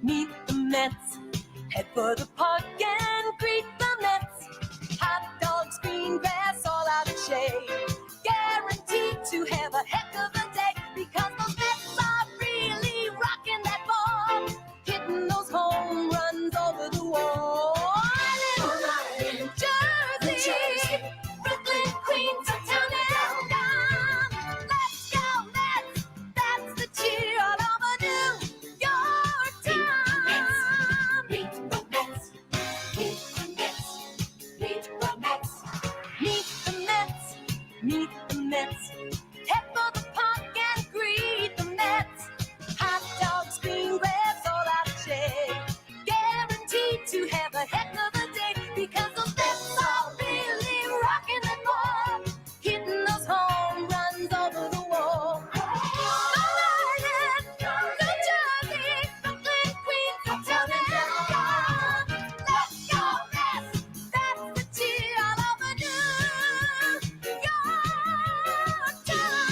meet the Mets. Head for the park and greet the Mets. Hot dogs, green grass, all out of shade. Guaranteed to have a heck of a day because the Mets are really rocking that ball, hitting those home runs over the wall. In Jersey, Brooklyn, Queens, uptown and down. Let's go Mets! That's the cheer all over New York town. Meet the Mets. Meet the Mets. Meet the Mets. Meet the Mets. Meet the Mets. Head for the park and greet the Mets. Hot dogs, green grass, all out of shade. Guaranteed to have a heck of a day because the Mets are really rocking the ball, hitting those home runs over the wall. New Jersey, Brooklyn, Queens, uptown and down. Let's go Mets! That's the cheer all over New York town.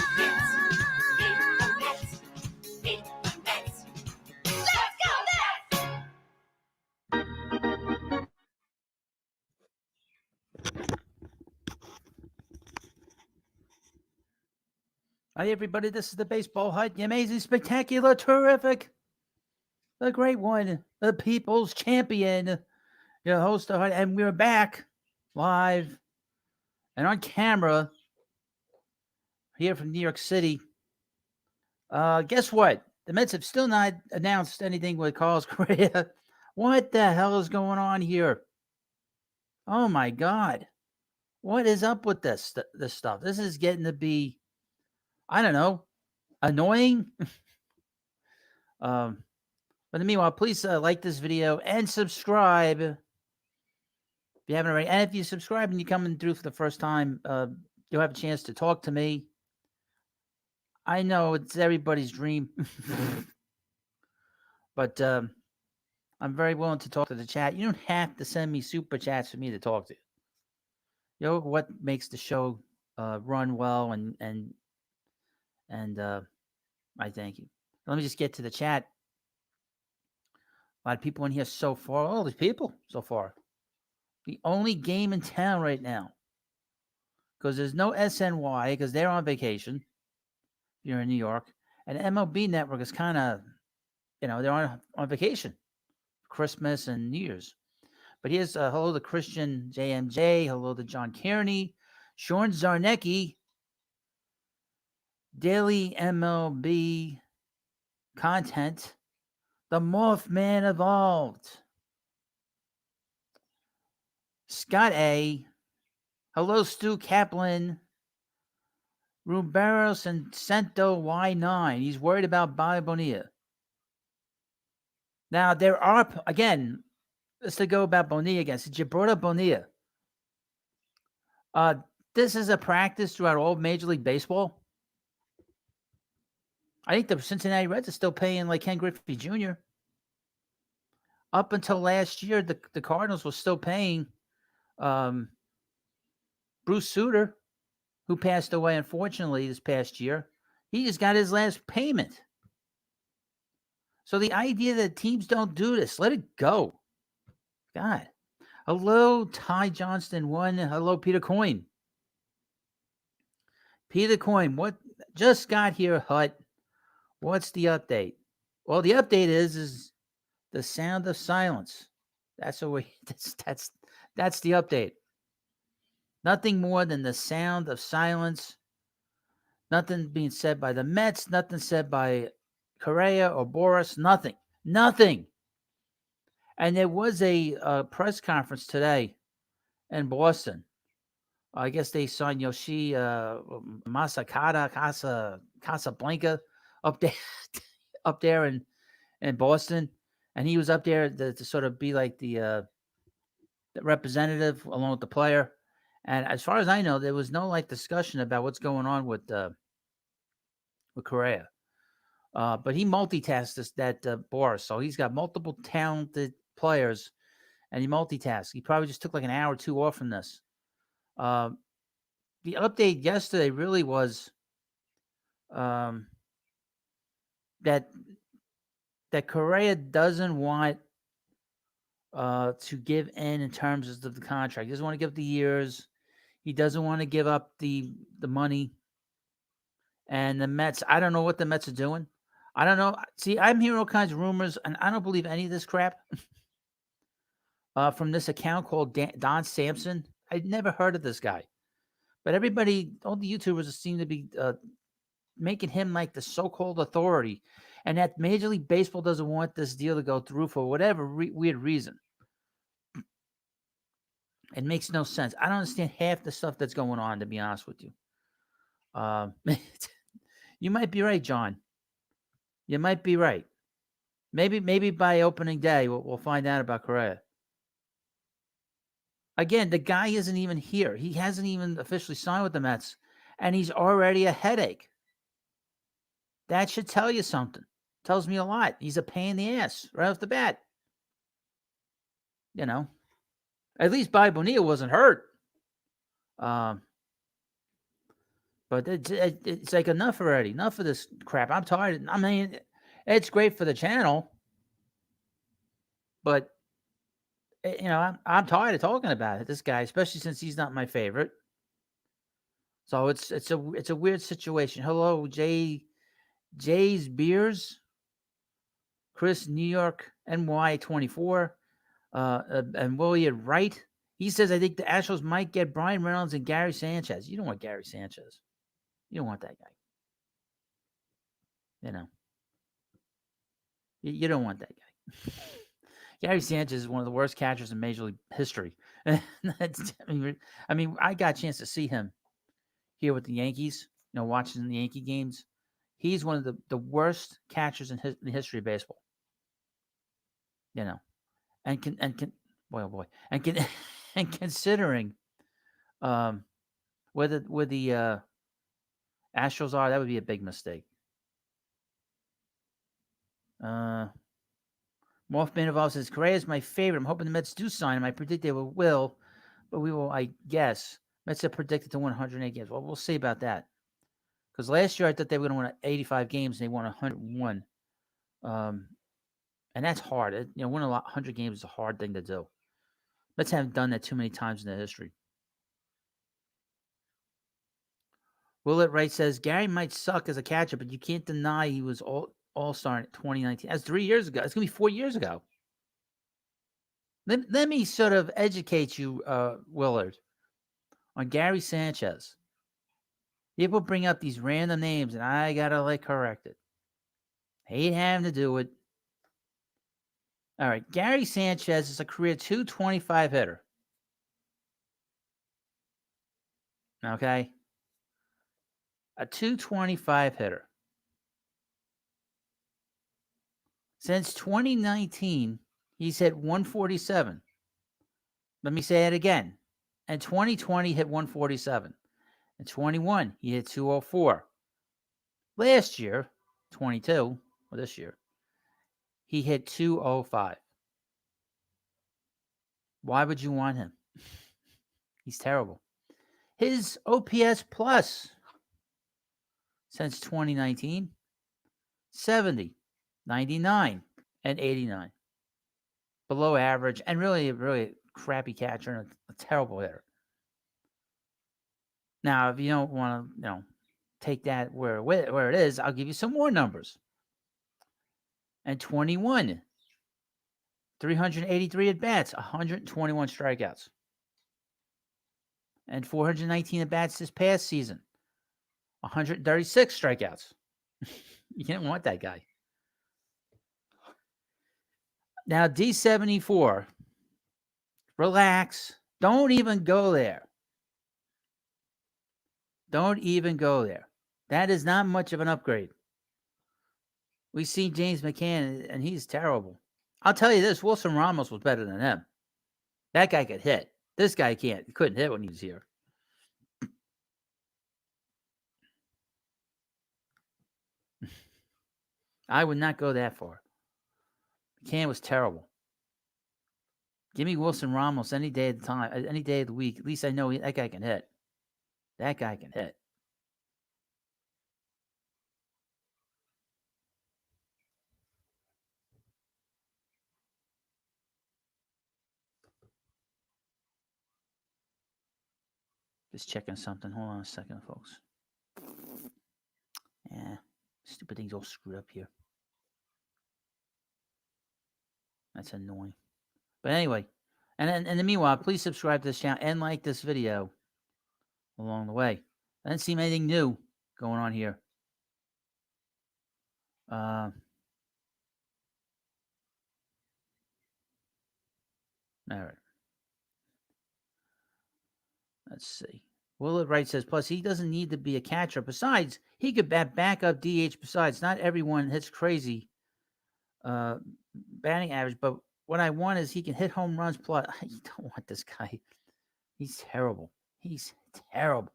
Meet the Mets. Let's go Mets! Hi, everybody. This is the Baseball Hut, the amazing, spectacular, terrific, the great one, the people's champion, your host, the Hut, and we're back live and on camera here from New York City. Guess what? The Mets have still not announced anything with Carlos Correa. What the hell is going on here? Oh my God! What is up with this stuff? This is getting to be, I don't know, annoying. But in the meanwhile, please like this video and subscribe if you haven't already. And if you subscribe and you're coming through for the first time, you'll have a chance to talk to me. I know it's everybody's dream, but I'm very willing to talk to the chat. You don't have to send me super chats for me to talk to you. You know what makes the show run well, and I thank you. Let me just get to the chat. A lot of people in here so far. All these people so far. The only game in town right now, because there's no SNY because they're on vacation. You're in New York, and MLB Network is kind of, they're on vacation, Christmas and New Year's. But here's hello to Christian JMJ, hello to John Kearney, Sean Zarnecki, Daily MLB Content, the Mothman Evolved, Scott A, hello Stu Kaplan, Ruberos Cento Y9. He's worried about Bobby Bonilla. Now, there are, again, let's go about Bonilla again. Since you brought up Bonilla, this is a practice throughout all Major League Baseball. I think the Cincinnati Reds are still paying like Ken Griffey Jr. Up until last year, the Cardinals were still paying Bruce Sutter, who passed away, unfortunately, this past year. He just got his last payment. So the idea that teams don't do this, let it go. God. Hello, Ty Johnston 1. Hello, Peter Coyne. Peter Coyne, what just got here, Hut? What's the update? Well, the update is the sound of silence. That's the update. Nothing more than the sound of silence. Nothing being said by the Mets. Nothing said by Correa or Boris. Nothing. And there was a press conference today in Boston. I guess they signed Yoshi Casablanca up there in Boston, and he was up there to sort of be like the representative along with the player. And as far as I know, there was no like discussion about what's going on with Correa. But he multitasks that Boris, so he's got multiple talented players, and he multitasks. He probably just took like an hour or two off from this. The update yesterday really was that that Correa doesn't want to give in terms of the contract. He doesn't want to give the years. He doesn't want to give up the money. And the Mets, I don't know what the Mets are doing. I don't know. See, I'm hearing all kinds of rumors, and I don't believe any of this crap from this account called Don Sampson. I'd never heard of this guy. But everybody, all the YouTubers seem to be making him like the so-called authority, and that Major League Baseball doesn't want this deal to go through for whatever weird reason. It makes no sense. I don't understand half the stuff that's going on, to be honest with you. You might be right, John. You might be right. Maybe by opening day we'll find out about Correa. Again, the guy isn't even here. He hasn't even officially signed with the Mets, and he's already a headache. That should tell you something. Tells me a lot. He's a pain in the ass right off the bat. You know, at least Bobby Bonilla wasn't hurt. But it's like enough already. Enough of this crap. I'm tired. I mean, it's great for the channel, but I'm tired of talking about it. This guy, especially since he's not my favorite. So it's a weird situation. Hello, Jay's Beers, Chris, New York, NY 24, and William Wright. He says, I think the Astros might get Brian Reynolds and Gary Sanchez. You don't want Gary Sanchez. You don't want that guy. You don't want that guy. Gary Sanchez is one of the worst catchers in Major League history. I got a chance to see him here with the Yankees, watching the Yankee games. He's one of the worst catchers in the history of baseball. And considering where the Astros are, that would be a big mistake. Mothman Evolved says, Correa is my favorite. I'm hoping the Mets do sign him. I predict they will, but we will, I guess. Mets are predicted to win 108 games. Well, we'll see about that. Because last year I thought they were going to win 85 games, and they won 101. And that's hard. Winning 100 games is a hard thing to do. Mets haven't done that too many times in their history. Willett Wright says, Gary might suck as a catcher, but you can't deny he was all-star in 2019. That's 3 years ago. It's going to be 4 years ago. Let me sort of educate you, Willard, on Gary Sanchez. People bring up these random names, and I got to correct it. Hate having to do it. All right, Gary Sanchez is a career 225 hitter. Okay? A 225 hitter. Since 2019, he's hit 147. Let me say it again. In 2020, he hit 147. In 21, he hit 204. Last year, 22, or this year, he hit 205. Why would you want him? He's terrible. His OPS plus since 2019, 70, 99, and 89. Below average, and really crappy catcher and a terrible hitter. Now, if you don't want to, take that where it is, I'll give you some more numbers. And 21, 383 at-bats, 121 strikeouts. And 419 at-bats this past season, 136 strikeouts. You didn't want that guy. Now, D74, relax. Don't even go there. Don't even go there. That is not much of an upgrade. We see James McCann, and he's terrible. I'll tell you this, Wilson Ramos was better than him. That guy could hit. This guy can't. He couldn't hit when he was here. I would not go that far. McCann was terrible. Give me Wilson Ramos any day of the time, any day of the week. At least I know that guy can hit. That guy can hit. Just checking something. Hold on a second, folks. Yeah, stupid thing's all screwed up here. That's annoying. But anyway, and in the meanwhile, please subscribe to this channel and like this video along the way. I didn't see anything new going on here. All right. Let's see. Willard Wright says, plus he doesn't need to be a catcher. Besides, he could back up DH. Besides, not everyone hits crazy batting average, but what I want is he can hit home runs. Plus, you don't want this guy. He's terrible. He's terrible.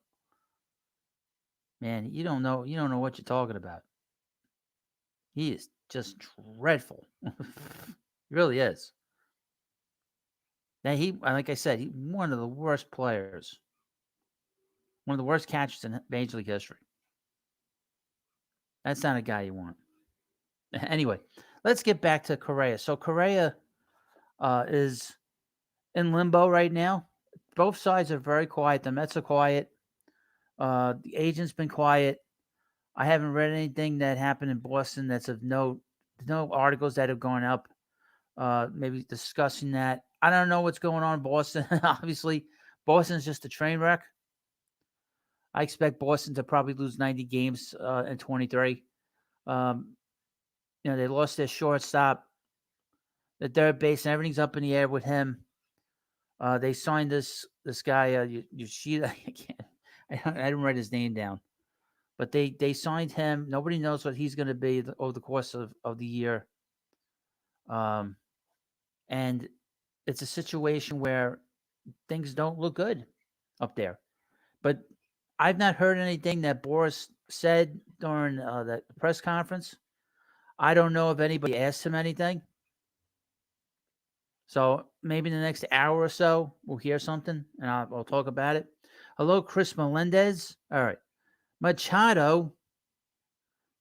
Man, you don't know what you're talking about. He is just dreadful. He really is. Now like I said, he's one of the worst players. One of the worst catchers in Major League history. That's not a guy you want. Anyway, let's get back to Correa. So Correa is in limbo right now. Both sides are very quiet. The Mets are quiet. The agent's been quiet. I haven't read anything that happened in Boston that's of note. No articles that have gone up, maybe discussing that. I don't know what's going on in Boston. Obviously, Boston's just a train wreck. I expect Boston to probably lose 90 games in 23. They lost their shortstop, the third base, and everything's up in the air with him. They signed this guy, Yoshida. I didn't write his name down, but they signed him. Nobody knows what he's going to be over the course of the year. And it's a situation where things don't look good up there. But I've not heard anything that Boris said during that press conference. I don't know if anybody asked him anything. So maybe in the next hour or so, we'll hear something, and I'll talk about it. Hello, Chris Melendez. All right. Machado,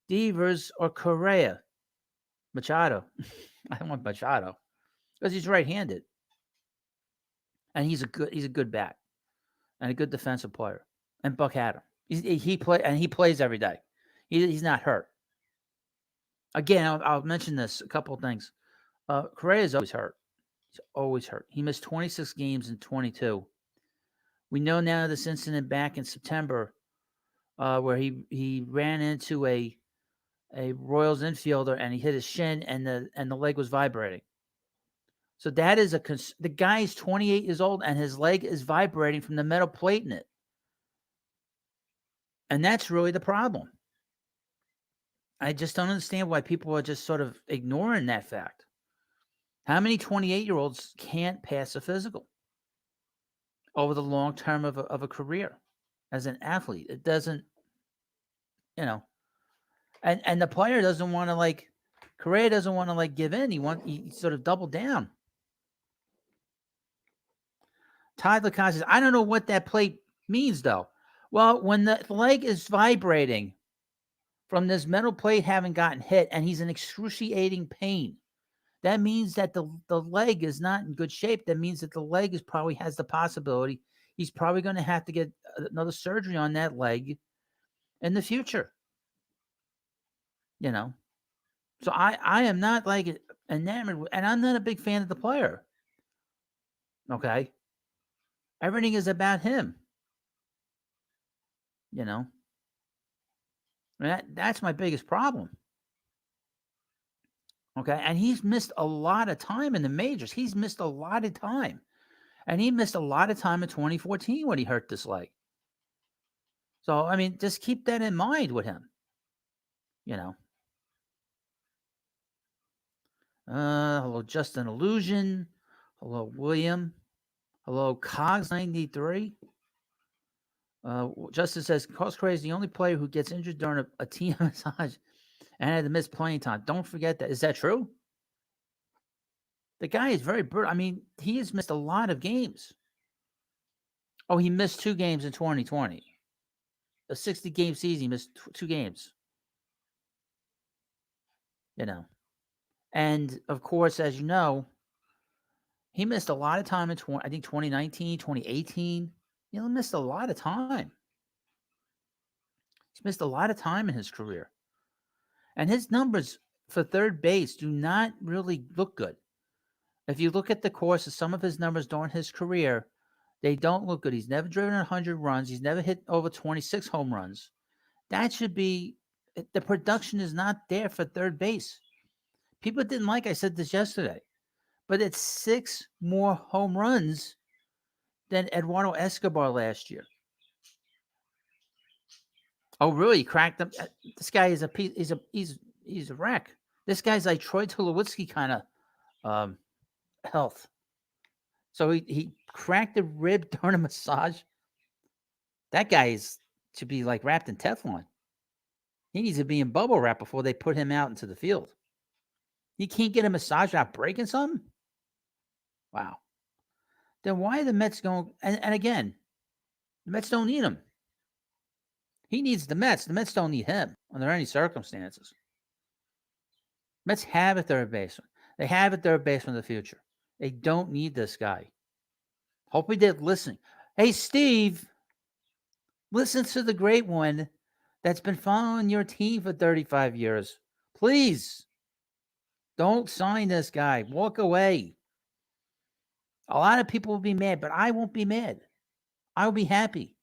Devers, or Correa? Machado. I want Machado because he's right-handed, and he's a good bat and a good defensive player. And Buck had him. He plays every day. He's not hurt. Again, I'll mention this a couple of things. Correa is always hurt. He's always hurt. He missed 26 games in 22. We know now this incident back in September, where he ran into a Royals infielder and he hit his shin and the leg was vibrating. So that is the guy is 28 years old and his leg is vibrating from the metal plate in it. And that's really the problem. I just don't understand why people are just sort of ignoring that fact. How many 28-year-olds can't pass a physical over the long term of a career as an athlete? It doesn't, and the player doesn't want to Correa doesn't want to give in. He sort of double down. Todd Lacan says, I don't know what that plate means though. Well, when the leg is vibrating from this metal plate having gotten hit and he's in excruciating pain, that means that the leg is not in good shape. That means that the leg probably has the possibility he's probably going to have to get another surgery on that leg in the future. So I am not enamored, and I'm not a big fan of the player. Okay. Everything is about him. That's my biggest problem. Okay. And he's missed a lot of time in the majors. He's missed a lot of time. And he missed a lot of time in 2014 when he hurt this leg. So, just keep that in mind with him. Hello, Justin Illusion. Hello, William. Hello, Cogs93. Justin says, Correa is the only player who gets injured during a team massage and had to miss playing time. Don't forget that. Is that true? The guy is very brutal. He has missed a lot of games. Oh, he missed 2 games in 2020. A 60-game season, he missed 2 games. And, of course, as you know, he missed a lot of time in 2019, 2018. missed a lot of time. He's missed a lot of time in his career. And his numbers for third base do not really look good. If you look at the course of some of his numbers during his career, they don't look good. He's never driven 100 runs. He's never hit over 26 home runs. That should be, the production is not there for third base. People didn't like, I said this yesterday, but it's 6 more home runs than Eduardo Escobar last year. Oh, really? He cracked him. This guy is a piece. He's a wreck. This guy's like Troy Tulowitzki kind of health. So he cracked a rib during a massage. That guy should be like wrapped in Teflon. He needs to be in bubble wrap before they put him out into the field. He can't get a massage without breaking something? Wow. Then why are the Mets going? And again, the Mets don't need him. He needs the Mets. The Mets don't need him under any circumstances. Mets have a third baseman. They have a third baseman in the future. They don't need this guy. Hope he did listen. Hey, Steve, listen to the great one that's been following your team for 35 years. Please, don't sign this guy. Walk away. A lot of people will be mad, but I won't be mad. I'll be happy.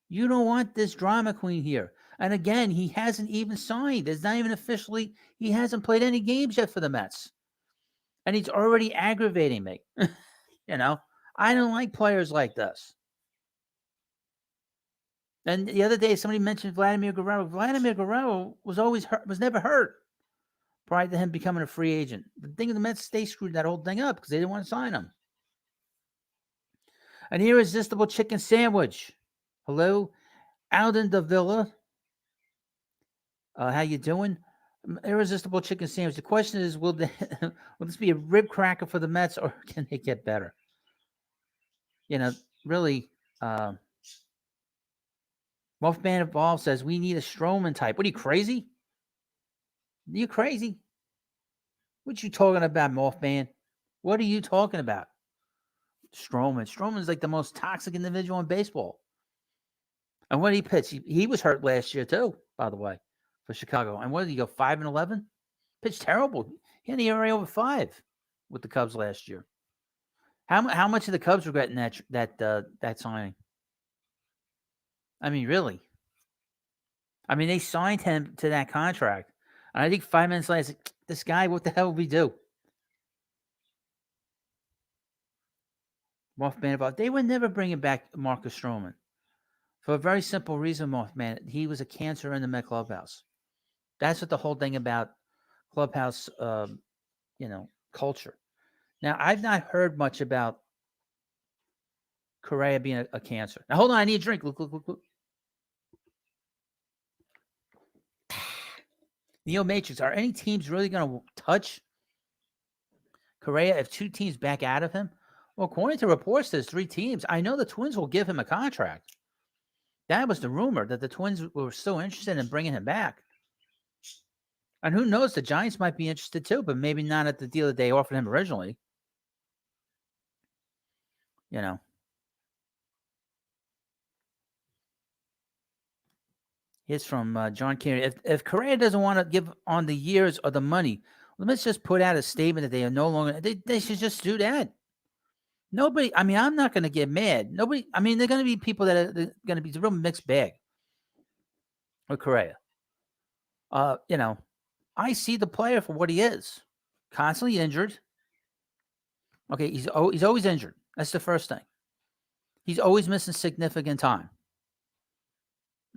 You don't want this drama queen here. And again, he hasn't even signed. It's not even officially, he hasn't played any games yet for the Mets. And he's already aggravating me. I don't like players like this. And the other day, somebody mentioned Vladimir Guerrero. Vladimir Guerrero was always hurt, was never hurt prior to him becoming a free agent. The thing is, the Mets, they screwed that whole thing up because they didn't want to sign him. An irresistible chicken sandwich. Hello, Alden Davila. How you doing? Irresistible chicken sandwich. The question is, will this be a rib cracker for the Mets, or can they get better? Really. Wolfman Evolve says we need a Stroman type. What are you, crazy? Are you crazy? What you talking about, Wolfman? What are you talking about? Stroman. Stroman's like the most toxic individual in baseball. And when he pitched, he was hurt last year too, by the way, for Chicago. And what did he go, 5-11? Pitched terrible. He had an ERA over 5 with the Cubs last year. How much of the Cubs regretting that signing? I mean, really? I mean, they signed him to that contract. And I think 5 minutes later, I said, this guy, what the hell will we do? Mothman, they would never bring him back, Marcus Stroman. For a very simple reason, Mothman. He was a cancer in the Met clubhouse. That's what the whole thing about clubhouse, culture. Now, I've not heard much about Correa being a cancer. Now, hold on. I need a drink. Look. Neo Matrix, are any teams really going to touch Correa if 2 teams back out of him? Well, according to reports, there's 3 teams. I know the Twins will give him a contract. That was the rumor, that the Twins were still interested in bringing him back. And who knows, the Giants might be interested too, but maybe not at the deal that they offered him originally. Here's from John Kerry. If Correa doesn't want to give on the years or the money, let's just put out a statement that they are no longer. They should just do that. Nobody. I mean, I'm not going to get mad. Nobody. I mean, they're going to be people that are going to be a real mixed bag with Correa. I see the player for what he is. Constantly injured. Okay, he's always injured. That's the first thing. He's always missing significant time.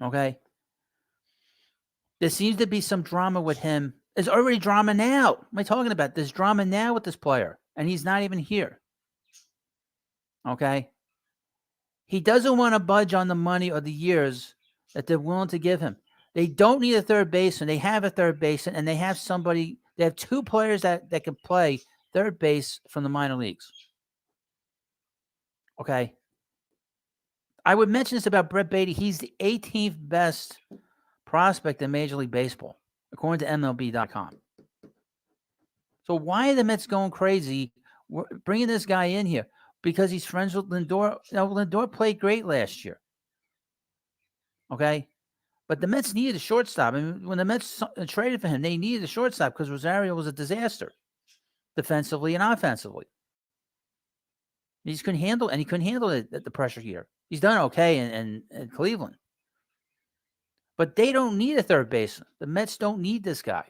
Okay. There seems to be some drama with him. There's already drama now. What am I talking about? There's drama now with this player, and he's not even here. Okay? He doesn't want to budge on the money or the years that they're willing to give him. They don't need a third baseman. They have a third baseman, and they have somebody. They have 2 players that can play third base from the minor leagues. Okay? I would mention this about Brett Beatty. He's the 18th best prospect in Major League Baseball, according to MLB.com. So why are the Mets going crazy? We're bringing this guy in here. because he's friends with Lindor. Lindor played great last year. Okay. But the Mets needed a shortstop. I mean, when the Mets traded for him, they needed a shortstop because Rosario was a disaster defensively and offensively. He just couldn't handle, and he couldn't handle the pressure here. He's done okay in Cleveland. But they don't need a third baseman. The Mets don't need this guy.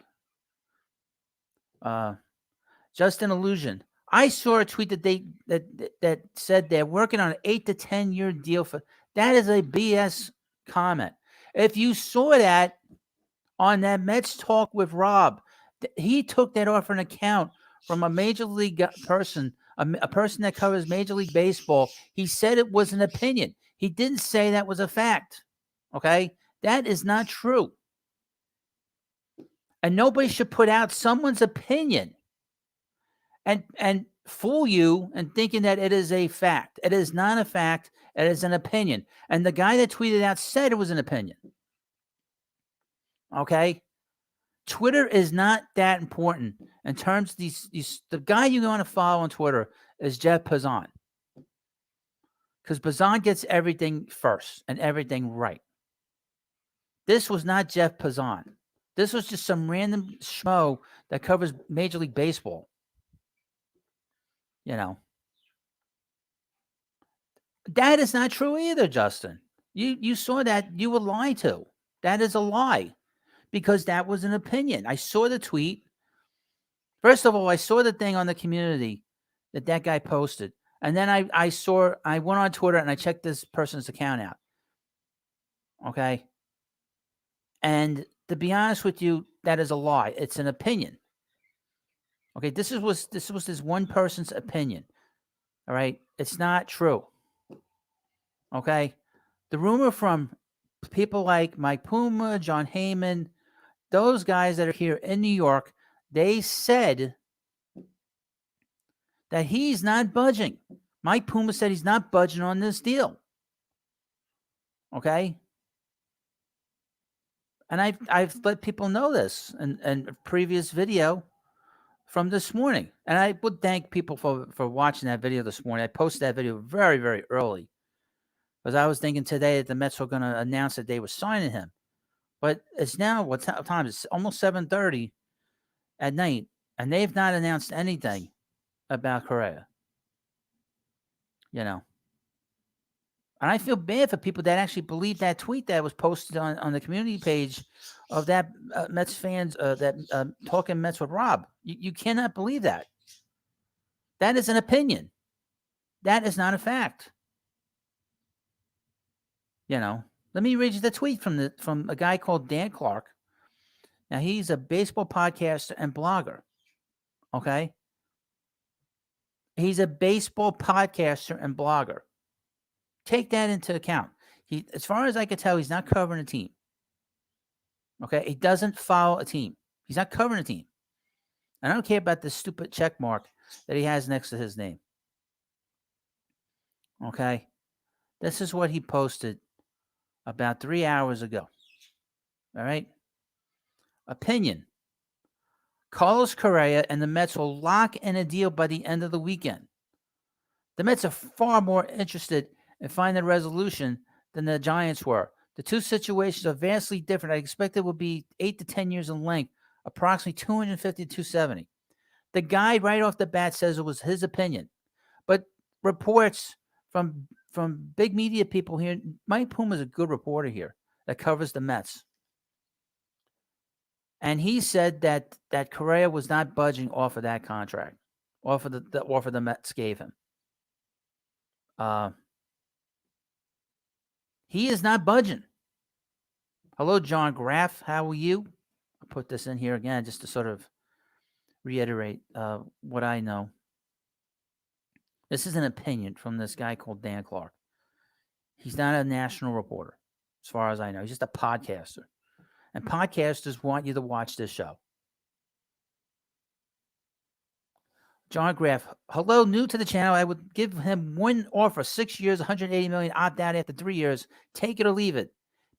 Just an illusion. I saw a tweet that said they're working on an 8 to 10 year deal for. That is a BS comment. If you saw that on that Mets talk with Rob, he took that off an account from a major league person, a person that covers Major League Baseball. He said it was an opinion. He didn't say that was a fact. Okay? That is not true. And nobody should put out someone's opinion and fool you and thinking that it is a fact. It is not a fact. It is an opinion. And the guy that tweeted out said it was an opinion. Okay? Twitter is not that important in terms of these. The guy you want to follow on Twitter is Jeff Passan. Because Passan gets everything first and everything right. This was not Jeff Passan. This was just some random schmo that covers Major League Baseball. You know. That is not true either, Justin. You saw that. You were lied to. That is a lie. Because that was an opinion. I saw the tweet. First of all, I saw the thing on the community that guy posted. And then I went on Twitter and I checked this person's account out. Okay. And to be honest with you, that is a lie. It's an opinion. Okay. This was this one person's opinion. All right. It's not true. Okay. The rumor from people like Mike Puma, John Heyman, those guys that are here in New York, they said that he's not budging. Mike Puma said he's not budging on this deal. Okay? And I've let people know this in a previous video from this morning. And I would thank people for watching that video this morning. I posted that video very, very early because I was thinking today that the Mets were going to announce that they were signing him. But it's now, what time? It's almost 7:30 at night, and they've not announced anything about Correa. You know. And I feel bad for people that actually believe that tweet that was posted on the community page of that Mets fans that talking Mets with Rob. You cannot believe that. That is an opinion. That is not a fact. You know. Let me read you the tweet from a guy called Dan Clark. Now, he's a baseball podcaster and blogger. Okay? He's a baseball podcaster and blogger. Take that into account. As far as I can tell, he's not covering a team. Okay? He doesn't follow a team. He's not covering a team. I don't care about this stupid check mark that he has next to his name. Okay? This is what he posted about 3 hours ago. All right? Opinion. Carlos Correa and the Mets will lock in a deal by the end of the weekend. The Mets are far more interested in finding a resolution than the Giants were. The two situations are vastly different. I expect it will be 8 to 10 years in length, approximately 250 to 270. The guy right off the bat says it was his opinion. But reports from big media people here, Mike Puma is a good reporter here that covers the Mets. And he said that Correa was not budging off of that contract, off of the offer the Mets gave him. He is not budging. Hello, John Graff. How are you? I'll put this in here again just to sort of reiterate what I know. This is an opinion from this guy called Dan Clark. He's not a national reporter, as far as I know. He's just a podcaster. And podcasters want you to watch this show. John Graff, hello, new to the channel. I would give him one offer, 6 years, $180 million, opt out after 3 years. Take it or leave it.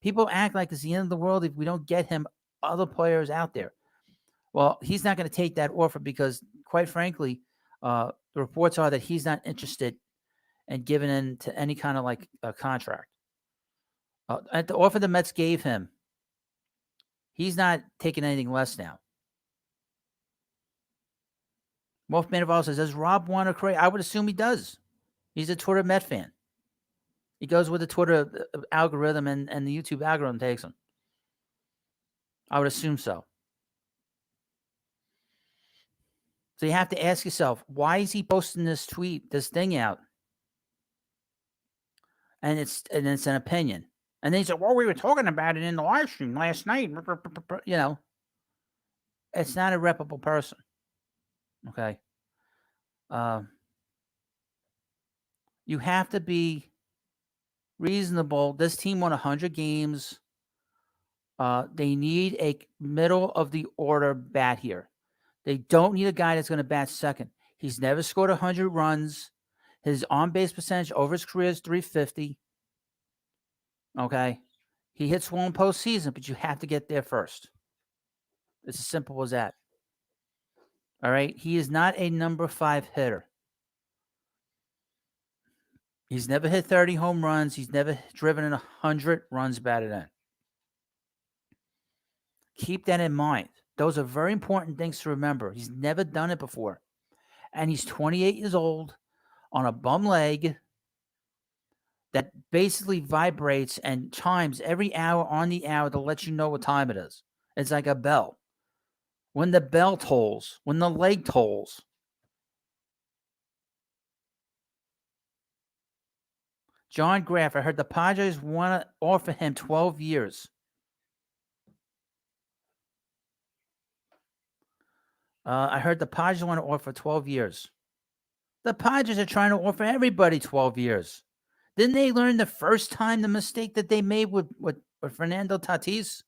People act like it's the end of the world if we don't get him other players out there. Well, he's not going to take that offer because, quite frankly, the reports are that he's not interested and given in to any kind of like a contract. At the offer the Mets gave him, he's not taking anything less now. Wolfman of all says, does Rob want to create? I would assume he does. He's a Twitter Met fan. He goes with the Twitter algorithm and the YouTube algorithm takes him. I would assume so. So you have to ask yourself, why is he posting this tweet, this thing out? And it's an opinion. And then he said, well, we were talking about it in the live stream last night. You know, it's not a reputable person. Okay. You have to be reasonable. This team won 100 games. They need a middle of the order bat here. They don't need a guy that's going to bat second. He's never scored 100 runs. His on-base percentage over his career is .350. Okay? He hits one postseason, but you have to get there first. It's as simple as that. All right? He is not a number 5 hitter. He's never hit 30 home runs. He's never driven in 100 runs batted in. Keep that in mind. Those are very important things to remember. He's never done it before. And he's 28 years old on a bum leg that basically vibrates and chimes every hour on the hour to let you know what time it is. It's like a bell. When the bell tolls, when the leg tolls. John Graff, I heard the Padres want to offer him 12 years. I heard the Padres want to offer 12 years. The Padres are trying to offer everybody 12 years. Didn't they learn the first time the mistake that they made with Fernando Tatis?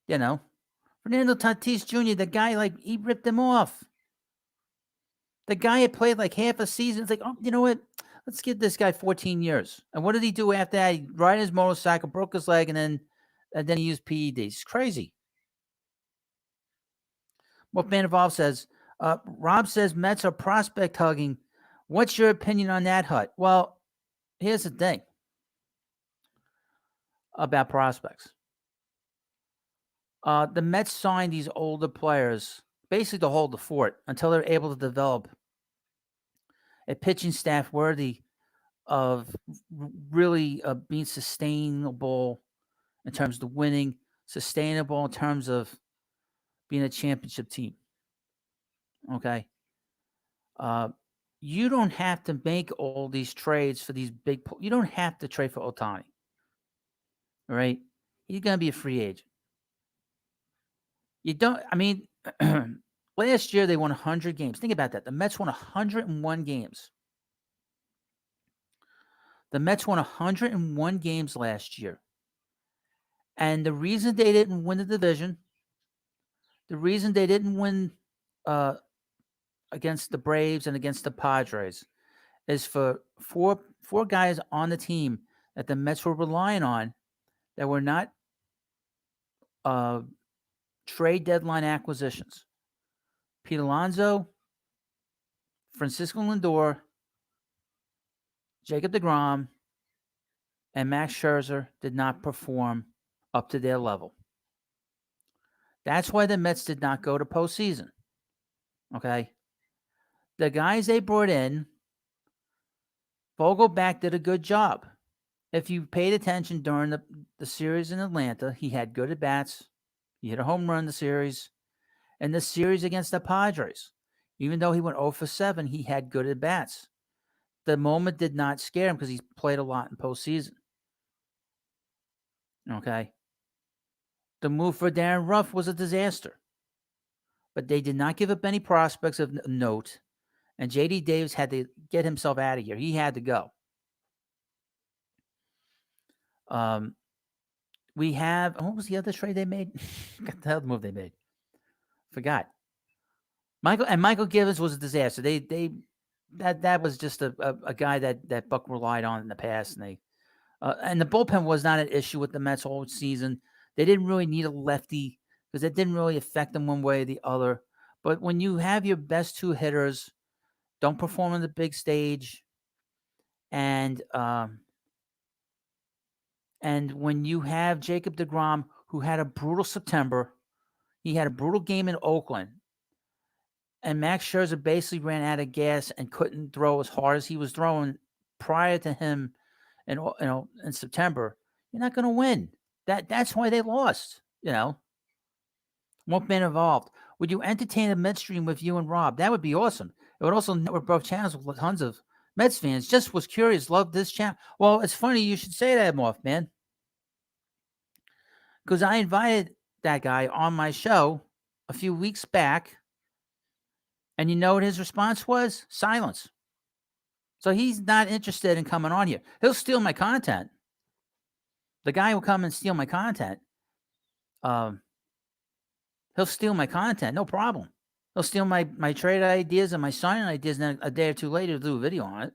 You know, Fernando Tatis Jr., the guy, he ripped him off. The guy had played like half a season. It's like, oh, you know what? Let's give this guy 14 years. And what did he do after that? He rode his motorcycle, broke his leg, and then he used PEDs. It's crazy. Wolfman Evolve says, Rob says Mets are prospect hugging. What's your opinion on that, Hut? Well, here's the thing about prospects. The Mets signed these older players basically to hold the fort until they're able to develop a pitching staff worthy of really being sustainable in terms of winning, sustainable in terms of being a championship team. Okay. You don't have to make all these trades for these big. You don't have to trade for Ohtani. All right. He's going to be a free agent. You don't, I mean, last year they won 100 games. Think about that. The Mets won 101 games. The Mets won 101 games last year. And the reason they didn't win the division, the reason they didn't win against the Braves and against the Padres is for four guys on the team that the Mets were relying on that were not trade deadline acquisitions. Pete Alonso, Francisco Lindor, Jacob deGrom, and Max Scherzer did not perform up to their level. That's why the Mets did not go to postseason. Okay? The guys they brought in, Vogelbach did a good job. If you paid attention during the series in Atlanta, he had good at-bats. He hit a home run in the series. And the series against the Padres, even though he went 0 for 7, he had good at-bats. The moment did not scare him because he's played a lot in postseason. Okay? The move for Darren Ruff was a disaster. But they did not give up any prospects of note. And J.D. Davis had to get himself out of here. He had to go. We have, what was the other trade they made? What the hell move they made? Forgot. Michael Givens was a disaster. That was just a guy that Buck relied on in the past, and the bullpen was not an issue with the Mets all season. They didn't really need a lefty because it didn't really affect them one way or the other. But when you have your best two hitters don't perform on the big stage, and when you have Jacob deGrom, who had a brutal September, he had a brutal game in Oakland, and Max Scherzer basically ran out of gas and couldn't throw as hard as he was throwing prior to him, in September. You're not going to win. That's why they lost. Won't be involved. Would you entertain a Mets stream with you and Rob? That would be awesome. It would also network both channels with tons of Mets fans. Just was curious. Love this channel. Well, it's funny you should say that, Morph, man. Because I invited that guy on my show a few weeks back, and you know what his response was? Silence. So he's not interested in coming on here. He'll steal my content. The guy will come and steal my content. He'll steal my content, no problem. He'll steal my trade ideas and my signing ideas, and then a day or two later do a video on it.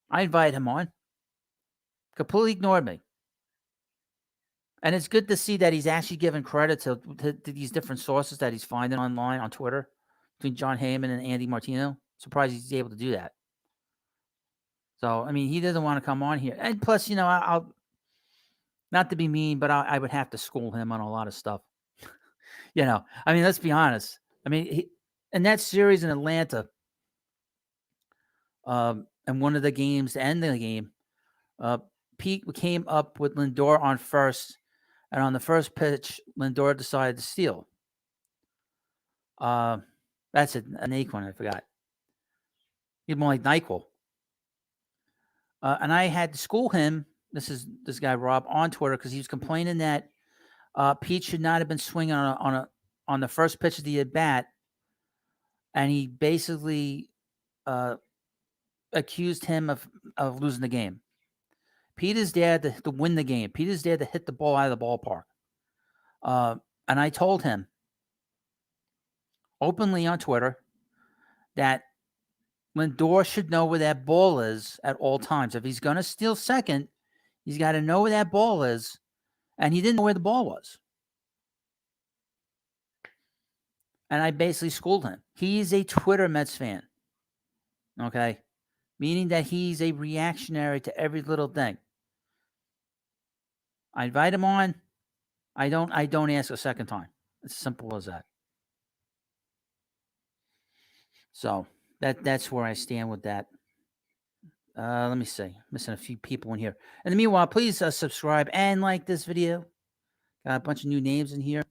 I invited him on. Completely ignored me. And it's good to see that he's actually giving credit to these different sources that he's finding online on Twitter, between John Heyman and Andy Martino. Surprised he's able to do that. So, I mean, he doesn't want to come on here. And plus, I'll not to be mean, but I would have to school him on a lot of stuff. I mean, let's be honest. I mean, in that series in Atlanta, and one of the games, to end the game, Pete came up with Lindor on first, and on the first pitch, Lindor decided to steal. That's an Naquin, I forgot. He'd more like NyQuil. And I had to school him, this guy Rob, on Twitter, because he was complaining that Pete should not have been swinging on the first pitch of the at bat, and he basically accused him of losing the game. Pete is there to win the game. Pete is there to hit the ball out of the ballpark. And I told him openly on Twitter that Lindor should know where that ball is at all times. If he's going to steal second, he's got to know where that ball is. And he didn't know where the ball was. And I basically schooled him. He's a Twitter Mets fan. Okay? Meaning that he's a reactionary to every little thing. I invite him on. I don't ask a second time. It's as simple as that. So that's where I stand with that. Let me see. Missing a few people in here. In the meanwhile, please subscribe and like this video. Got a bunch of new names in here.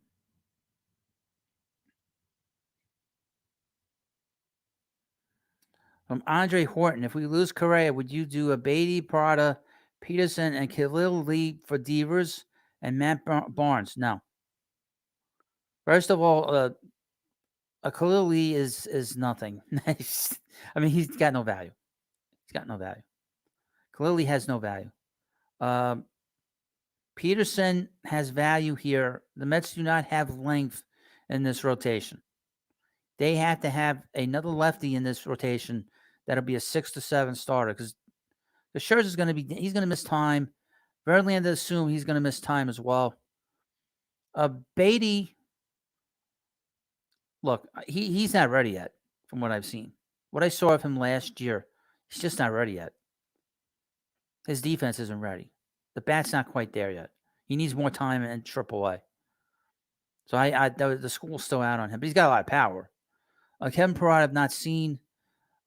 From Andre Horton, if we lose Correa, would you do a Beatty, Prada, Peterson, and Khalil Lee for Devers and Matt Barnes? No. First of all, Khalil Lee is nothing. I mean, he's got no value. He's got no value. Khalil Lee has no value. Peterson has value here. The Mets do not have length in this rotation. They have to have another lefty in this rotation that'll be a 6 to 7 starter, because the Scherzer's going to miss time. Verlander assume he's going to miss time as well. Beatty, look, he's not ready yet from what I've seen. What I saw of him last year, he's just not ready yet. His defense isn't ready. The bat's not quite there yet. He needs more time in AAA. So the school's still out on him, but he's got a lot of power. Kevin Parada I've not seen.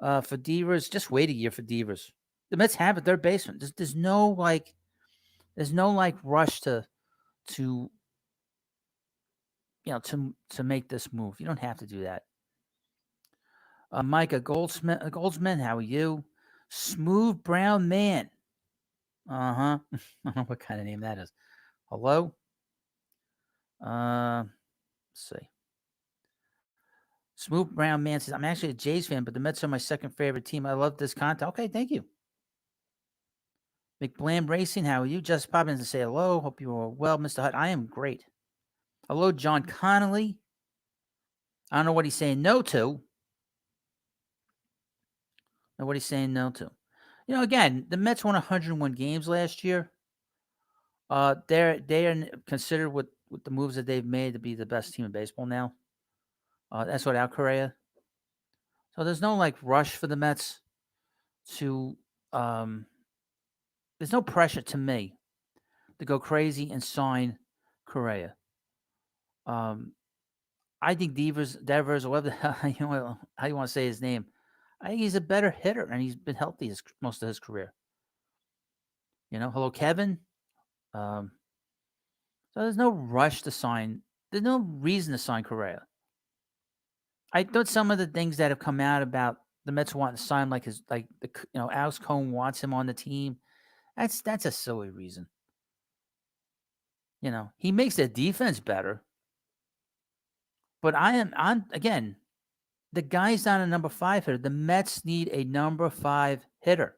For Devers, just wait a year for Devers. The Mets have it. Their basement. There's no rush to make this move. You don't have to do that. Micah Goldsman, how are you? Smooth Brown Man. I don't know what kind of name that is. Hello? Let's see. Smooth Brown Man says, I'm actually a Jays fan, but the Mets are my second favorite team. I love this content. Okay, thank you. McBlam Racing, how are you? Just popping in to say hello. Hope you are well, Mr. Hutt. I am great. Hello, John Connolly. I don't know what he's saying no to. Again, the Mets won 101 games last year. They're considered with the moves that they've made to be the best team in baseball now. That's without Correa. So there's no like rush for the Mets to. There's no pressure to me to go crazy and sign Correa. I think Devers, or whatever the hell how you want to say his name, I think he's a better hitter, and he's been healthy most of his career. Hello, Kevin. Um, so there's no rush to sign. There's no reason to sign Correa. I thought some of the things that have come out about the Mets wanting to sign, Alex Cohen wants him on the team. That's a silly reason. He makes the defense better. But I'm again, the guy's not a number 5 hitter. The Mets need a number 5 hitter.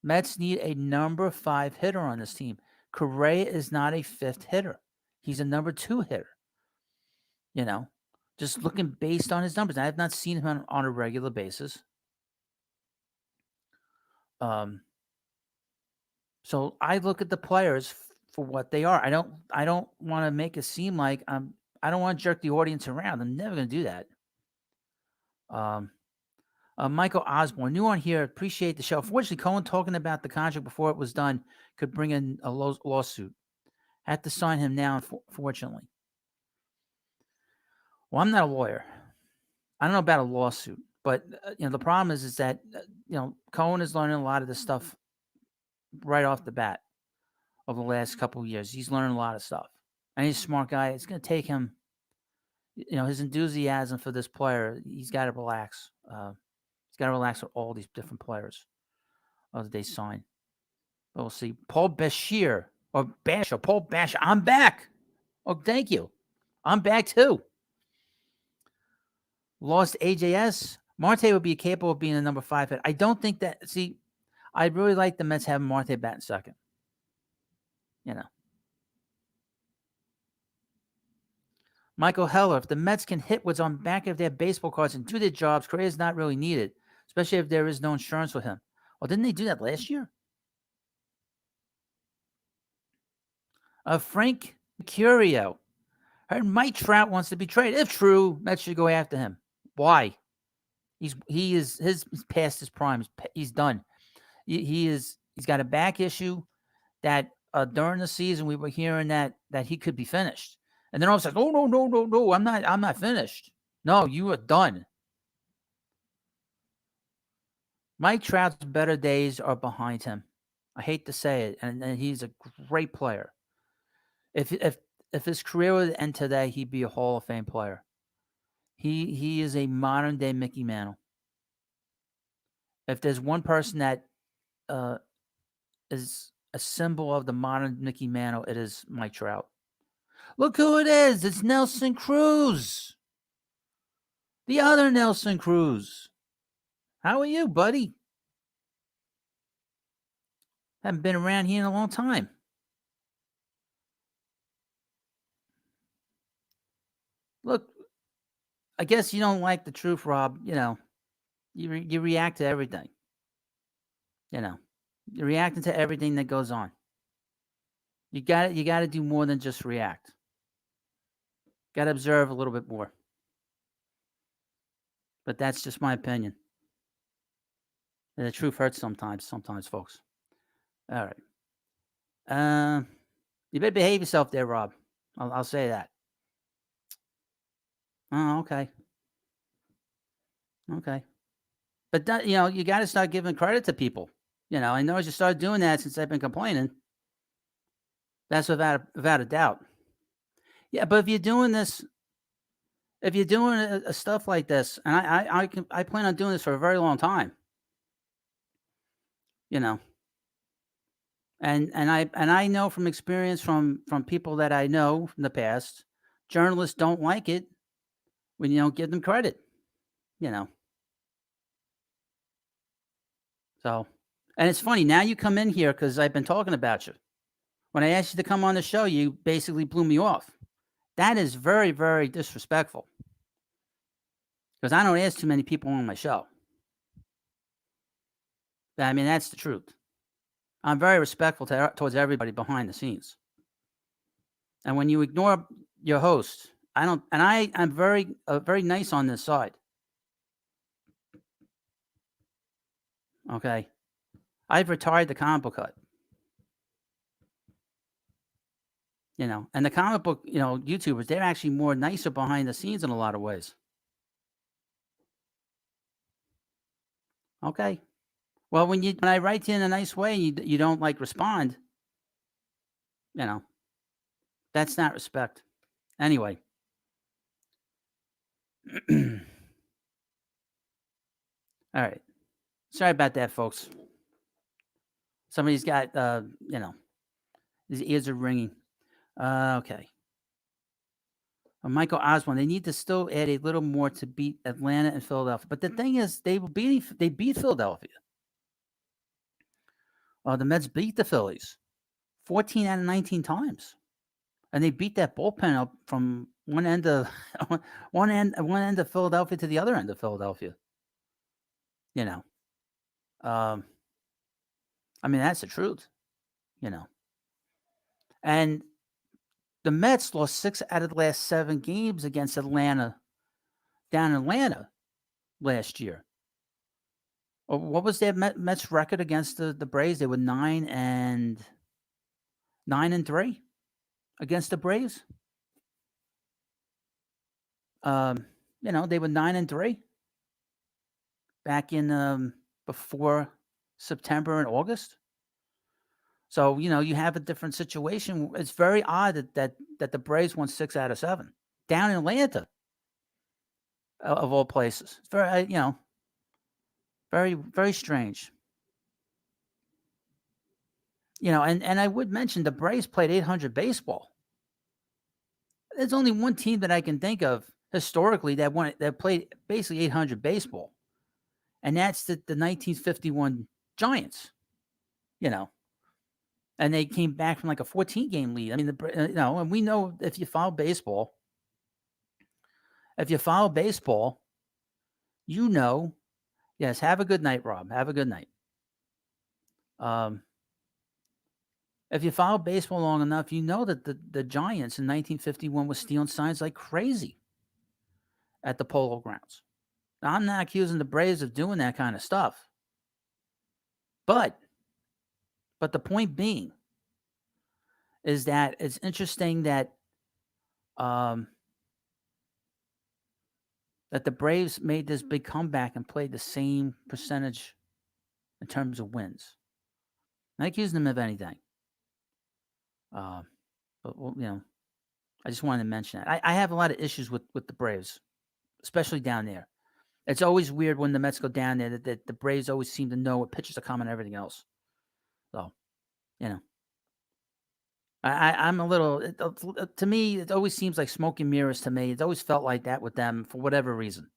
Mets need a number 5 hitter on this team. Correa is not a 5th hitter. He's a number 2 hitter. Just looking based on his numbers. I have not seen him on a regular basis. So I look at the players for what they are. I don't want to make it seem like I don't want to jerk the audience around. I'm never going to do that. Michael Osborne, new on here. Appreciate the show. Fortunately, Cohen talking about the contract before it was done could bring in a lawsuit. Had to sign him now, fortunately. Well, I'm not a lawyer. I don't know about a lawsuit, but the problem is that Cohen is learning a lot of this stuff right off the bat over the last couple of years. He's learning a lot of stuff, and he's a smart guy. It's going to take him, his enthusiasm for this player. He's got to relax. He's got to relax with all these different players that they sign. But we'll see. Paul Bashir or Basher. Paul Basher. I'm back. Oh, thank you. I'm back too. Lost AJS. Marte would be capable of being a number 5 hit. I don't think that. See, I'd really like the Mets having Marte bat in second. Michael Heller. If the Mets can hit what's on back of their baseball cards and do their jobs, Correa is not really needed, especially if there is no insurance with him. Well, didn't they do that last year? Frank Curio. Heard Mike Trout wants to be traded. If true, Mets should go after him. Why? He's past his prime. He's done. He's got a back issue that during the season we were hearing that he could be finished, and then all of a sudden, oh no, I'm not finished. No, you are done. Mike Trout's better days are behind him. I hate to say it, and he's a great player. If his career would end today, he'd be a Hall of Fame player. He is a modern day Mickey Mantle. If there's one person that is a symbol of the modern Mickey Mantle, it is Mike Trout. Look who it is. It's Nelson Cruz. The other Nelson Cruz. How are you, buddy? Haven't been around here in a long time. Look, I guess you don't like the truth, Rob. You react to everything. You're reacting to everything that goes on. You got to do more than just react. Got to observe a little bit more. But that's just my opinion. And the truth hurts sometimes, folks. All right. You better behave yourself there, Rob. I'll say that. Oh, okay. Okay. But that, you got to start giving credit to people. I know you started doing that since I've been complaining. That's without a doubt. Yeah, but if you're doing this, if you're doing a stuff like this, and I plan on doing this for a very long time. And I know from experience from people that I know from the past, journalists don't like it when you don't give them credit. So, and it's funny, now you come in here because I've been talking about you. When I asked you to come on the show, you basically blew me off. That is very, very disrespectful. Because I don't ask too many people on my show. I mean, that's the truth. I'm very respectful towards everybody behind the scenes. And when you ignore your host I don't, and I'm very, very nice on this side. Okay. I've retired the comic book cut, and the comic book, YouTubers, they're actually more nicer behind the scenes in a lot of ways. Okay. Well, when I write to you in a nice way, you don't like respond, you know, that's not respect. Anyway. All right. Sorry about that, folks. Somebody's got, his ears are ringing. Okay. Michael Osborne, they need to still add a little more to beat Atlanta and Philadelphia. But the thing is, they beat Philadelphia. The Mets beat the Phillies 14 out of 19 times. And they beat that bullpen up from one end of one end of Philadelphia to the other end of Philadelphia. I mean, that's the truth, And the Mets lost 6 out of the last 7 games against Atlanta, down in Atlanta last year. What was their Mets record against the Braves? They were 9-3 against the Braves. They were 9-3 back in before September and August. So you have a different situation. It's very odd that the Braves won 6 out of 7 down in Atlanta, of all places. It's very very, very strange. And I would mention the Braves played 800 baseball. There's only one team that I can think of historically that played basically 800 baseball, and that's the 1951 Giants. And they came back from like a 14-game lead. I mean, and we know if you follow baseball, yes. Have a good night, Rob. Have a good night. If you follow baseball long enough, you know that the Giants in 1951 was stealing signs like crazy at the Polo Grounds. Now, I'm not accusing the Braves of doing that kind of stuff. But the point being is that it's interesting that that the Braves made this big comeback and played the same percentage in terms of wins. I'm not accusing them of anything. But I just wanted to mention that. I have a lot of issues with the Braves, especially down there. It's always weird when the Mets go down there that the Braves always seem to know what pitchers are coming and everything else. So, I'm a little, to me, it always seems like smoke and mirrors to me. It's always felt like that with them for whatever reason.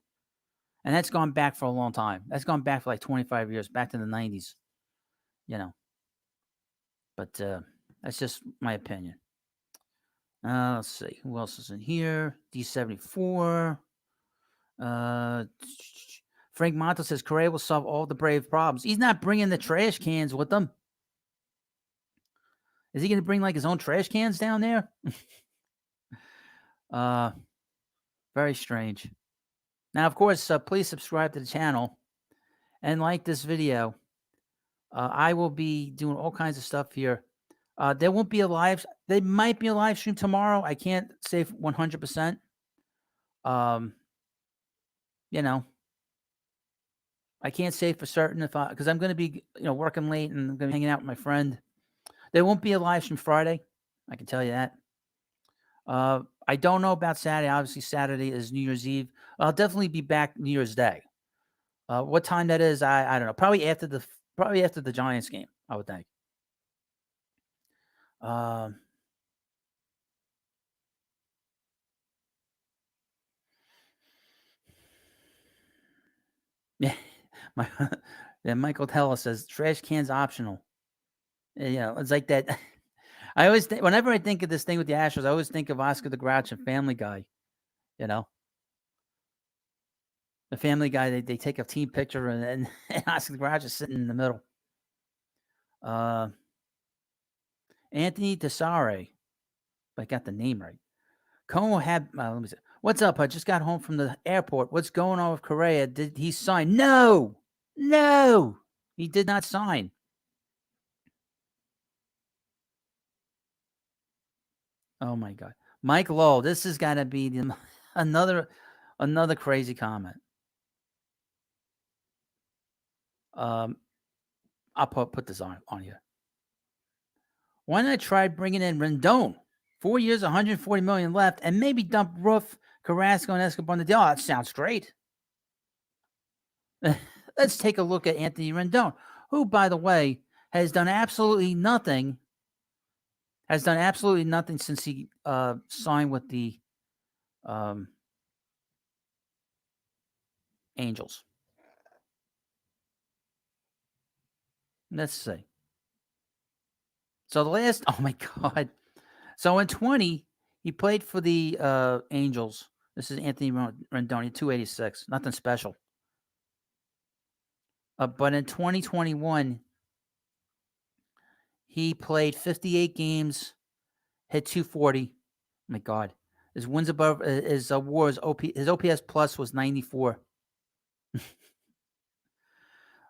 And that's gone back for a long time. That's gone back for like 25 years, back to the 90s, But that's just my opinion. Let's see. Who else is in here? D74. Frank Monto says Correa will solve all the Brave problems. He's not bringing the trash cans with him. Is he going to bring like his own trash cans down there? Very strange. Now, of course, please subscribe to the channel and like this video. I will be doing all kinds of stuff here. There won't be a live. There might be a live stream tomorrow. I can't say 100%. I can't say for certain because I'm going to be working late and I'm going to be hanging out with my friend. There won't be a live stream Friday. I can tell you that. I don't know about Saturday. Obviously, Saturday is New Year's Eve. I'll definitely be back New Year's Day. What time that is, I don't know. Probably after the Giants game, I would think. Yeah, Michael Teller says trash cans optional. It's like that. I always think, whenever I think of this thing with the Astros, I always think of Oscar the Grouch and Family Guy. The Family Guy, they take a team picture and Oscar the Grouch is sitting in the middle. Anthony Desare, if I got the name right. Como had. Let me see. What's up? I just got home from the airport. What's going on with Correa? Did he sign? No, he did not sign. Oh my God, Mike Lowell. This has got to be another crazy comment. I'll put this on here. Why not try bringing in Rendon? 4 years, 140 million left, and maybe dump Roof, Carrasco, and Escobar on the deal. Oh, that sounds great. Let's take a look at Anthony Rendon, who, by the way, has done absolutely nothing. Since he signed with the Angels. Let's see. So the last, oh my God. So in 20, he played for the Angels. This is Anthony Rendon, 286. Nothing special. But in 2021, he played 58 games, hit 240. Oh my God. His wins above his WAR, his OPS plus was 94.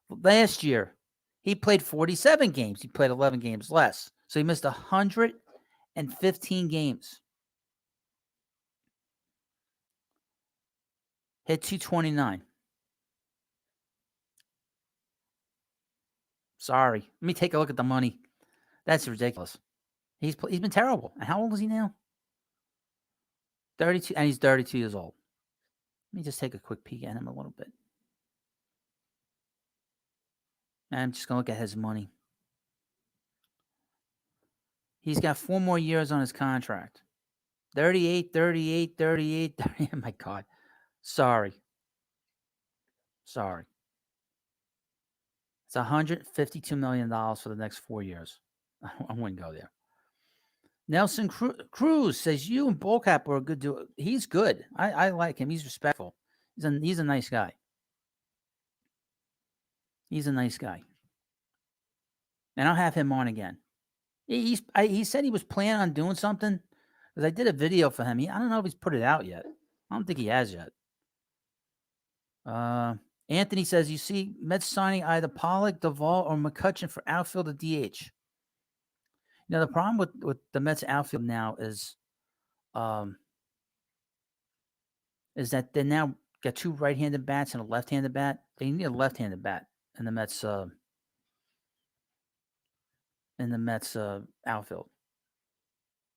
Last year, he played 47 games. He played 11 games less. So he missed 115 games. Hit 229. Sorry. Let me take a look at the money. That's ridiculous. He's been terrible. And how old is he now? 32, and he's 32 years old. Let me just take a quick peek at him a little bit. And I'm just going to look at his money. He's got 4 more years on his contract. 38. Oh my God. Sorry. It's $152 million for the next 4 years. I wouldn't go there. Nelson Cruz says you and Bullcap are a good duo. He's good. I like him. He's respectful. He's a nice guy. And I'll have him on again. He said he was planning on doing something because I did a video for him. I don't know if he's put it out yet. I don't think he has yet. Anthony says, you see Mets signing either Pollock, Duvall, or McCutchen for outfield or DH. You know, the problem with the Mets outfield now is that they now got 2 right-handed bats and a left-handed bat. They need a left-handed bat in the Mets outfield.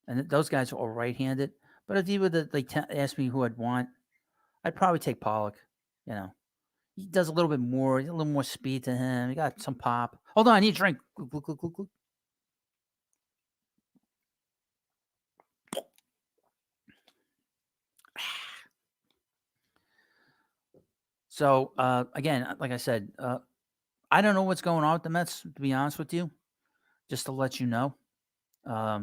And those guys are all right-handed. But if you were to ask me who I'd want, I'd probably take Pollock. You know, he does a little bit more. A little more speed to him. He got some pop. Hold on, I need a drink. So, again, like I said, I don't know what's going on with the Mets, to be honest with you, just to let you know. I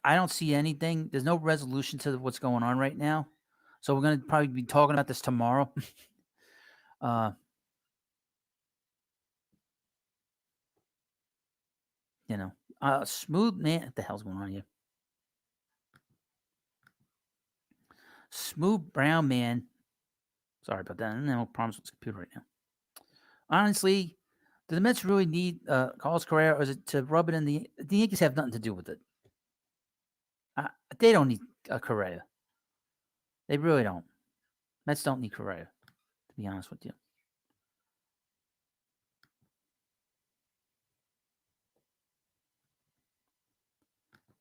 don't see anything. There's no resolution to what's going on right now. So we're going to probably be talking about this tomorrow. Smooth man. What the hell's going on here? Smooth brown man. Sorry about that. I don't have problems with this computer right now. Honestly, do the Mets really need Carlos Correa, or is it to rub it in the Yankees have nothing to do with it? They don't need Correa. They really don't. Mets don't need Correa, to be honest with you.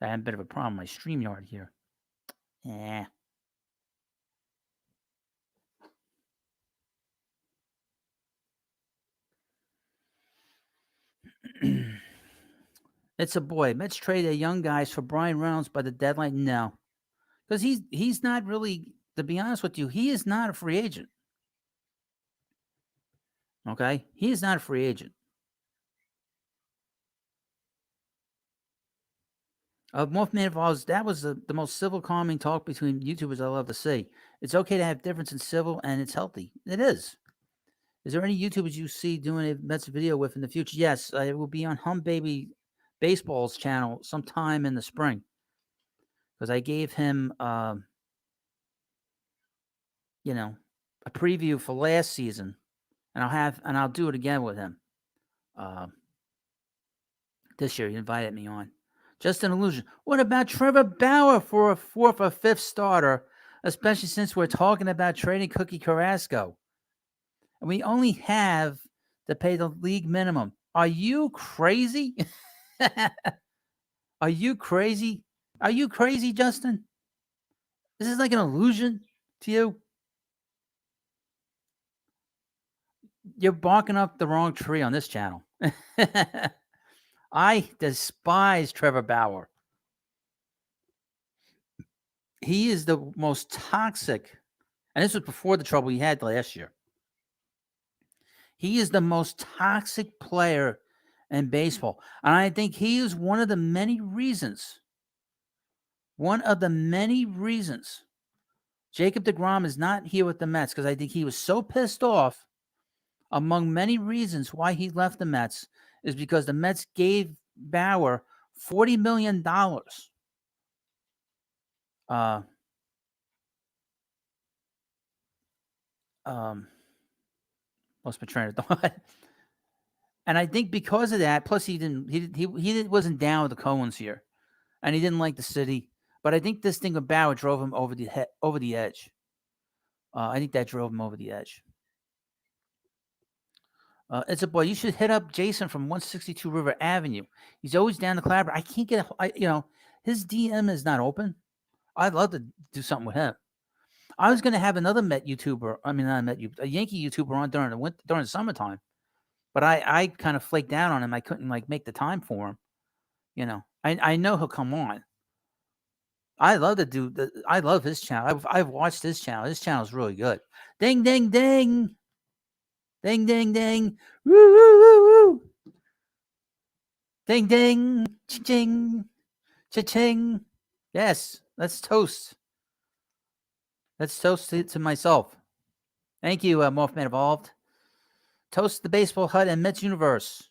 I have a bit of a problem with my StreamYard here. Yeah. It's a boy. Mets trade a young guys for Brian Reynolds by the deadline. No, because he's not really. To be honest with you, he is not a free agent. Okay, he is not a free agent. Wolfman Falls, that was the most civil, calming talk between YouTubers I love to see. It's okay to have difference in civil, and it's healthy. It is. Is there any YouTubers you see doing a Mets video with in the future? Yes, it will be on Hum Baby Baseball's channel sometime in the spring because I gave him, a preview for last season, and I'll do it again with him. This year, he invited me on. Just an illusion. What about Trevor Bauer for a fourth or fifth starter, especially since we're talking about trading Cookie Carrasco? And we only have to pay the league minimum. Are you crazy? Are you crazy? Are you crazy, Justin? This is like an illusion to you. You're barking up the wrong tree on this channel. I despise Trevor Bauer. He is the most toxic, and this was before the trouble he had last year. He is the most toxic player in baseball. And I think he is one of the many reasons Jacob deGrom is not here with the Mets, because I think he was so pissed off. Among many reasons why he left the Mets is because the Mets gave Bauer $40 million. Lost my train of thought. And I think because of that, plus he wasn't down with the Coens here, and he didn't like the city. But I think this thing with Bauer drove him over the edge. I think that drove him over the edge. It's a boy. You should hit up Jason from 162 River Avenue. He's always down to collaborate. I can't get his DM is not open. I'd love to do something with him. I was going to have another Met YouTuber. I mean, not a Met, a Yankee YouTuber on during the summertime, but I kind of flaked out on him. I couldn't make the time for him. I know he'll come on. I love to do. I love his channel. I've watched his channel. His channel is really good. Ding ding ding. Ding, ding, ding. Woo, woo, woo, woo. Ding, ding. Cha-ching. Cha-ching. Yes, let's toast. Let's toast to myself. Thank you, Morphman Evolved. Toast the Baseball Hut and Mets Universe.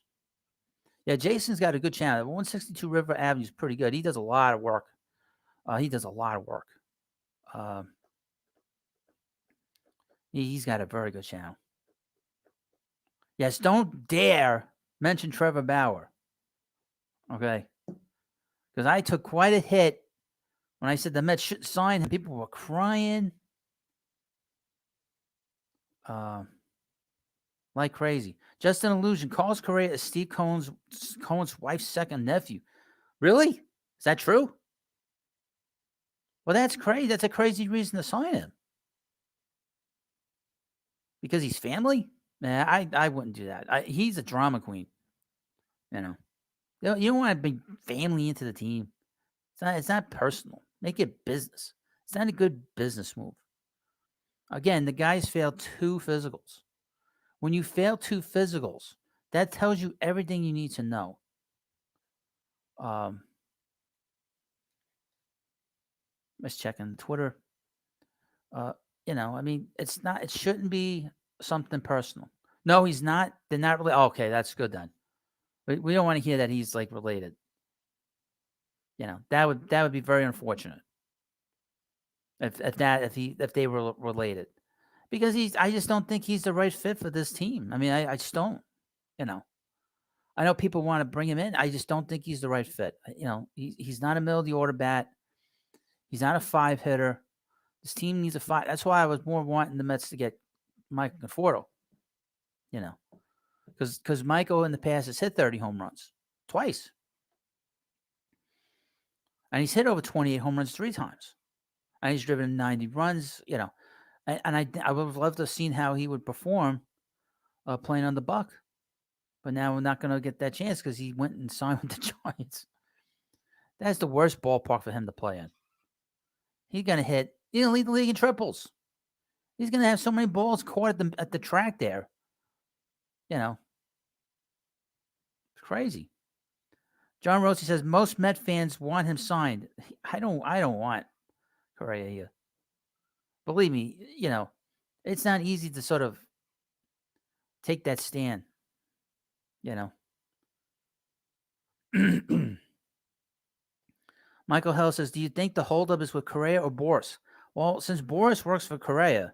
Yeah, Jason's got a good channel. 162 River Avenue is pretty good. He does a lot of work. He's got a very good channel. Yes, don't dare mention Trevor Bauer. Okay? Because I took quite a hit when I said the Mets shouldn't sign him. People were crying like crazy. Just an illusion. Carlos Correa is Steve Cohen's wife's second nephew. Really? Is that true? Well, that's crazy. That's a crazy reason to sign him. Because he's family? Nah, I wouldn't do that. He's a drama queen. You don't want to bring family into the team. It's not personal. Make it business. It's not a good business move. Again, the guys failed 2 physicals. When you fail 2 physicals, that tells you everything you need to know. Let's check on Twitter. It shouldn't be something personal. No, he's not. They're not really. Okay, that's good then. We don't want to hear that he's related. That would be very unfortunate. If they were related, because I just don't think he's the right fit for this team. I mean, I just don't. I know people want to bring him in. I just don't think he's the right fit. He's not a middle of the order bat. He's not a 5 hitter. This team needs a 5. That's why I was more wanting the Mets to get Michael Conforto. Because Michael in the past has hit 30 home runs twice. And he's hit over 28 home runs 3 times. And he's driven 90 runs, And I would have loved to have seen how he would perform playing on the Buck. But now we're not going to get that chance because he went and signed with the Giants. That's the worst ballpark for him to play in. He's going to hit. He's going to lead the league in triples. He's going to have so many balls caught at the track there. It's crazy. John Rossi says most Met fans want him signed. I don't want Correa here. Believe me, it's not easy to sort of take that stand. Michael Hell says, do you think the holdup is with Correa or Boris? Well, since Boris works for Correa,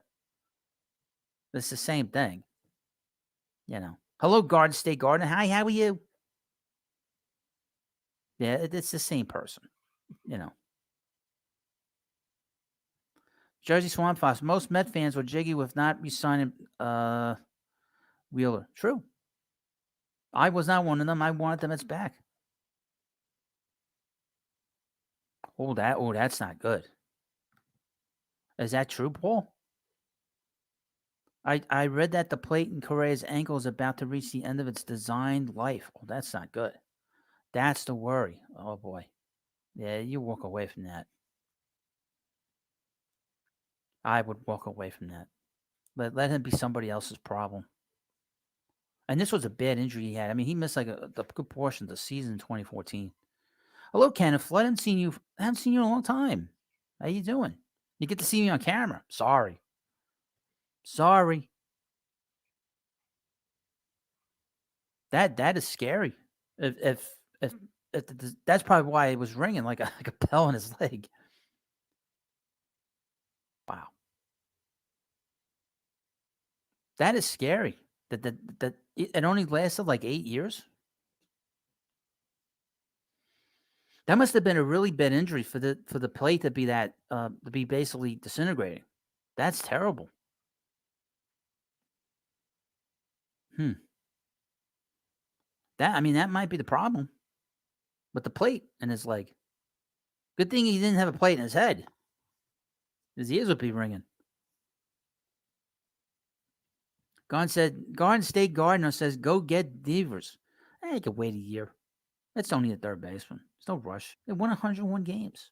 it's the same thing. Hello, Garden State Garden. Hi, how are you? Yeah, it's the same person. Jersey Swamp Fox. Most Met fans were jiggy with not re-signing Wheeler. True. I was not one of them. I wanted the Mets back. That's not good. Is that true, Paul? I read that the plate in Correa's ankle is about to reach the end of its designed life. Oh, that's not good. That's the worry. Oh, boy. Yeah, you walk away from that. I would walk away from that. Let him be somebody else's problem. And this was a bad injury he had. I mean, he missed like a good portion of the season in 2014. Hello, Kenneth. I haven't seen you in a long time. How you doing? You get to see me on camera. Sorry. That is scary. If that's probably why it was ringing like a bell in his leg. Wow, that is scary. That it only lasted like 8 years. That must have been a really bad injury for the plate to be to be basically disintegrating. That's terrible. That might be the problem with the plate in his leg. Good thing he didn't have a plate in his head. His ears would be ringing. Garden State Gardener says, go get Devers. I could wait a year. That's only a third baseman. There's no rush. They won 101 games.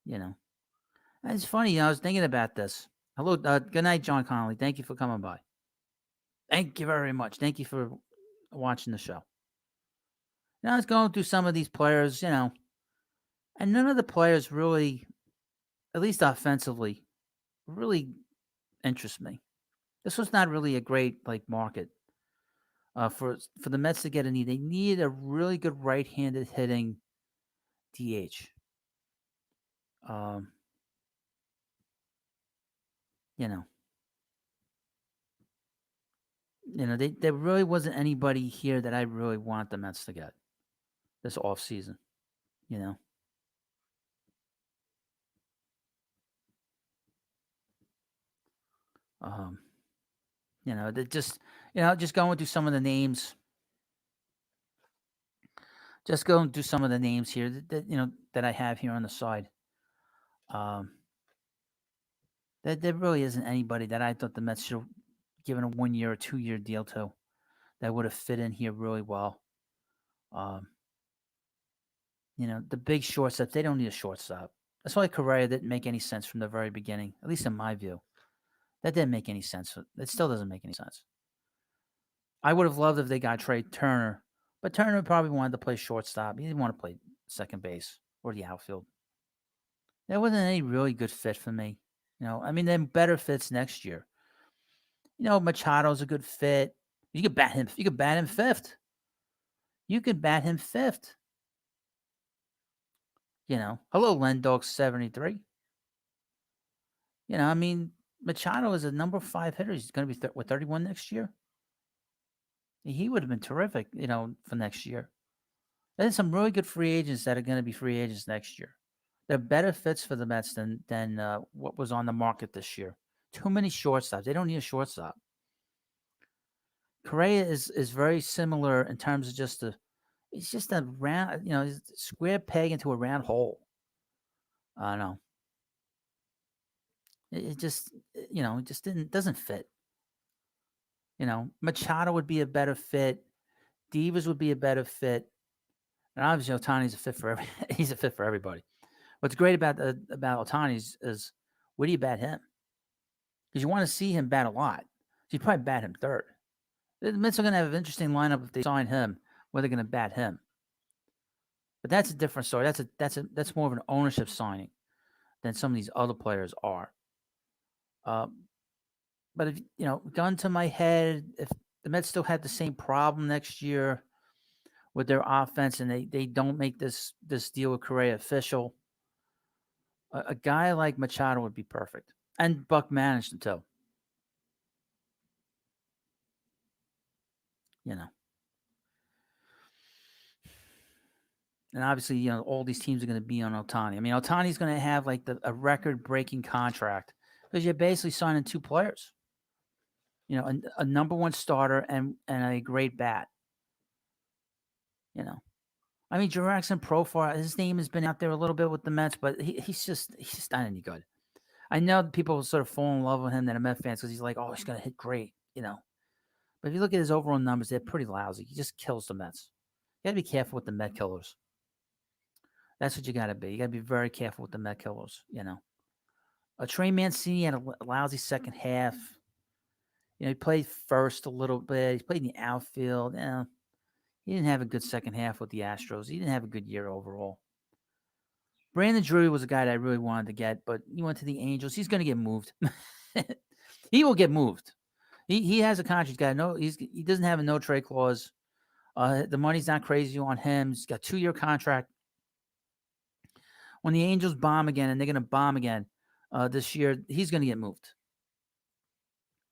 It's funny. I was thinking about this. Hello. Good night, John Connolly. Thank you for coming by. Thank you very much. Thank you for watching the show. I was going through some of these players, and none of the players really, at least offensively, really interest me. This was not really a great market for the Mets to get They need a really good right-handed hitting DH. There really wasn't anybody here that I really want the Mets to get this offseason. Just going through some of the names. Just going through some of the names here that I have here on the side. There really isn't anybody that I thought the Mets should have given a 1 year or 2 year deal to that would have fit in here really well. The big shortstop, they don't need a shortstop. That's why Correa didn't make any sense from the very beginning, at least in my view. That didn't make any sense. It still doesn't make any sense. I would have loved if they got Trey Turner, but Turner probably wanted to play shortstop. He didn't want to play second base or the outfield. There wasn't any really good fit for me. Then better fits next year. Machado's a good fit. You could bat him. You could bat him fifth. Hello, Lendog 73. Machado is a number 5 hitter. He's going to be with 31 next year. He would have been terrific, for next year. There's some really good free agents that are going to be free agents next year. They're better fits for the Mets than what was on the market this year. Too many shortstops. They don't need a shortstop. Correa is very similar in terms of it's just a round, square peg into a round hole. I don't know. It just doesn't fit. Machado would be a better fit. Devers would be a better fit. And obviously, Ohtani's a fit for he's a fit for everybody. What's great about Ohtani is where do you bat him? Because you want to see him bat a lot. So you probably bat him third. The Mets are going to have an interesting lineup if they sign him, where they're going to bat him. But that's a different story. That's more of an ownership signing than some of these other players are. But if gun to my head, if the Mets still had the same problem next year, with their offense, and they don't make this deal with Correa official, a guy like Machado would be perfect. And Buck managed him too. You know. And obviously, all these teams are going to be on Ohtani. I mean, Ohtani's going to have like a record-breaking contract because you're basically signing two players. A number one starter and a great bat. I mean, Jurickson Profar, his name has been out there a little bit with the Mets, but he's just not any good. I know that people sort of fall in love with him that are Mets fans because he's like, oh, he's going to hit great, But if you look at his overall numbers, they're pretty lousy. He just kills the Mets. You got to be careful with the Met killers. That's what you got to be. You got to be very careful with the Met killers, Trey Mancini had a lousy second half. He played first a little bit. He played in the outfield. He didn't have a good second half with the Astros. He didn't have a good year overall. Brandon Drury was a guy that I really wanted to get, but he went to the Angels. He's going to get moved. He will get moved. He has a contract. He doesn't have a no trade clause. The money's not crazy on him. He's got a 2-year contract. When the Angels bomb again, and they're going to bomb again this year, he's going to get moved.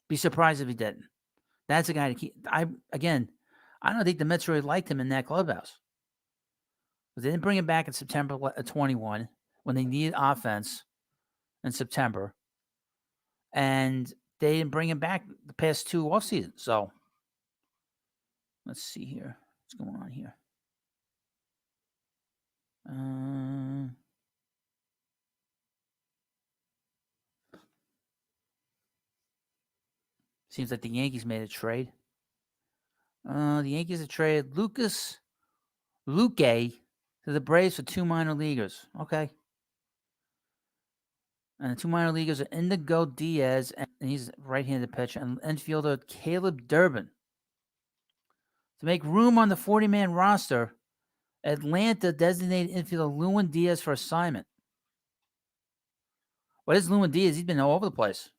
Be surprised if he didn't. That's a guy to keep. I don't think the Mets really liked him in that clubhouse. They didn't bring him back in September 21 when they needed offense in September. And they didn't bring him back the past 2 off seasons. So let's see here. What's going on here? Seems like the Yankees made a trade. The Yankees have traded Lucas Luque to the Braves for 2 minor leaguers. Okay. And the 2 minor leaguers are Indigo Diaz, and he's a right-handed pitcher, and infielder Caleb Durbin. To make room on the 40-man roster, Atlanta designated infielder Lewin Diaz for assignment. What is Lewin Diaz? He's been all over the place.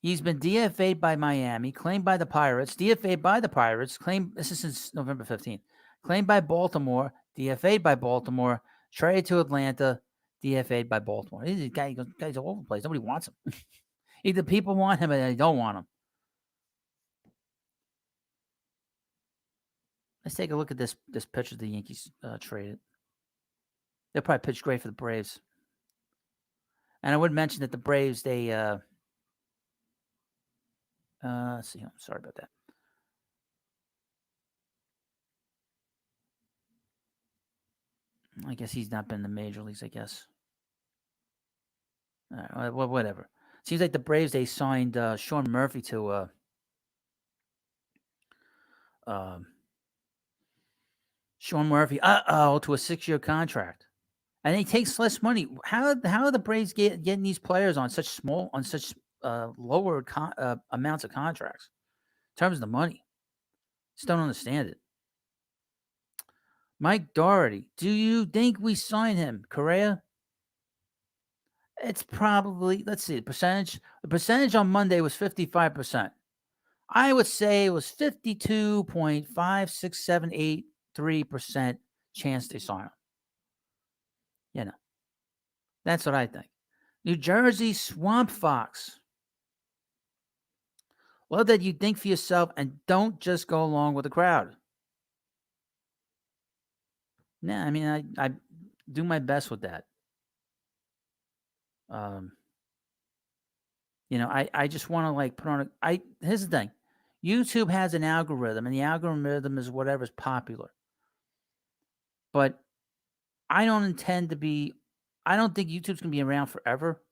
He's been DFA'd by Miami, claimed by the Pirates, DFA'd by the Pirates, this is since November 15th, claimed by Baltimore, DFA'd by Baltimore, traded to Atlanta, DFA'd by Baltimore. This guy's all over the place. Nobody wants him. Either people want him or they don't want him. Let's take a look at this pitcher the Yankees traded. They'll probably pitch great for the Braves. And I would mention that the Braves, they let's see. I'm sorry about that. I guess he's not been in the major leagues, I guess. All right, well, whatever. Seems like the Braves, they signed Sean Murphy to to a 6-year contract. And he takes less money. How are the Braves getting these players on such lower amounts of contracts in terms of the money? Just don't understand it. Mike Doherty, do you think we sign him, Correa? It's probably, let's see, the percentage on Monday was 55%. I would say it was 52.56783% chance they sign him. That's what I think. New Jersey Swamp Fox. Love that you think for yourself and don't just go along with the crowd. Nah, I mean, I do my best with that. I just want to put on here's the thing. YouTube has an algorithm, and the algorithm is whatever's popular. But I don't think YouTube's going to be around forever.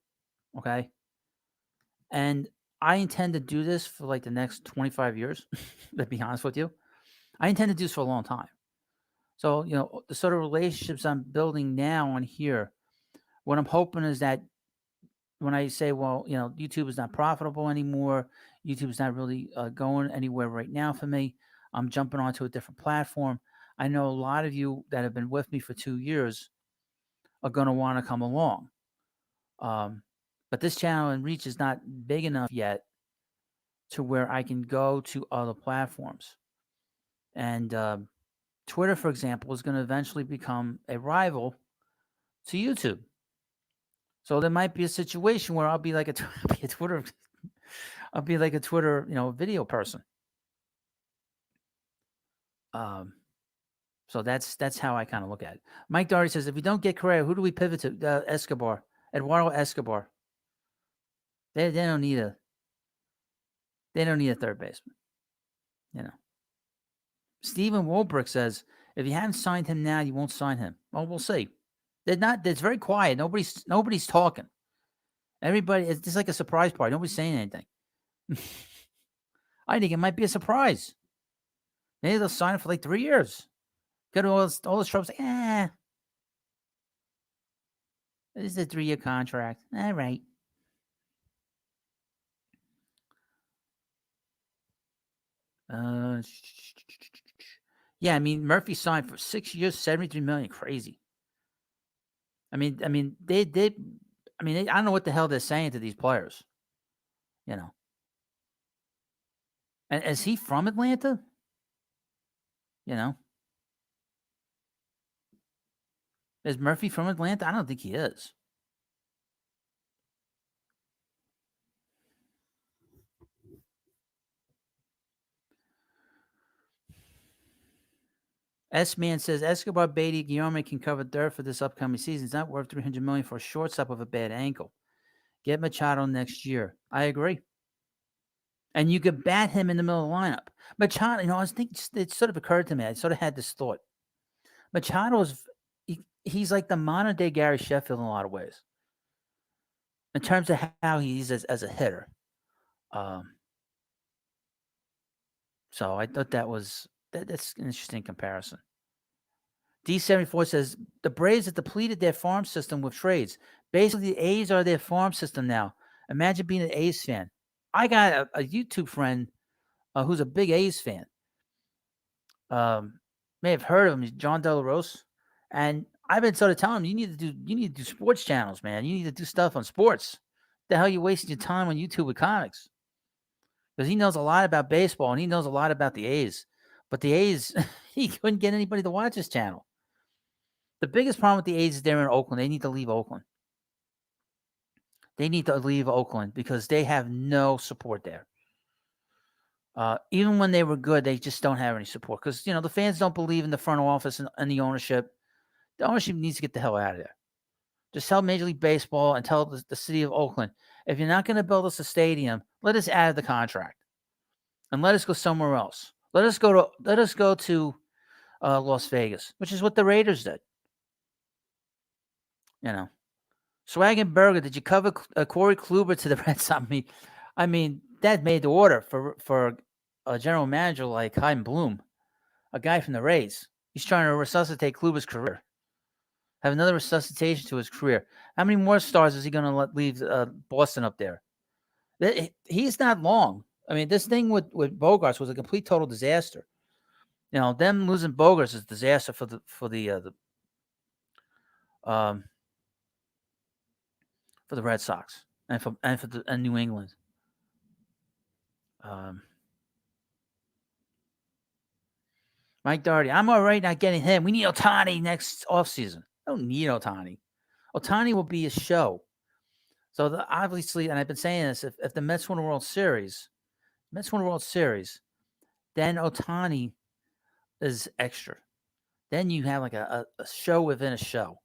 Okay. And I intend to do this for the next 25 years, to be honest with you. I intend to do this for a long time. So, the sort of relationships I'm building now on here, what I'm hoping is that when I say, well, YouTube is not profitable anymore, YouTube is not really going anywhere right now for me, I'm jumping onto a different platform. I know a lot of you that have been with me for 2 years are going to want to come along. But this channel and reach is not big enough yet to where I can go to other platforms. And Twitter, for example, is going to eventually become a rival to YouTube. So there might be a situation where I'll be like a Twitter, video person. So that's how I kind of look at it. Mike Doherty says, if we don't get Correa, who do we pivot to? Escobar, Eduardo Escobar. They don't need a third baseman. Stephen Wolbrick says, if you haven't signed him now, you won't sign him. Well, we'll see. It's very quiet. Nobody's talking. Everybody, it's just like a surprise party. Nobody's saying anything. I think it might be a surprise. Maybe they'll sign him for like 3 years. Got all this trouble. This is a 3-year contract. All right. Yeah, I mean, Murphy signed for 6 years, $73 million. Crazy. I mean, they did. I mean, I don't know what the hell they're saying to these players. And is he from Atlanta? Is Murphy from Atlanta? I don't think he is. S-Man says, Escobar, Beatty, Guillaume can cover third for this upcoming season. It's not worth $300 million for a shortstop with a bad ankle. Get Machado next year. I agree. And you could bat him in the middle of the lineup. Machado, I was thinking, it sort of occurred to me. I sort of had this thought. Machado he's like the modern day Gary Sheffield in a lot of ways, in terms of how he's as a hitter. So I thought that's an interesting comparison. D74 says the Braves have depleted their farm system with trades. Basically, the A's are their farm system now. Imagine being an A's fan. I got a YouTube friend who's a big A's fan. May have heard of him. He's John De La Rose. And I've been sort of telling him, you need to do sports channels, man. You need to do stuff on sports. The hell you wasting your time on YouTube with comics? Because he knows a lot about baseball and he knows a lot about the A's. But the A's, he couldn't get anybody to watch his channel. The biggest problem with the A's is they're in Oakland. They need to leave Oakland. Because they have no support there. Even when they were good, they just don't have any support. Because, the fans don't believe in the front office and the ownership. The ownership needs to get the hell out of there. Just tell Major League Baseball and tell the city of Oakland, if you're not going to build us a stadium, let us out of the contract. And let us go somewhere else. Let us go to Las Vegas, which is what the Raiders did. Swag and Burger, did you cover Corey Kluber to the Red Sox? I mean, that made the order for a general manager like Chaim Bloom, a guy from the Rays. He's trying to resuscitate Kluber's career. Have another resuscitation to his career. How many more stars is he going to leave Boston up there? He's not long. I mean, this thing with Bogaerts was a complete total disaster. Them losing Bogaerts is a disaster for the Red Sox and for New England. Mike Doherty, I'm all right not getting him. We need Ohtani next offseason. I don't need Ohtani. Ohtani will be a show. So obviously, and I've been saying this, if the Mets win a World Series, then Ohtani is extra. Then you have like a show within a show.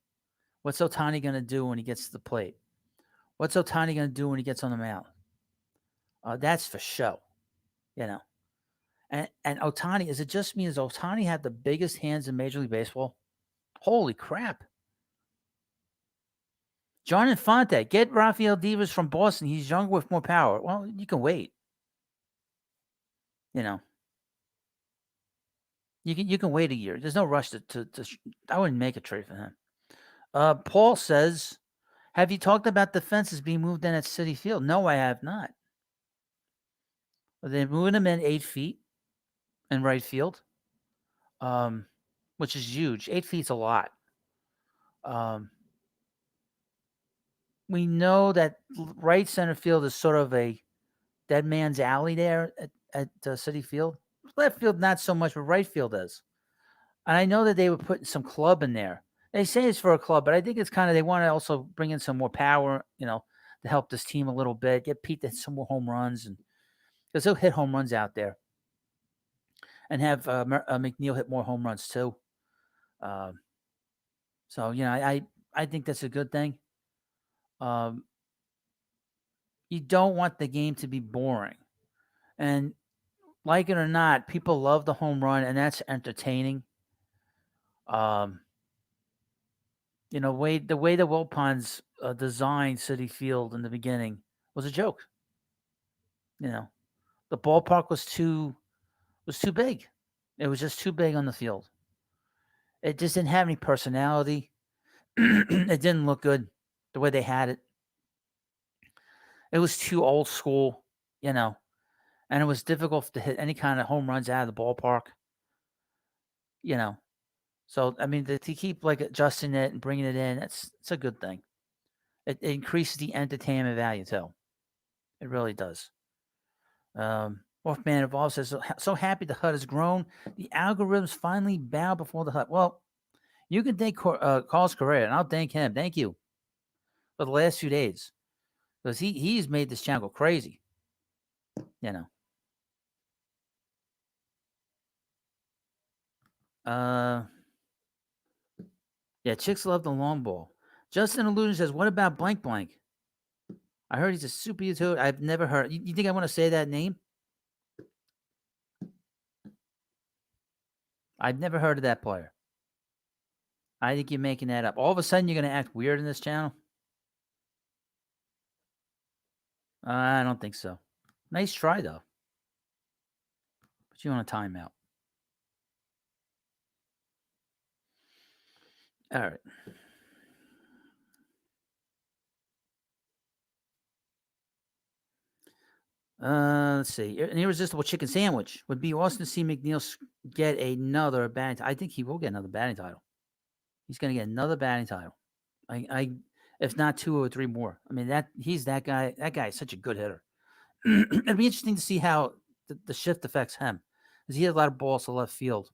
What's Ohtani going to do when he gets to the plate? What's Ohtani going to do when he gets on the mound? That's for show, And Ohtani, is it just me? Does Ohtani have the biggest hands in Major League Baseball? Holy crap. John Infante, get Rafael Devers from Boston. He's younger with more power. Well, you can wait. You can wait a year. There's no rush to I wouldn't make a trade for him. Paul says, have you talked about the fences being moved in at Citi Field? No, I have not. They're moving them in 8 feet in right field, which is huge. 8 feet's a lot. We know that right center field is sort of a dead man's alley there at Citi Field. Left field, not so much, but right field is. And I know that they were putting some club in there. They say it's for a club, but I think it's kind of they want to also bring in some more power, to help this team a little bit. Get Pete to hit some more home runs, and because he'll hit home runs out there, and have McNeil hit more home runs too. Um, so I think that's a good thing. Um, you don't want the game to be boring, and like it or not, people love the home run, and that's entertaining. Um, the way the Wilpons designed Citi Field in the beginning was a joke. The ballpark was too big. It was just too big on the field. It just didn't have any personality. It didn't look good the way they had it. It was too old school, and it was difficult to hit any kind of home runs out of the ballpark. You know, so I mean, to keep like adjusting it and bringing it in, it's a good thing. It increases the entertainment value too. It really does. Wolfman Evolved says, so happy the HUD has grown. The algorithms finally bow before the HUD. Well, you can thank Carlos Correa, and I'll thank him. Thank you for the last few days, because he's made this channel go crazy. Yeah, chicks love the long ball. Justin Illusion says, what about blank blank? I heard he's a super utility. I've never heard. You think I want to say that name? I've never heard of that player. I think you're making that up. All of a sudden, you're going to act weird in this channel? I don't think so. Nice try, though. Put you on a timeout. All right. Let's see. An irresistible chicken sandwich would be awesome to see McNeil get another batting. I think he will get another batting title. He's going to get another batting title. If not 2 or 3 more. I mean, he's that guy. That guy is such a good hitter. It'd be interesting to see how the shift affects him, because he had a lot of balls to left field,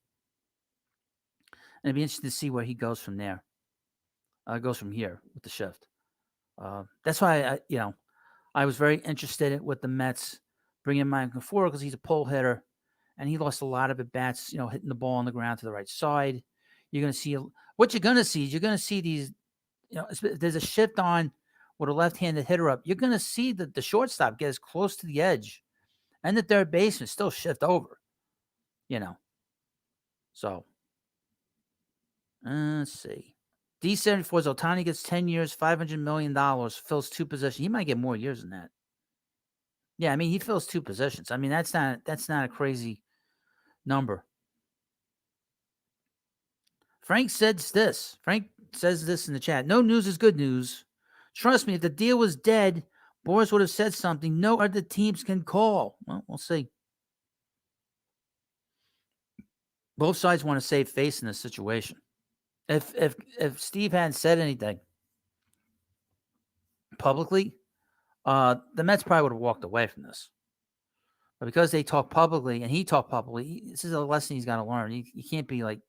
and it'd be interesting to see where he goes from there. Goes from here with the shift. That's why I was very interested with the Mets bringing Mike Conforto, because he's a pull hitter, and he lost a lot of at bats. Hitting the ball on the ground to the right side. You're going to see what you're going to see. You're going to see these. If there's a shift on with a left-handed hitter up, you're going to see the shortstop get as close to the edge, and the third baseman still shift over. So let's see. D74 is Ohtani gets 10 years, $500 million, fills 2 positions. He might get more years than that. Yeah, I mean, he fills 2 positions. I mean, that's not a crazy number. Frank says this. Frank says this in the chat. No news is good news. Trust me, if the deal was dead, Boris would have said something no other teams can call. Well, we'll see. Both sides want to save face in this situation. If Steve hadn't said anything publicly, the Mets probably would have walked away from this. But because they talk publicly and he talked publicly, this is a lesson he's got to learn. You can't be like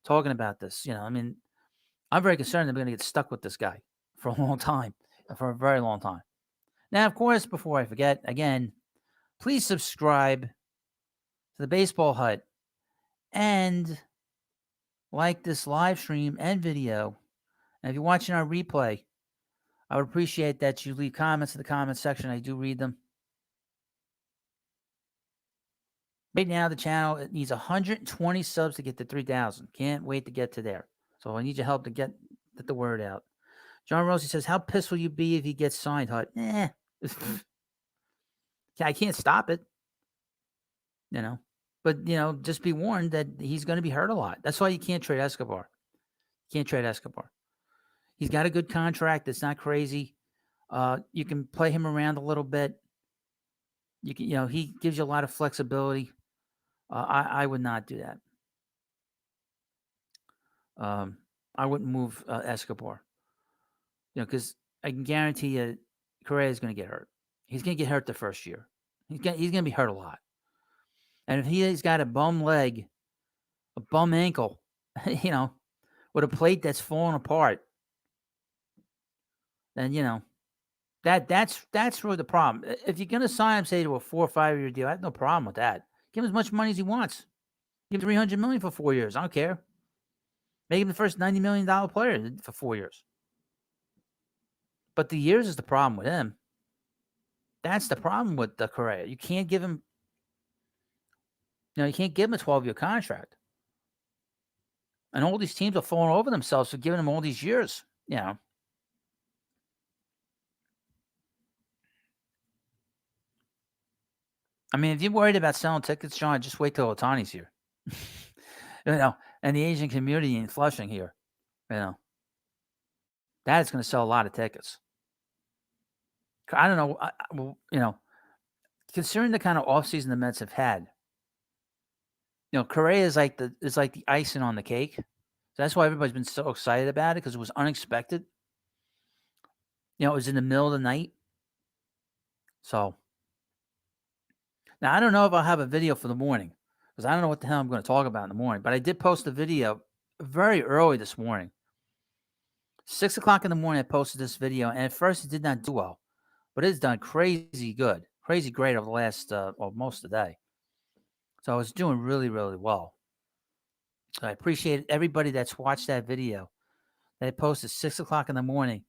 talking about this. I mean, I'm very concerned that we're going to get stuck with this guy for a long time, for a very long time. Now, of course, before I forget, again, please subscribe to the Baseball Hut and like this live stream and video. And if you're watching our replay, I would appreciate that you leave comments in the comments section. I do read them. Right now, the channel, it needs 120 subs to get to 3,000. Can't wait to get to there. So I need your help to get the word out. John Rossi says, how pissed will you be if he gets signed, Hut? I can't stop it. But, just be warned that he's going to be hurt a lot. That's why you can't trade Escobar. He's got a good contract. It's not crazy. You can play him around a little bit. You can, he gives you a lot of flexibility. I would not do that. I wouldn't move Escobar. Because I can guarantee you, Correa is going to get hurt. He's going to get hurt the first year. He's going to be hurt a lot. And if he's got a bum leg, a bum ankle, with a plate that's falling apart, then that's really the problem. If you're gonna sign him, say, to a 4 or 5 year deal, I have no problem with that. Give him as much money as he wants. Give him $300 million for 4 years. I don't care. Make him the first $90 million player for 4 years. But the years is the problem with him. That's the problem with the Correa. You can't give him, you can't give him a 12-year contract. And all these teams are falling over themselves for giving him all these years. I mean, if you're worried about selling tickets, John, just wait till Ohtani's here. And the Asian community in Flushing here. That is going to sell a lot of tickets. I don't know. Considering the kind of offseason the Mets have had, Correa is like the icing on the cake. So that's why everybody's been so excited about it, because it was unexpected. It was in the middle of the night. So now I don't know if I'll have a video for the morning, because I don't know what the hell I'm going to talk about in the morning. But I did post a video very early this morning. 6 o'clock in the morning, I posted this video, and at first it did not do well, but it's done crazy good, crazy great over the last, most of the day. So I was doing really, really well. So I appreciate everybody that's watched that video that I posted 6 o'clock in the morning.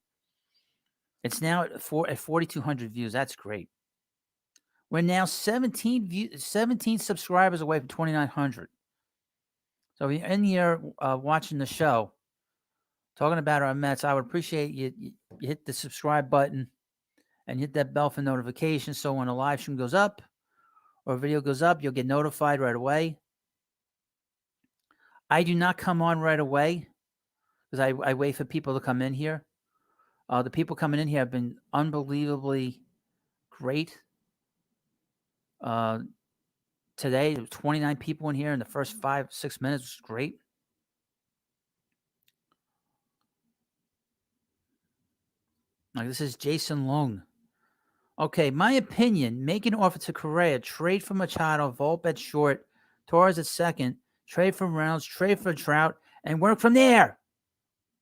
It's now at 4,200 views. That's great. We're now 17 subscribers away from 2,900. So if you're in here watching the show, talking about our Mets, I would appreciate you hit the subscribe button and hit that bell for notifications, so when a live stream goes up or a video goes up, you'll get notified right away. I do not come on right away because I wait for people to come in here. The people coming in here have been unbelievably great. Today, there were 29 people in here in the first 5-6 minutes. It was great. This is Jason Long. Okay, my opinion, make an offer to Correa, trade for Machado, Volpe at short, Torres at second, trade for Reynolds, trade for Trout, and work from there.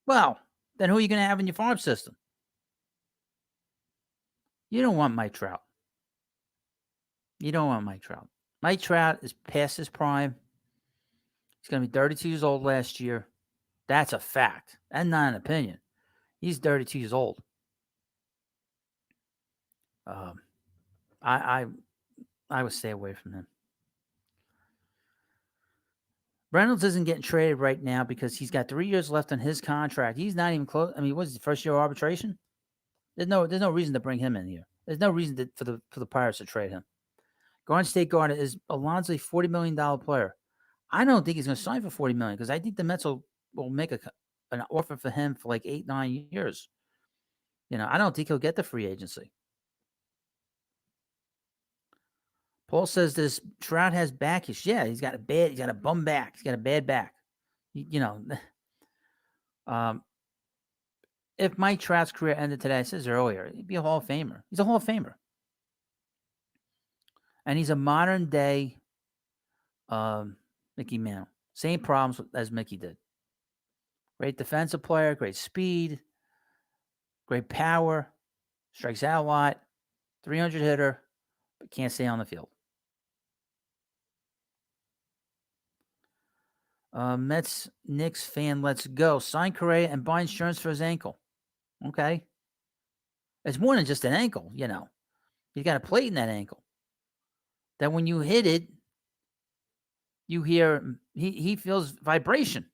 Well, then who are you going to have in your farm system? You don't want Mike Trout. You don't want Mike Trout. Mike Trout is past his prime. He's going to be 32 years old last year. That's a fact. That's not an opinion. He's 32 years old. I would stay away from him. Reynolds isn't getting traded right now because he's got 3 years left on his contract. He's not even close. I mean, what's the first year of arbitration? There's no reason to bring him in here. There's no reason for the Pirates to trade him. Garden State Garden is Alonso, a $40 million player. I don't think he's going to sign for $40 million because I think the Mets will make an offer for him for like 8-9 years. I don't think he'll get the free agency. Paul says this Trout has back issues. Yeah, he's got a bum back. He's got a bad back. If Mike Trout's career ended today, I said earlier, he'd be a Hall of Famer. He's a Hall of Famer. And he's a modern day Mickey Mantle. Same problems as Mickey did. Great defensive player, great speed, great power, strikes out a lot, 300 hitter, but can't stay on the field. Mets Knicks fan, let's go. Sign Correa and buy insurance for his ankle. Okay. It's more than just an ankle, He's got a plate in that ankle. That when you hit it, you hear he feels vibration.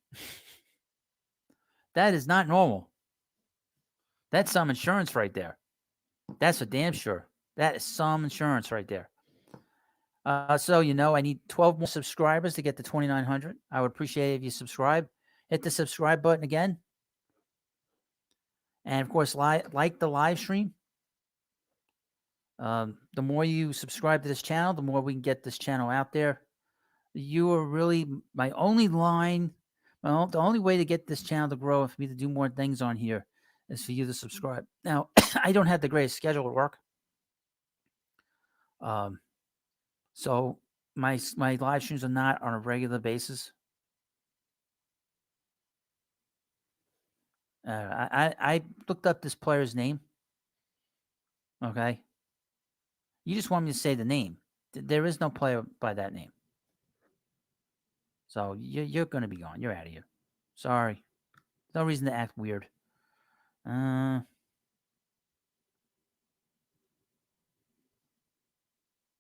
That is not normal. That's some insurance right there. That's for damn sure. That is some insurance right there. So, I need 12 more subscribers to get to 2,900. I would appreciate it if you subscribe. Hit the subscribe button again. And, of course, like the live stream. The more you subscribe to this channel, the more we can get this channel out there. You are really my only line. The only way to get this channel to grow and for me to do more things on here is for you to subscribe. Now, I don't have the greatest schedule at work. So my live streams are not on a regular basis. I looked up this player's name. Okay. You just want me to say the name. There is no player by that name. So you're going to be gone. You're out of here. Sorry. No reason to act weird.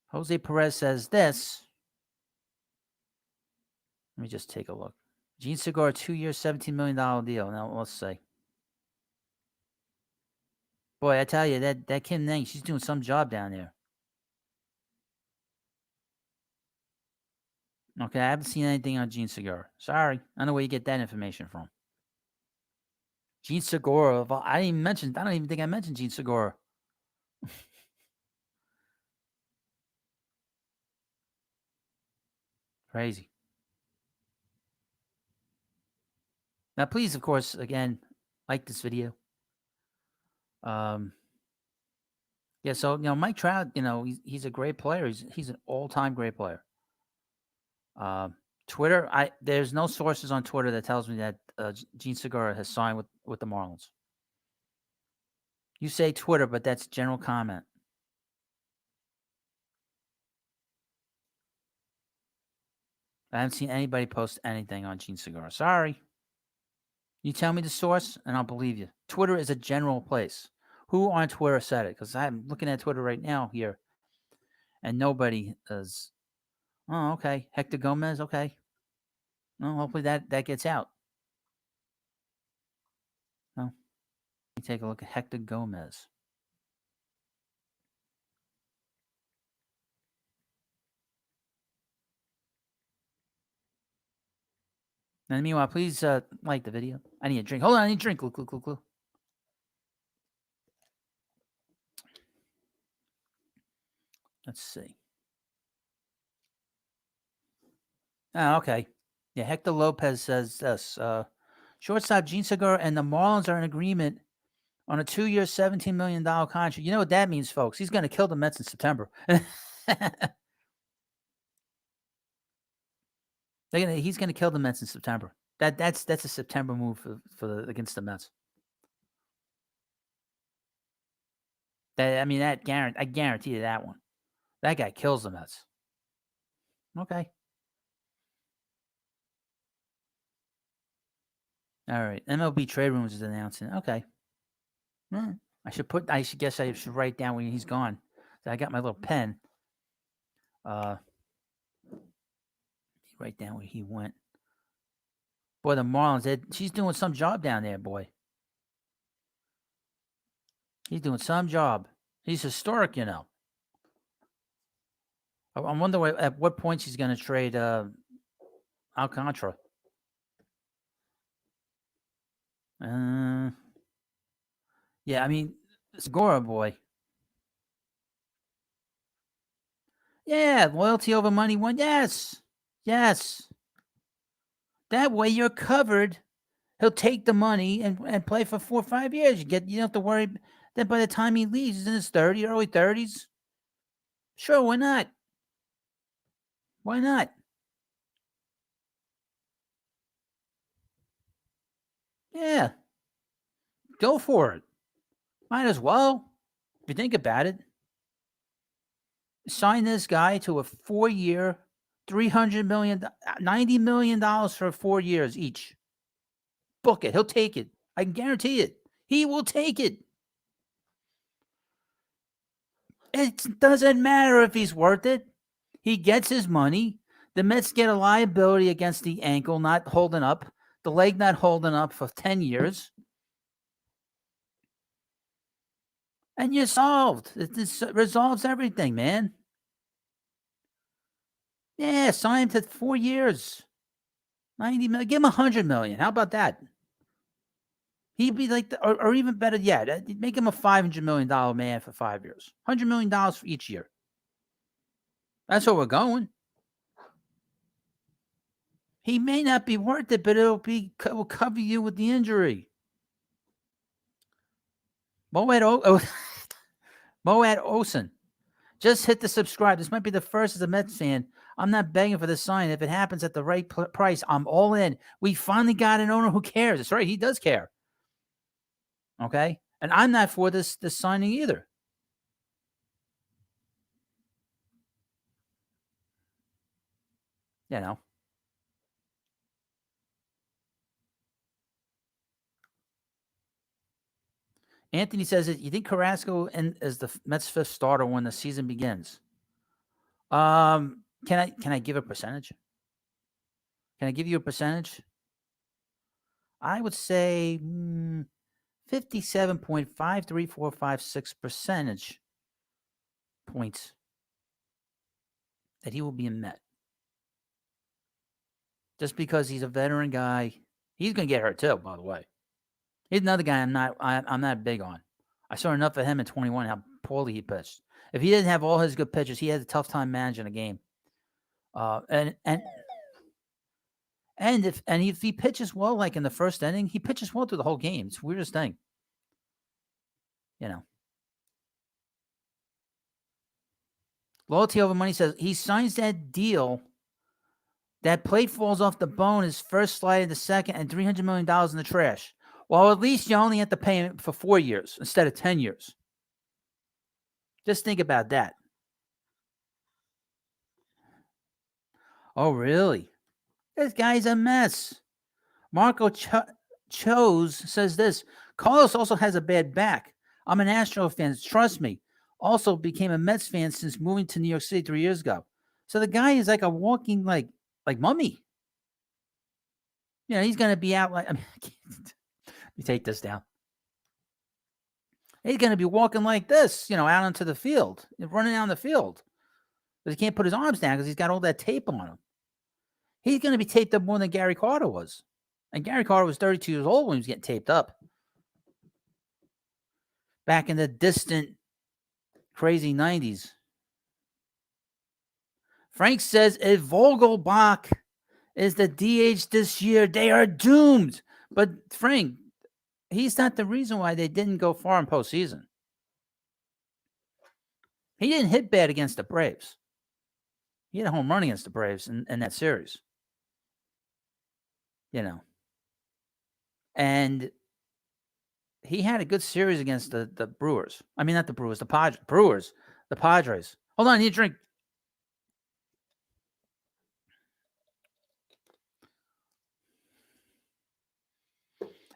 Jose Perez says this. Let me just take a look. Gene Segura, 2 years, $17 million deal. Now, let's see. Boy, I tell you, that Kim Nang, she's doing some job down there. Okay, I haven't seen anything on Gene Segura. Sorry. I don't know where you get that information from. Gene Segura, I don't even think I mentioned Gene Segura. Crazy. Now, please, of course, again, like this video. Yeah, so Mike Trout, he's a great player. He's an all-time great player. Twitter, there's no sources on Twitter that tells me that Gene Segura has signed with the Marlins. You say Twitter, but that's general comment. I haven't seen anybody post anything on Gene Segura. Sorry. You tell me the source, and I'll believe you. Twitter is a general place. Who on Twitter said it? Because I'm looking at Twitter right now here, and nobody is. Oh, okay. Hector Gomez. Okay. Well, hopefully that gets out. No. Let me take a look at Hector Gomez. And meanwhile, please like the video. I need a drink. Hold on, I need a drink. Clue. Let's see. Oh, okay. Yeah, Hector Lopez says this. Shortstop Gene Segura and the Marlins are in agreement on a 2-year, $17 million contract. You know what that means, folks? He's going to kill the Mets in September. He's going to kill the Mets in September. That's a September move against the Mets. I guarantee you that one. That guy kills the Mets. Okay. All right. MLB Trade Rumors is announcing. Okay. I should write down when he's gone. I got my little pen. Write down where he went. Boy, the Marlins, she's doing some job down there, boy. He's doing some job. He's historic, I wonder at what point she's going to trade Alcantara. Yeah, Segura, boy. Yeah, loyalty over money one. Yes. That way you're covered. He'll take the money and play for 4 or 5 years. You don't have to worry that by the time he leaves, he's in his early 30s. Sure, why not? Why not? Yeah. Go for it. Might as well. If you think about it. Sign this guy to a 4-year, $300 million, $90 million for 4 years each. Book it. He'll take it. I can guarantee it. He will take it. It doesn't matter if he's worth it. He gets his money. The Mets get a liability against the ankle not holding up, the leg not holding up for 10 years. And you're solved. This resolves everything, man. Yeah, sign him to 4 years. 90 million. Give him $100 million. How about that? He'd be like, or even better yet, make him a $500 million man for 5 years. $100 million for each year. That's where we're going. He may not be worth it, but it will cover you with the injury. Moed Osen. Just hit the subscribe. This might be the first as a Mets fan. I'm not begging for the sign. If it happens at the right price, I'm all in. We finally got an owner who cares. That's right. He does care. Okay? And I'm not for this signing either. You know. Anthony says that you think Carrasco is the Mets' fifth starter when the season begins. Can I give a percentage? Can I give you a percentage? I would say 57.53456 percentage points that he will be a Met. Just because he's a veteran guy. He's going to get hurt too, by the way. He's another guy I'm not big on. I saw enough of him in 21 how poorly he pitched. If he didn't have all his good pitches, he had a tough time managing a game. And if he pitches well, like in the first inning, he pitches well through the whole game. It's the weirdest thing. You know. Loyalty Over Money says he signs that deal. That plate falls off the bone, his first slide in the second, and $300 million in the trash. Well, at least you only have to pay him for 4 years instead of 10 years. Just think about that. Oh, really? This guy's a mess. Marco Chose says this. Carlos also has a bad back. I'm an Astro fan. Trust me. Also became a Mets fan since moving to New York City 3 years ago. So the guy is like a walking like mummy. You know, he's going to be out like, let me take this down. He's going to be walking like this, you know, out onto the field, running down the field. But he can't put his arms down because he's got all that tape on him. He's going to be taped up more than Gary Carter was. And Gary Carter was 32 years old when he was getting taped up. Back in the distant, crazy 90s. Frank says if Vogelbach is the DH this year, they are doomed. But Frank, he's not the reason why they didn't go far in postseason. He didn't hit bad against the Braves. He had a home run against the Braves in that series. You know. And he had a good series against the Brewers. I mean, not the Brewers, the Brewers, the Padres. Hold on, I need a drink.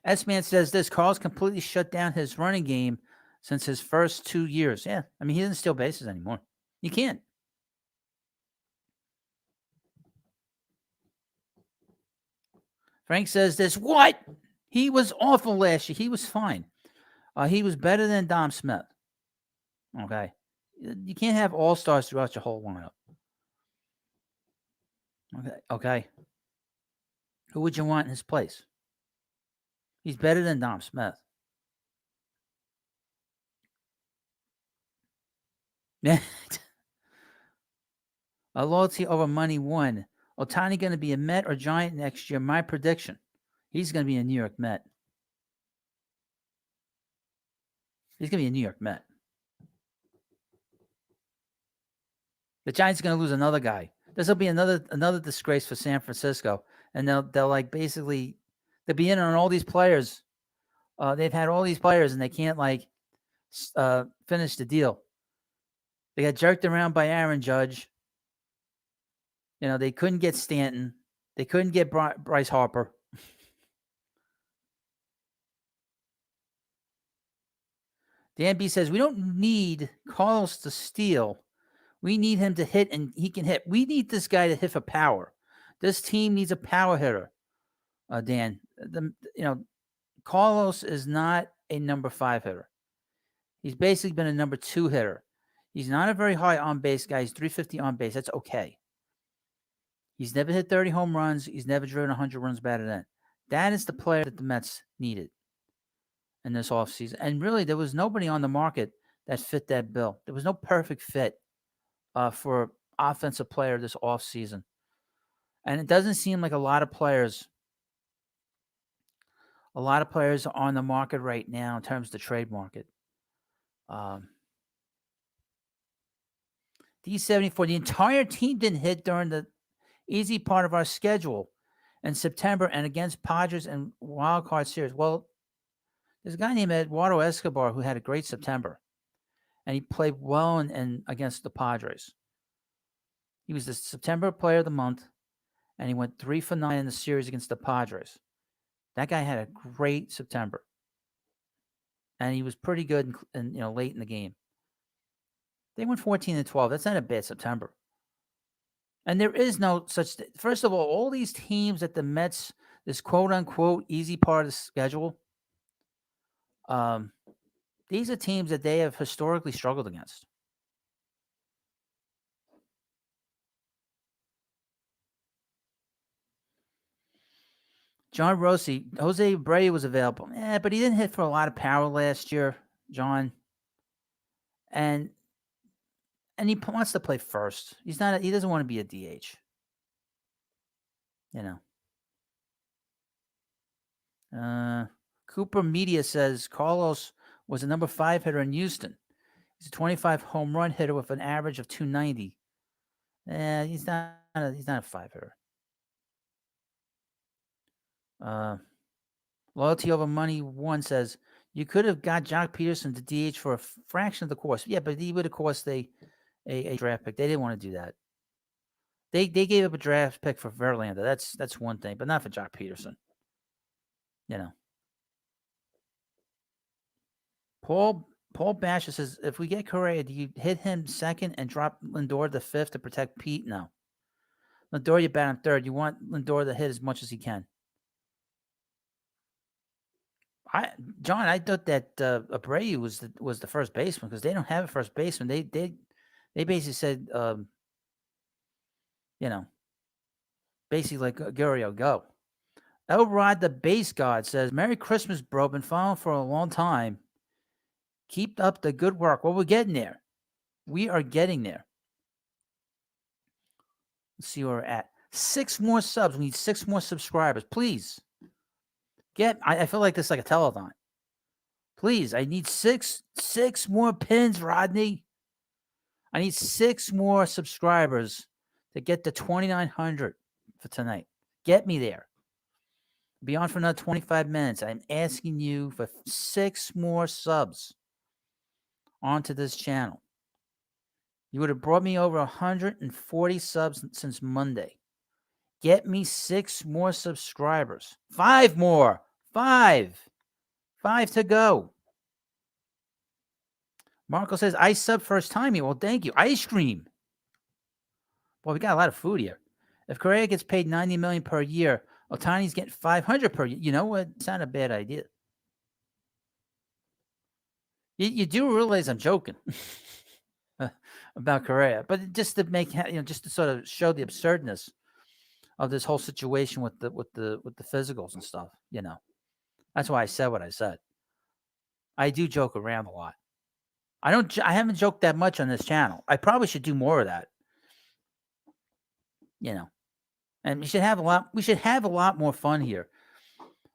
S-Man says this, Carl's completely shut down his running game since his first 2 years. Yeah, I mean, he doesn't steal bases anymore. You can't. Frank says this, what? He was awful last year. He was fine. He was better than Dom Smith. Okay. You can't have all-stars throughout your whole lineup. Okay. Who would you want in his place? He's better than Dom Smith. A Loyalty Over Money 1. Ohtani going to be a Met or Giant next year? My prediction. He's going to be a New York Met. He's going to be a New York Met. The Giants are going to lose another guy. This will be another disgrace for San Francisco. And they'll like basically, they'll be in on all these players. They've had all these players and they can't like finish the deal. They got jerked around by Aaron Judge. You know, they couldn't get Stanton. They couldn't get Bryce Harper. Dan B says, we don't need Carlos to steal. We need him to hit, and he can hit. We need this guy to hit for power. This team needs a power hitter, Dan. Carlos is not a number 5 hitter. He's basically been a number 2 hitter. He's not a very high on-base guy. He's 350 on base. That's okay. He's never hit 30 home runs. He's never driven 100 runs batted in. That is the player that the Mets needed in this offseason. And really, there was nobody on the market that fit that bill. There was no perfect fit for offensive player this offseason. And it doesn't seem like a lot of players are on the market right now in terms of the trade market. D74. The entire team didn't hit during the easy part of our schedule in September and against Padres and Wild Card Series. Well, there's a guy named Eduardo Escobar who had a great September, and he played well in against the Padres. He was the September Player of the Month, and he went 3 for 9 in the series against the Padres. That guy had a great September, and he was pretty good late in the game. They went 14-12. That's not a bad September. And there is no such. First of all these teams at the Mets, this quote unquote easy part of the schedule, these are teams that they have historically struggled against. John Rossi, Jose Abreu was available. But he didn't hit for a lot of power last year, John. And he wants to play first. He doesn't want to be a DH. Cooper Media says Carlos was a number 5 hitter in Houston. He's a 25 home run hitter with an average of 290. He's not a 5 hitter. Loyalty Over Money 1 says you could have got Jock Peterson to DH for a fraction of the cost. Yeah, but he would have cost a draft pick. They didn't want to do that. They gave up a draft pick for Verlander. That's one thing, but not for Jock Peterson. Paul Basher says, if we get Correa, do you hit him second and drop Lindor to 5th to protect Pete? No. Lindor, you bat on 3rd. You want Lindor to hit as much as he can. John, I thought that Abreu was the first baseman because they don't have a first baseman. They basically said, basically like Gurriel, go. Elrod, the base god, says, Merry Christmas, bro. Been following for a long time. Keep up the good work. Well, we're getting there. We are getting there. Let's see where we're at. 6 more subs. We need 6 more subscribers. Please. I feel like this is like a telethon. Please, I need 6 more pins, Rodney. I need 6 more subscribers to get to 2,900 for tonight. Get me there. Be on for another 25 minutes. I'm asking you for 6 more subs onto this channel. You would have brought me over 140 subs since Monday. Get me 6 more subscribers. 5 more. 5 to go. Marco says, I sub first time here. Well, thank you. Ice cream. Boy, we got a lot of food here. If Correa gets paid $90 million per year, Ohtani's getting $500 per year. You know what? It's not a bad idea. You do realize I'm joking about Correa, but just to make just to sort of show the absurdness of this whole situation with the physicals and stuff. That's why I said what I said. I do joke around a lot. I haven't joked that much on this channel. I probably should do more of that. And we should have a lot more fun here.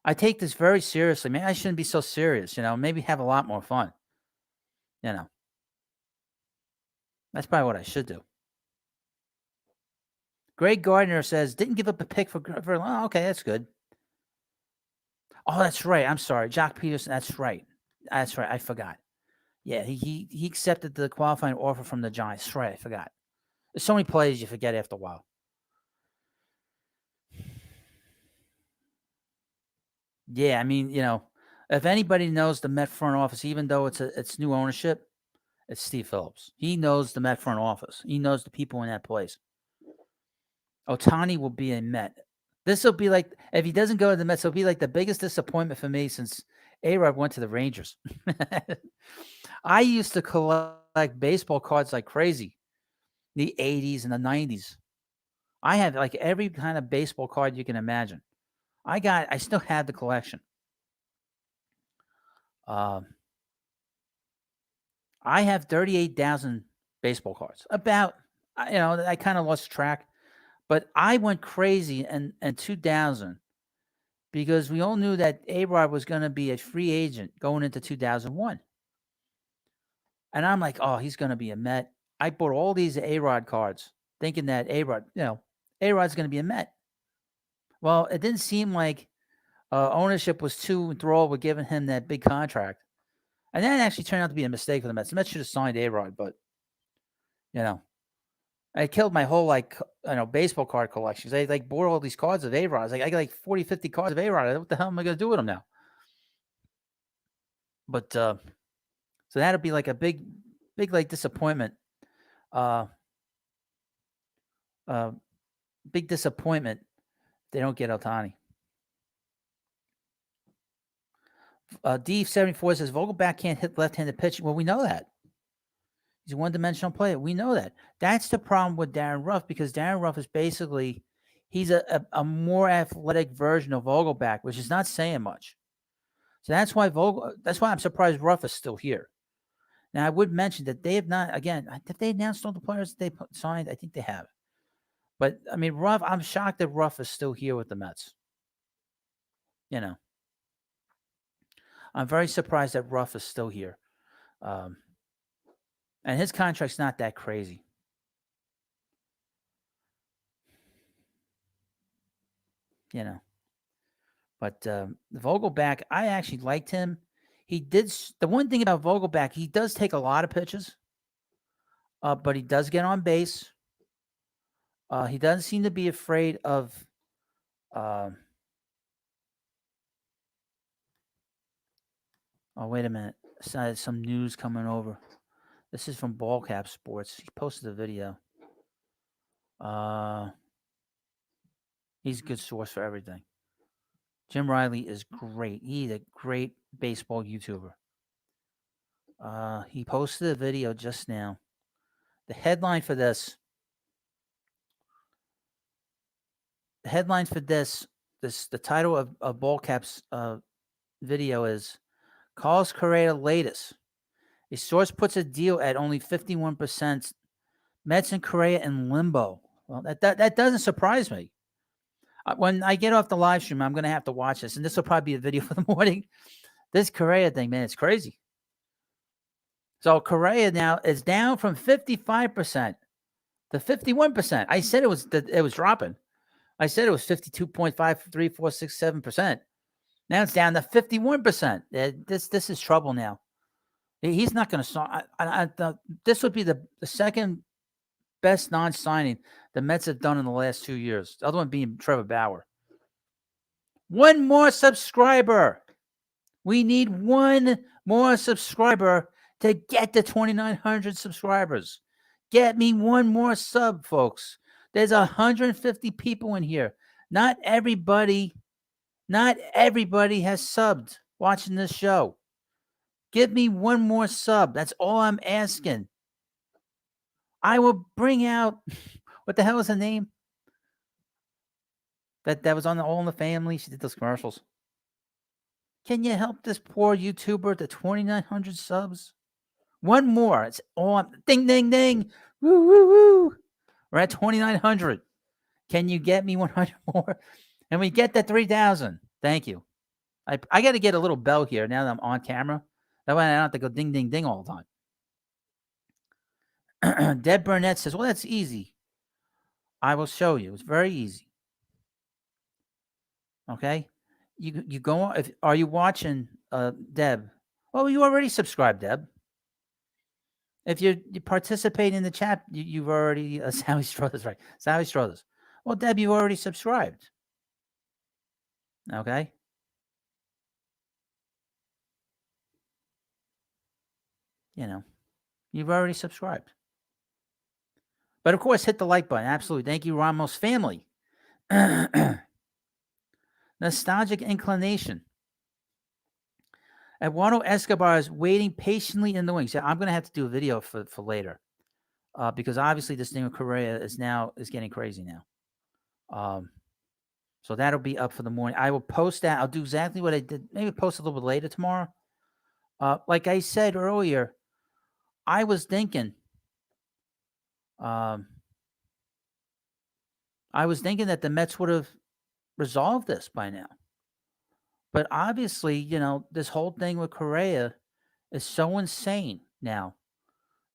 I take this very seriously. Man, I shouldn't be so serious, maybe have a lot more fun. That's probably what I should do. Greg Gardner says, didn't give up a pick for Verlander. Oh, okay, that's good. Oh, that's right. I'm sorry. Jock Peterson, that's right. I forgot. Yeah, he accepted the qualifying offer from the Giants. That's right, I forgot. There's so many plays you forget after a while. Yeah, I mean, if anybody knows the Met front office, even though it's new ownership, it's Steve Phillips. He knows the Met front office. He knows the people in that place. Ohtani will be a Met. This will be like, if he doesn't go to the Mets, it'll be like the biggest disappointment for me since A-Rod went to the Rangers. I used to collect baseball cards like crazy, the 80s and the 90s. I had like every kind of baseball card you can imagine. I still had the collection. I have 38,000 baseball cards. About, I kind of lost track. But I went crazy in 2000 because we all knew that A-Rod was going to be a free agent going into 2001. And I'm like, oh, he's going to be a Met. I bought all these A-Rod cards, thinking that A-Rod, A-Rod's going to be a Met. Well, it didn't seem like ownership was too enthralled with giving him that big contract. And that actually turned out to be a mistake for the Mets. The Mets should have signed A-Rod, but, I killed my whole, baseball card collection. I, bought all these cards of A-Rod. I got 40, 50 cards of A-Rod. What the hell am I going to do with them now? But, so that'll be like a big, disappointment. Big disappointment if they don't get Ohtani. D74 says Vogelback can't hit left-handed pitching. Well, we know that. He's a one-dimensional player. We know that. That's the problem with Darren Ruff, because Darren Ruff is basically, he's a more athletic version of Vogelback, which is not saying much. So that's why I'm surprised Ruff is still here. Now, I would mention that they have not, again, have they announced all the players that they signed? I think they have. But, I mean, Ruff, I'm shocked that Ruff is still here with the Mets. I'm very surprised that Ruff is still here. And his contract's not that crazy. But Vogelback, I actually liked him. He did. The one thing about Vogelback, he does take a lot of pitches, but he does get on base. He doesn't seem to be afraid of. Oh, wait a minute. Some news coming over. This is from Ballcap Sports. He posted a video. He's a good source for everything. Jim Riley is great. He's a great baseball YouTuber. He posted a video just now. The headline for this. The title of Ballcap's video is Carlos Correa latest. A source puts a deal at only 51%. Mets and Correa in limbo. Well, that doesn't surprise me. When I get off the live stream, I'm going to have to watch this, and this will probably be a video for the morning. This Correa thing, man, it's crazy. So Correa now is down from 55% to 51%. I said it was dropping. I said it was 52.53467%. Now it's down to 51%. This is trouble now. He's not going to sign. This would be the second best non-signing the Mets have done in the last 2 years. The other one being Trevor Bauer. One more subscriber. We need one more subscriber to get to 2,900 subscribers. Get me one more sub, folks. There's 150 people in here. Not everybody has subbed watching this show. Give me one more sub. That's all I'm asking. I will bring out, what the hell is her name? That was on the All in the Family. She did those commercials. Can you help this poor YouTuber to 2,900 subs? One more. It's all I'm, ding, ding, ding. Woo, woo, woo. We're at 2,900. Can you get me 100 more? And we get that 3,000. Thank you. I got to get a little bell here now that I'm on camera. That way I don't have to go ding, ding, ding all the time. Deb Burnett says, well, that's easy. I will show you. It's very easy. Okay? You go on. Are you watching, Deb? Well, you already subscribed, Deb. If you participate in the chat, you've already, Sally Struthers, right? Sally Struthers. Well, Deb, you already subscribed. Okay? You've already subscribed. But of course, hit the like button. Absolutely. Thank you, Ramos family. Nostalgic inclination. Eduardo Escobar is waiting patiently in the wings. Yeah, I'm going to have to do a video for later, because obviously this thing with Correa is getting crazy now. So that'll be up for the morning. I will post that. I'll do exactly what I did. Maybe post a little bit later tomorrow. Like I said earlier, I was thinking that the Mets would have resolved this by now. But obviously, this whole thing with Correa is so insane now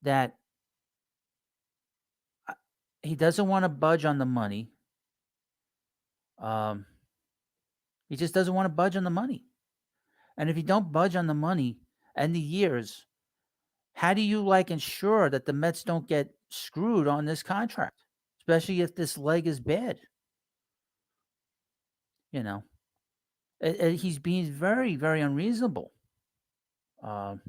that he doesn't want to budge on the money. Um, he just doesn't want to budge on the money. And if you don't budge on the money and the years, how do you ensure that the Mets don't get screwed on this contract, especially if this leg is bad? You know, he's being very, very unreasonable. Um,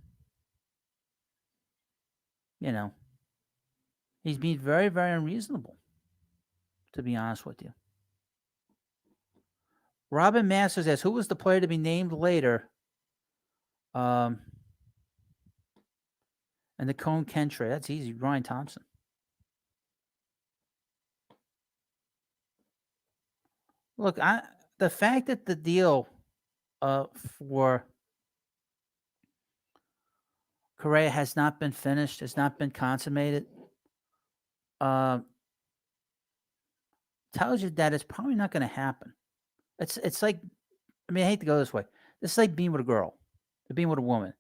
you know, he's being very, very unreasonable, to be honest with you. Robin Masters asks, who was the player to be named later? And the Cone Ken trade. That's easy. Ryan Thompson. Look, the fact that the deal for Correa has not been finished, has not been consummated, tells you that it's probably not going to happen. It's like, I mean, I hate to go this way. This is like being with a girl, being with a woman.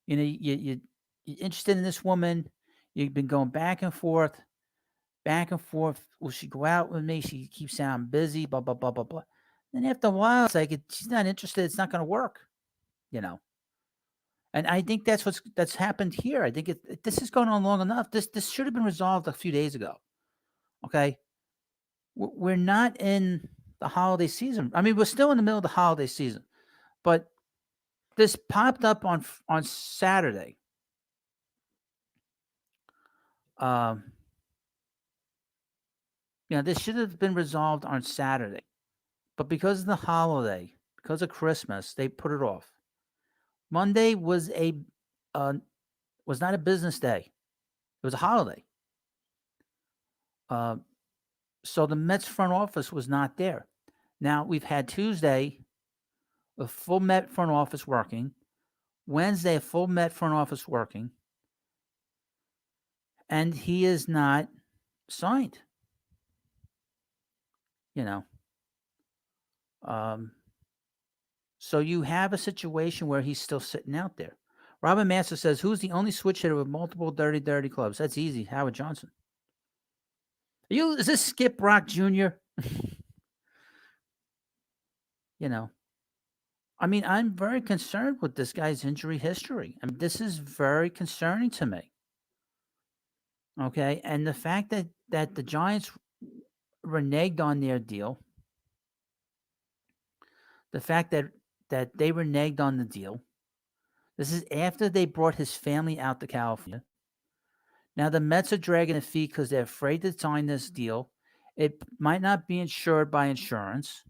You know, you're interested in this woman. You've been going back and forth, back and forth. Will she go out with me? She keeps saying I'm busy, blah, blah, blah, blah, blah. Then after a while, it's like she's not interested. It's not going to work, you know. And I think that's happened here. I think this is going on long enough. This should have been resolved a few days ago. Okay, we're not in the holiday season. I mean, we're still in the middle of the holiday season, but this popped up on Saturday. This should have been resolved on Saturday, but because of the holiday, because of Christmas, they put it off. Monday was not a business day; it was a holiday. So the Mets front office was not there. Now we've had Tuesday, a full Met front office working. Wednesday, a full Met front office working. And he is not signed. So you have a situation where he's still sitting out there. Robin Master says, who's the only switch hitter with multiple dirty clubs? That's easy. Howard Johnson. Is this Skip Brock Jr.? I mean, I'm very concerned with this guy's injury history. I mean, this is very concerning to me. Okay, and the fact that the Giants reneged on their deal, the fact that they reneged on the deal, this is after they brought his family out to California. Now the Mets are dragging their feet because they're afraid to sign this deal. It might not be insured by insurance.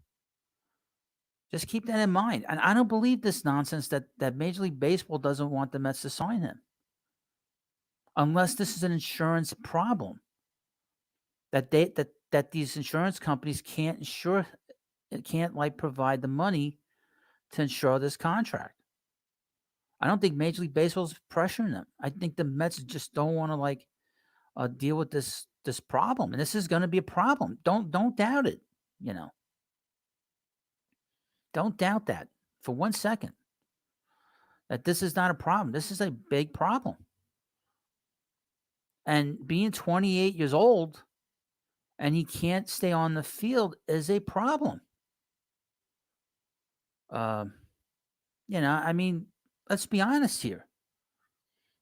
Just keep that in mind. And I don't believe this nonsense that Major League Baseball doesn't want the Mets to sign him. Unless this is an insurance problem. That these insurance companies can't provide the money to insure this contract. I don't think Major League Baseball is pressuring them. I think the Mets just don't want to deal with this problem, and this is going to be a problem. Don't doubt it. Don't doubt that for 1 second. That this is not a problem. This is a big problem. And being 28 years old and he can't stay on the field is a problem. I mean, let's be honest here.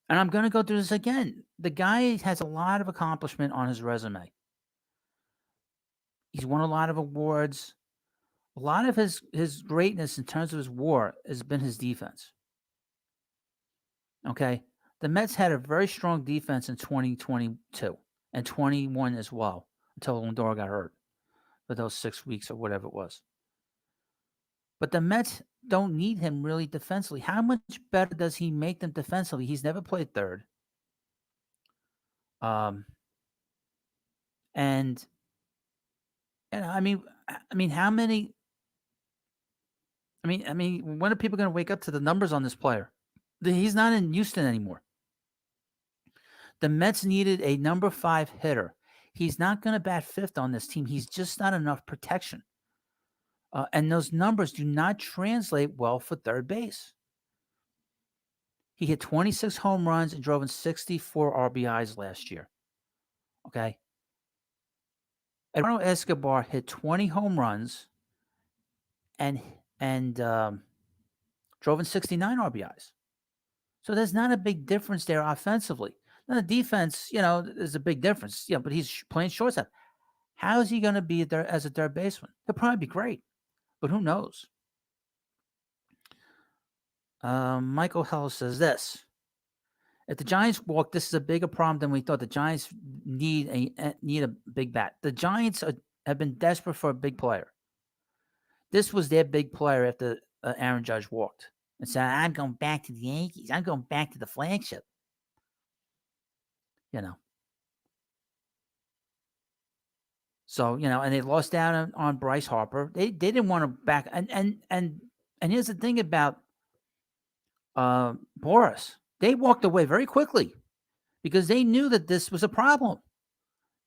And I'm going to go through this again. The guy has a lot of accomplishment on his resume. He's won a lot of awards. A lot of his greatness in terms of his WAR has been his defense. Okay? The Mets had a very strong defense in 2022 and 21 as well until Lindor got hurt for those 6 weeks or whatever it was. But the Mets don't need him really defensively. How much better does he make them defensively? He's never played third. And I mean, how many? I mean, when are people going to wake up to the numbers on this player? He's not in Houston anymore. The Mets needed a number 5 hitter. He's not going to bat fifth on this team. He's just not enough protection. And those numbers do not translate well for third base. He hit 26 home runs and drove in 64 RBIs last year. Okay. Eduardo Escobar hit 20 home runs and drove in 69 RBIs. So there's not a big difference there offensively. Now the defense, there's a big difference. But he's playing shortstop. How is he going to be there as a third baseman? He'll probably be great, but who knows? Michael Hell says this: if the Giants walk, this is a bigger problem than we thought. The Giants need a big bat. The Giants have been desperate for a big player. This was their big player after Aaron Judge walked and said, "I'm going back to the Yankees. I'm going back to the flagship." So, and they lost out on Bryce Harper. They didn't want to back and here's the thing about Boris. They walked away very quickly because they knew that this was a problem.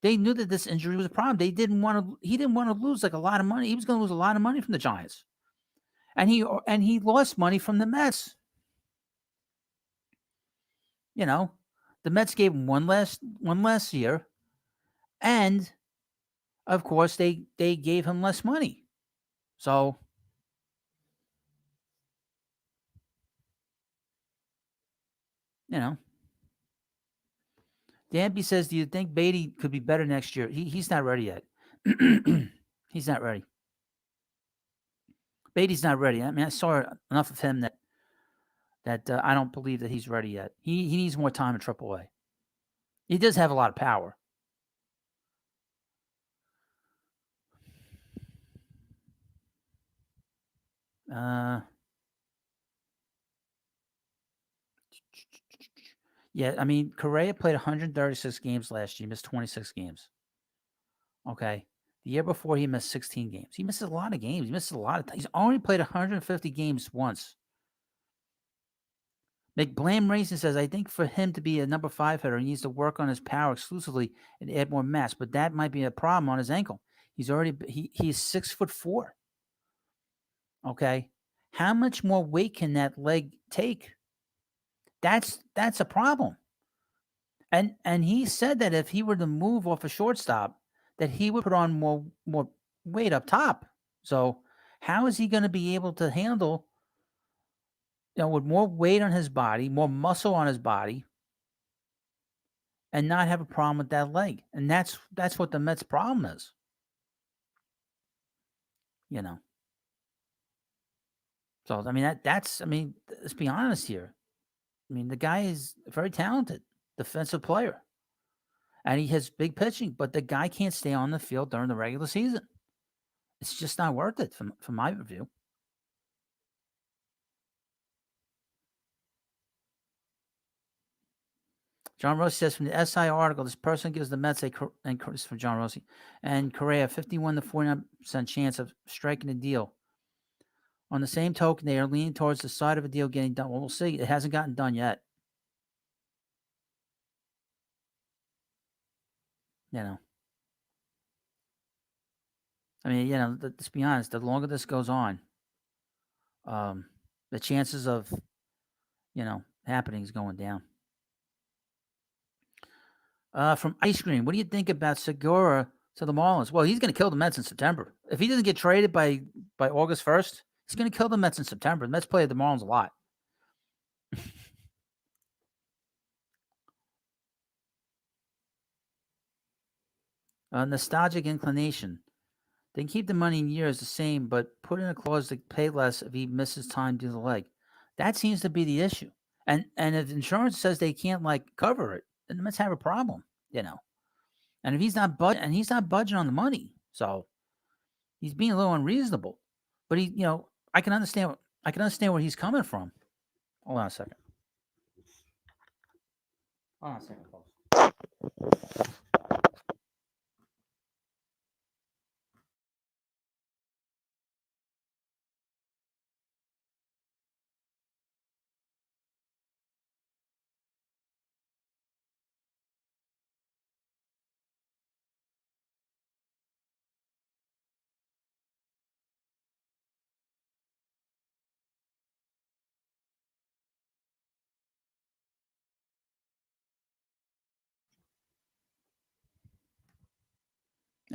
They knew that this injury was a problem. He didn't want to lose like a lot of money. He was going to lose a lot of money from the Giants. And he lost money from the Mets. The Mets gave him one last year, and of course they gave him less money. So, Danby says, "Do you think Beatty could be better next year?" He's not ready yet. He's not ready. Beatty's not ready. I mean, I saw enough of him that I don't believe that he's ready yet. He needs more time in AAA. He does have a lot of power. Yeah, I mean, Correa played 136 games last year. He missed 26 games. Okay. The year before, he missed 16 games. He misses a lot of games. He misses a lot of time. He's only played 150 games once. McBlam Racing says, I think for him to be a number 5 hitter, he needs to work on his power exclusively and add more mass, but that might be a problem on his ankle. He's 6'4". Okay. How much more weight can that leg take? That's a problem. And he said that if he were to move off a shortstop, that he would put on more weight up top. So how is he going to be able to handle, with more weight on his body, more muscle on his body, and not have a problem with that leg? And that's what the Mets' problem is. So I mean let's be honest here. I mean, the guy is very talented defensive player. And he has big pitching, but the guy can't stay on the field during the regular season. It's just not worth it from my view. John Rossi says from the SI article, this person gives the Mets and this is from John Rossi and Correa 51 to 49% chance of striking a deal. On the same token, they are leaning towards the side of a deal getting done. Well, we'll see. It hasn't gotten done yet. I mean, let's be honest. The longer this goes on, the chances of, happening is going down. From Ice Cream, what do you think about Segura to the Marlins? Well, he's going to kill the Mets in September. If he doesn't get traded by August 1st, he's going to kill the Mets in September. The Mets play the Marlins a lot. Nostalgic inclination. They can keep the money in years the same, but put in a clause to pay less if he misses time due to the leg. That seems to be the issue. And if insurance says they can't cover it, then the Mets have a problem, And if he's not budging on the money, so he's being a little unreasonable. But I can understand where he's coming from. Hold on a second. Hold on a second, folks.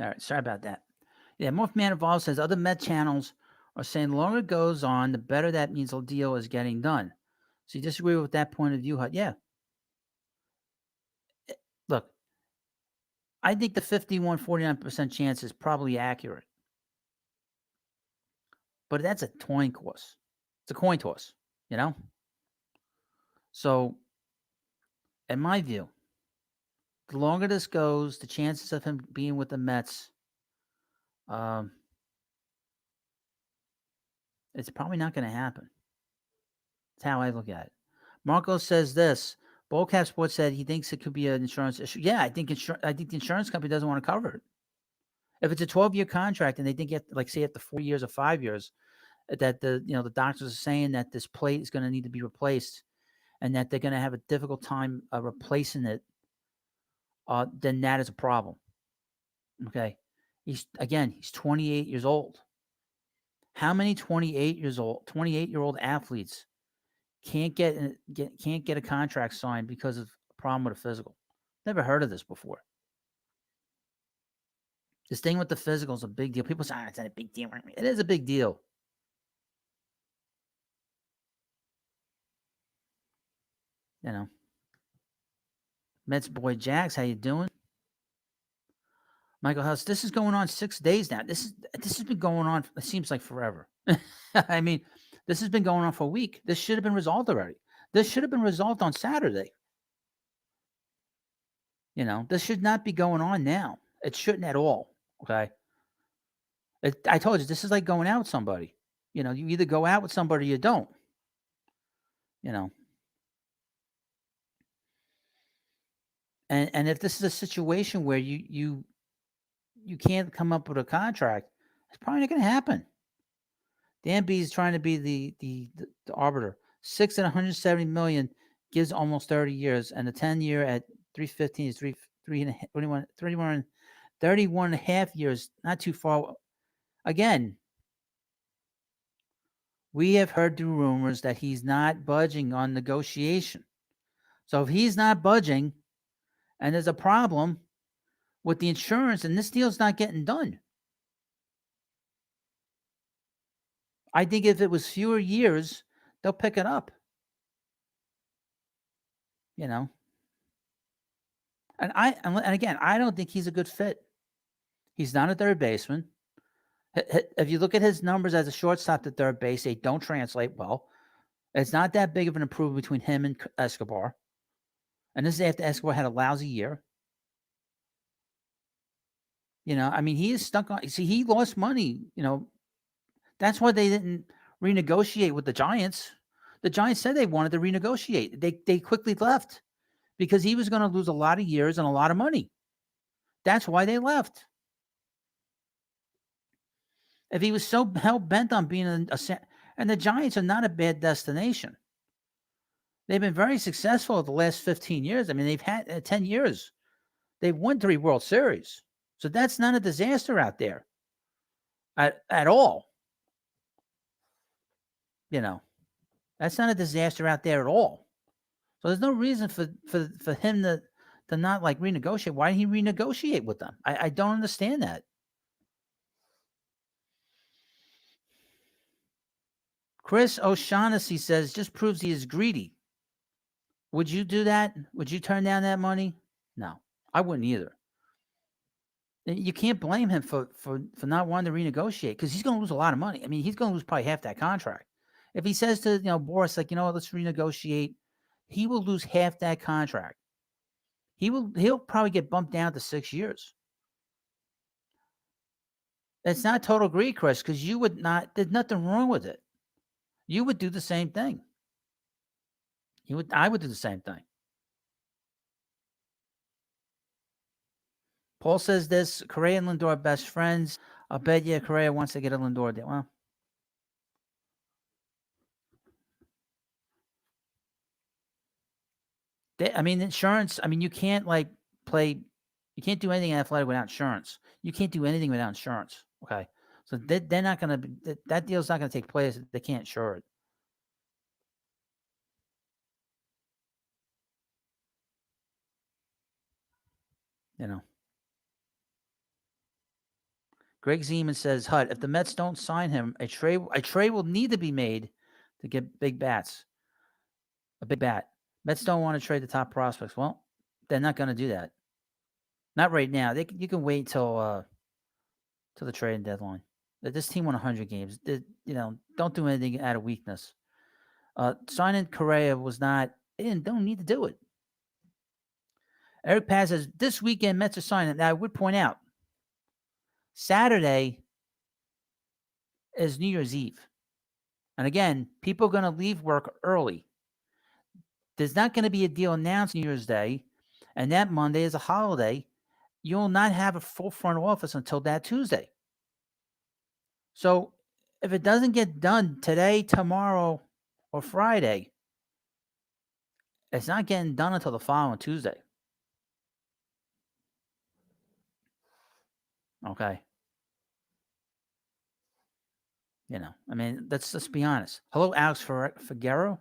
All right, sorry about that. Yeah, Morphman Evolved says other Met channels are saying the longer it goes on, the better that means the deal is getting done. So you disagree with that point of view, Hut? Yeah. Look, I think the 49% chance is probably accurate. But that's a coin toss. It's a coin toss, you know? So, in my view, the longer this goes, the chances of him being with the Mets, it's probably not going to happen. That's how I look at it. Marco says this. Bullcap Sports said he thinks it could be an insurance issue. Yeah, I think the insurance company doesn't want to cover it. If it's a 12-year contract and they think, say, after 4 years or 5 years, that the doctors are saying that this plate is going to need to be replaced and that they're going to have a difficult time replacing it, then that is a problem. Okay. He's 28 years old. How many 28-year-old athletes can't get a contract signed because of a problem with a physical? Never heard of this before. This thing with the physical is a big deal. People say, it's not a big deal. It is a big deal. You know. Mets boy Jax, how you doing? Michael House, this is going on 6 days now. This has been going on, it seems like forever. I mean, this has been going on for a week. This should have been resolved already. This should have been resolved on Saturday. This should not be going on now. It shouldn't at all. Okay. I told you, this is like going out with somebody. You either go out with somebody or you don't. And if this is a situation where you can't come up with a contract, it's probably not going to happen. Dan B is trying to be the arbiter. 6 at 170 million gives almost 30 years, and the 10-year at 315 is 31 and a half years. Not too far. Again, we have heard through rumors that he's not budging on negotiation. So if he's not budging, and there's a problem with the insurance, and this deal's not getting done. I think if it was fewer years, they'll pick it up. And again, I don't think he's a good fit. He's not a third baseman. If you look at his numbers as a shortstop to third base, they don't translate well. It's not that big of an improvement between him and Escobar. And this is after Escobar had a lousy year. He is stuck on. See, he lost money. That's why they didn't renegotiate with the Giants. The Giants said they wanted to renegotiate. They quickly left because he was going to lose a lot of years and a lot of money. That's why they left. If he was so hell-bent on being and the Giants are not a bad destination. They've been very successful the last 15 years. They've had 10 years. They've won 3 World Series. So that's not a disaster out there at all. That's not a disaster out there at all. So there's no reason for him to not renegotiate. Why didn't he renegotiate with them? I don't understand that. Chris O'Shaughnessy says just proves he is greedy. Would you do that? Would you turn down that money? No, I wouldn't either. You can't blame him for not wanting to renegotiate because he's going to lose a lot of money. He's going to lose probably half that contract. If he says to Boris, let's renegotiate, he will lose half that contract. He'll probably get bumped down to 6 years. It's not total greed, Chris, because you would not. There's nothing wrong with it. You would do the same thing. I would do the same thing. Paul says this: Correa and Lindor are best friends. I'll bet you Correa wants to get a Lindor deal. Well, insurance. You can't play. You can't do anything athletic without insurance. You can't do anything without insurance. Okay, so they're not going to. That deal's not going to take place. They can't insure it. Greg Zeman says, Hut, if the Mets don't sign him, a trade will need to be made to get big bats. A big bat. Mets don't want to trade the top prospects. Well, they're not going to do that. Not right now. You can wait till the trading deadline. This team won 100 games. Don't do anything out of weakness. Signing Correa was not. They don't need to do it. Eric Paz says this weekend Mets are signing. Now I would point out, Saturday is New Year's Eve, and again, people are going to leave work early. There's not going to be a deal announced New Year's Day, and that Monday is a holiday. You'll not have a full front office until that Tuesday. So if it doesn't get done today, tomorrow, or Friday, it's not getting done until the following Tuesday. Okay. Let's be honest. Hello, Alex Figueroa.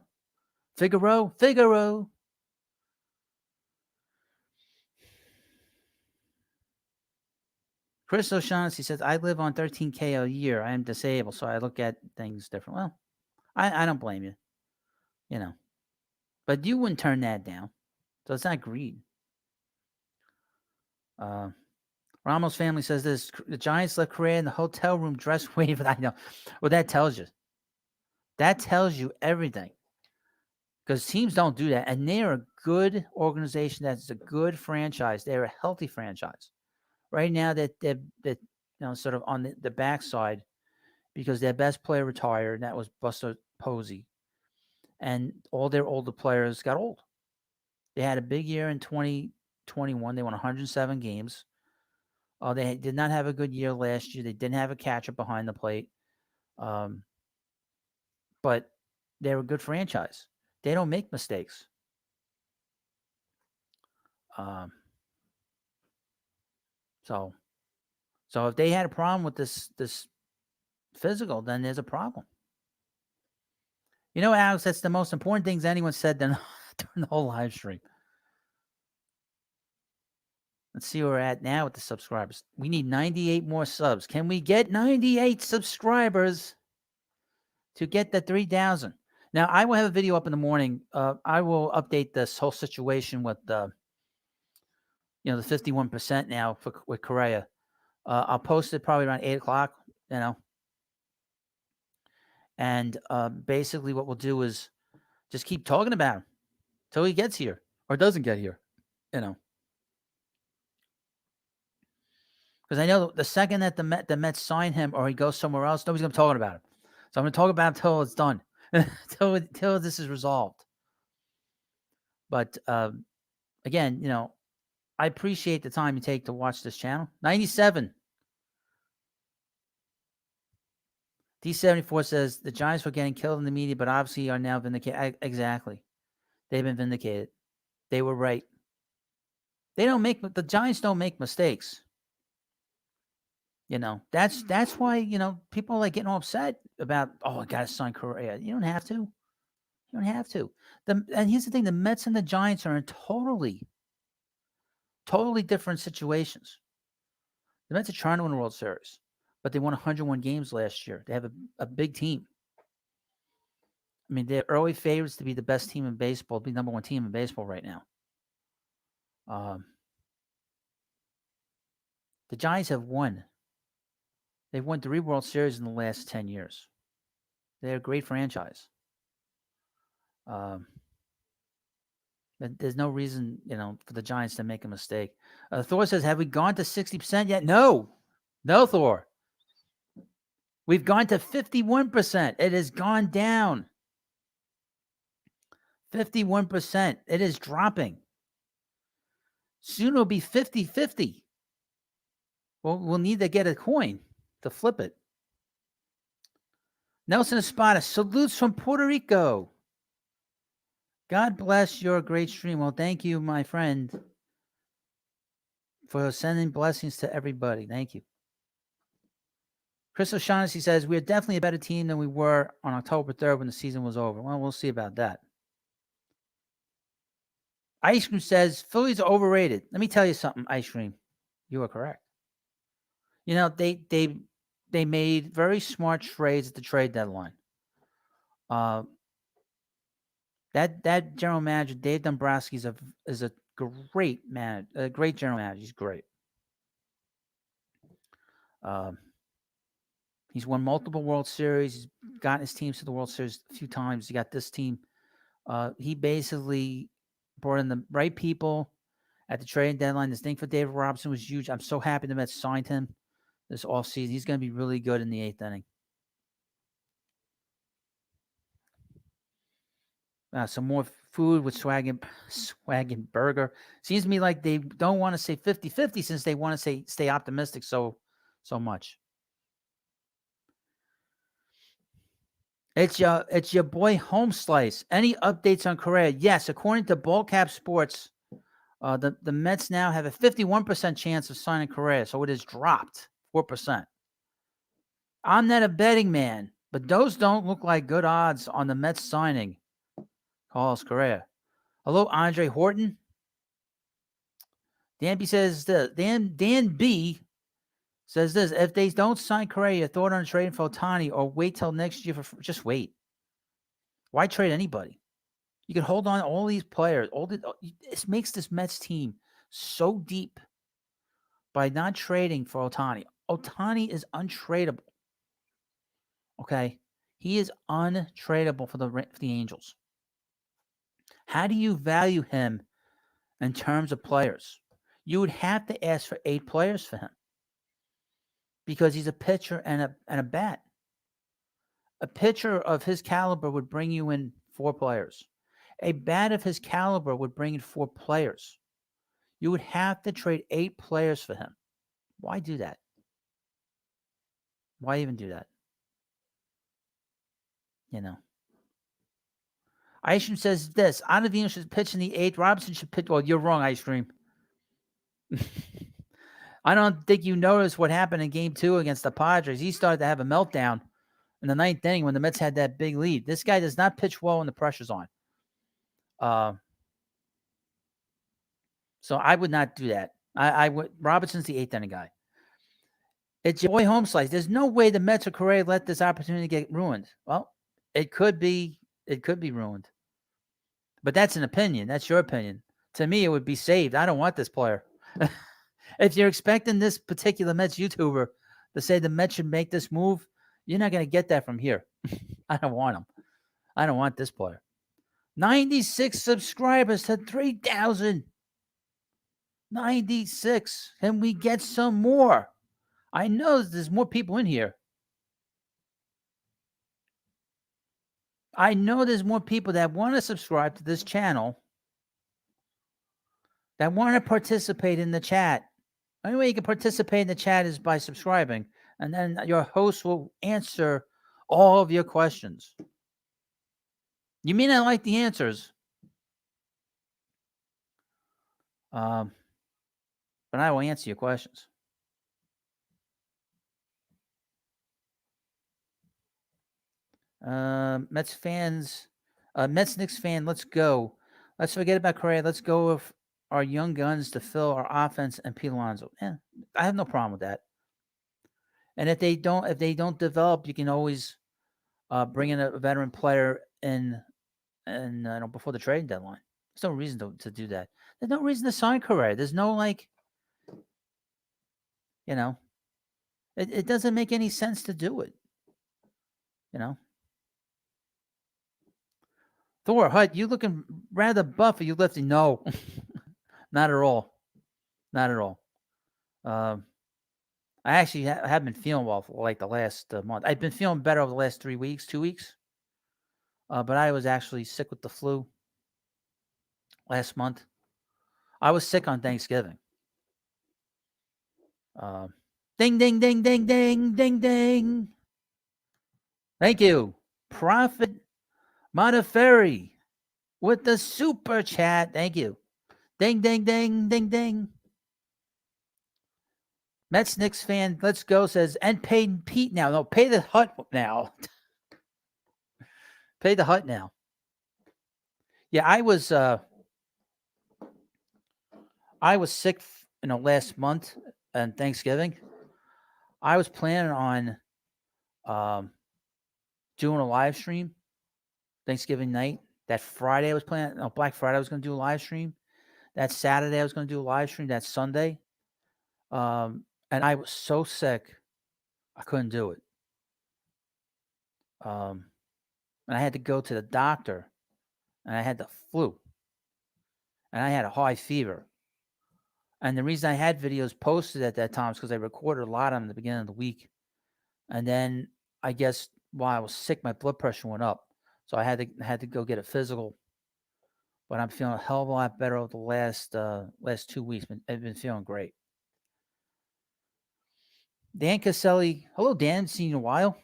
Chris O'Shaughnessy says, I live on $13K a year. I am disabled, so I look at things different. Well, I don't blame you. But you wouldn't turn that down. So it's not greed. Ramos family says this. The Giants left Correa in the hotel room dressed waiting for that. I know. Well, that tells you. That tells you everything. Because teams don't do that. And they're a good organization. That's a good franchise. They're a healthy franchise. Right now, they're sort of on the backside because their best player retired, and that was Buster Posey. And all their older players got old. They had a big year in 2021. They won 107 games. They did not have a good year last year. They didn't have a catcher behind the plate. But they're a good franchise. They don't make mistakes. So if they had a problem with this physical, then there's a problem. Alex, that's the most important things anyone said during the whole live stream. Let's see where we're at now with the subscribers. We need 98 more subs. Can we get 98 subscribers to get the 3,000? Now, I will have a video up in the morning. I will update this whole situation with the 51% now with Correa. I'll post it probably around 8 o'clock, And basically what we'll do is just keep talking about him till he gets here or doesn't get here, Because I know the second that the Mets sign him or he goes somewhere else, nobody's going to be talking about him. So I'm going to talk about him till it's done, till this is resolved. But again, I appreciate the time you take to watch this channel. 97. D74 says the Giants were getting killed in the media, but obviously are now vindicated. Exactly. They've been vindicated. They were right. The Giants don't make mistakes. That's why, people are like getting all upset about, I got to sign Correa. You don't have to. You don't have to. And here's the thing, the Mets and the Giants are in totally different situations. The Mets are trying to win a World Series, but they won 101 games last year. They have a big team. They're early favorites to be the best team in baseball, be number one team in baseball right now. The Giants have won. They've won 3 World Series in the last 10 years. They're a great franchise. But there's no reason, for the Giants to make a mistake. Thor says, have we gone to 60% yet? No, Thor. We've gone to 51%. It has gone down. 51%. It is dropping. Soon it'll be 50-50. Well, we'll need to get a coin to flip it. Nelson Espada, salutes from Puerto Rico. God bless your great stream. Well, thank you, my friend, for sending blessings to everybody. Thank you. Chris O'Shaughnessy says, we are definitely a better team than we were on October 3rd when the season was over. Well, we'll see about that. Ice Cream says, Phillies are overrated. Let me tell you something, Ice Cream. You are correct. They made very smart trades at the trade deadline. That general manager, Dave Dombrowski, is a great man, a great general manager. He's great. He's won multiple World Series. He's gotten his teams to the World Series a few times. He got this team. He basically brought in the right people at the trade deadline. This thing for David Robinson was huge. I'm so happy the Mets signed him this offseason. He's going to be really good in the 8th inning. Some more food with Swag and Burger. Seems to me like they don't want to say 50-50 since they want to stay optimistic so much. It's your boy Home Slice. Any updates on Correa? Yes, according to Ballcap Sports, the Mets now have a 51% chance of signing Correa, so it has dropped 4%. I'm not a betting man, but those don't look like good odds on the Mets signing Carlos Correa. Hello, Andre Horton. Dan B says this. Dan B says this. If they don't sign Correa, thought on trading for Ohtani or wait till next year just wait. Why trade anybody? You can hold on to all these players. This makes this Mets team so deep by not trading for Ohtani. Ohtani is untradeable. Okay? He is untradeable for the Angels. How do you value him in terms of players? You would have to ask for 8 players for him because he's a pitcher and a bat. A pitcher of his caliber would bring you in 4 players. A bat of his caliber would bring in 4 players. You would have to trade 8 players for him. Why do that? Why even do that? Ice Cream says this. Ottavino should pitch in the 8th. Robinson should pitch. Well, you're wrong, Ice Cream. I don't think you noticed what happened in Game 2 against the Padres. He started to have a meltdown in the 9th inning when the Mets had that big lead. This guy does not pitch well when the pressure's on. So I would not do that. I would. Robinson's the 8th inning guy. It's your boy Home Slice. There's no way the Mets or Correa let this opportunity get ruined. Well, it could be. It could be ruined. But that's an opinion. That's your opinion. To me, it would be saved. I don't want this player. If you're expecting this particular Mets YouTuber to say the Mets should make this move, you're not going to get that from here. I don't want him. I don't want this player. 96 subscribers to 3,000. 96. Can we get some more? I know there's more people in here. I know there's more people that want to subscribe to this channel, that want to participate in the chat. The only way you can participate in the chat is by subscribing, and then your host will answer all of your questions. You may not like the answers, but I will answer your questions. Mets fans, Mets Knicks fan, let's go. Let's forget about Correa. Let's go with our young guns to fill our offense and Pete Alonso. Yeah, I have no problem with that. And if they don't develop, you can always bring in a veteran player in before the trading deadline. There's no reason to do that. There's no reason to sign Correa. There's no it doesn't make any sense to do it. Thor, Hut, you looking rather buff. Are you lifting? No, not at all. Not at all. I actually have been feeling well for like the last month. I've been feeling better over the last 2 weeks. But I was actually sick with the flu last month. I was sick on Thanksgiving. Ding, ding, ding, ding, ding, ding, ding. Thank you. Prophet Monteferri with the super chat. Thank you. Ding, ding, ding, ding, ding. Mets Knicks fan, let's go, says, and pay Pete now. No, pay the Hut now. Pay the Hut now. Yeah, I was sick, last month on Thanksgiving. I was planning on um, doing a live stream Thanksgiving night. That Friday I was planning, Black Friday I was going to do a live stream. That Saturday I was going to do a live stream. That Sunday, and I was so sick I couldn't do it. Um, and I had to go to the doctor, and I had the flu, and I had a high fever. And the reason I had videos posted at that time is because I recorded a lot of them at the beginning of the week. And then I guess while I was sick, my blood pressure went up. So I had to go get a physical. But I'm feeling a hell of a lot better over the last 2 weeks. I've been feeling great. Dan Caselli, hello Dan, seen you in a while.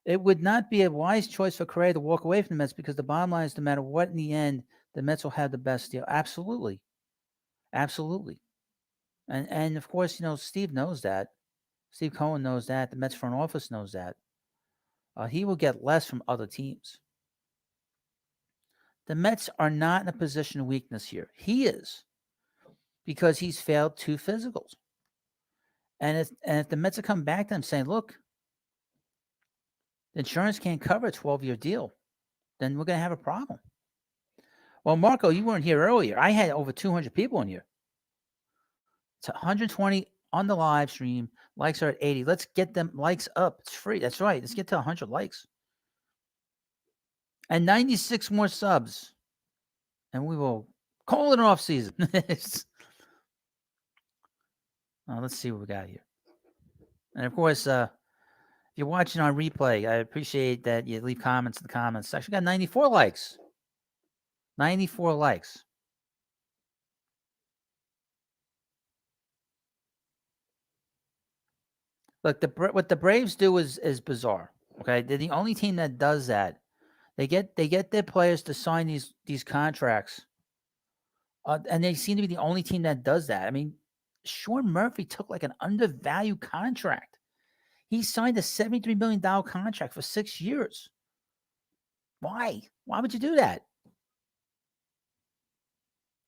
It would not be a wise choice for Correa to walk away from the Mets because the bottom line is no matter what in the end, the Mets will have the best deal. Absolutely. Absolutely. And of course, Steve knows that. Steve Cohen knows that. The Mets front office knows that. He will get less from other teams. The Mets are not in a position of weakness here. He is, because he's failed 2 physicals. And if the Mets have come back to him saying, look, the insurance can't cover a 12-year deal, then we're going to have a problem. Well, Marco, you weren't here earlier. I had over 200 people in here. It's 120 on the live stream. Likes are at 80. Let's get them likes up. It's free. That's right. Let's get to 100 likes. And 96 more subs. And we will call it an off season. Let's see what we got here. And of course, if you're watching on replay, I appreciate that you leave comments in the comments section. We got 94 likes. 94 likes. Look, what the Braves do is bizarre. Okay, they're the only team that does that. They get their players to sign these contracts, and they seem to be the only team that does that. I mean, Sean Murphy took like an undervalued contract. He signed a $73 million contract for 6 years. Why? Why would you do that?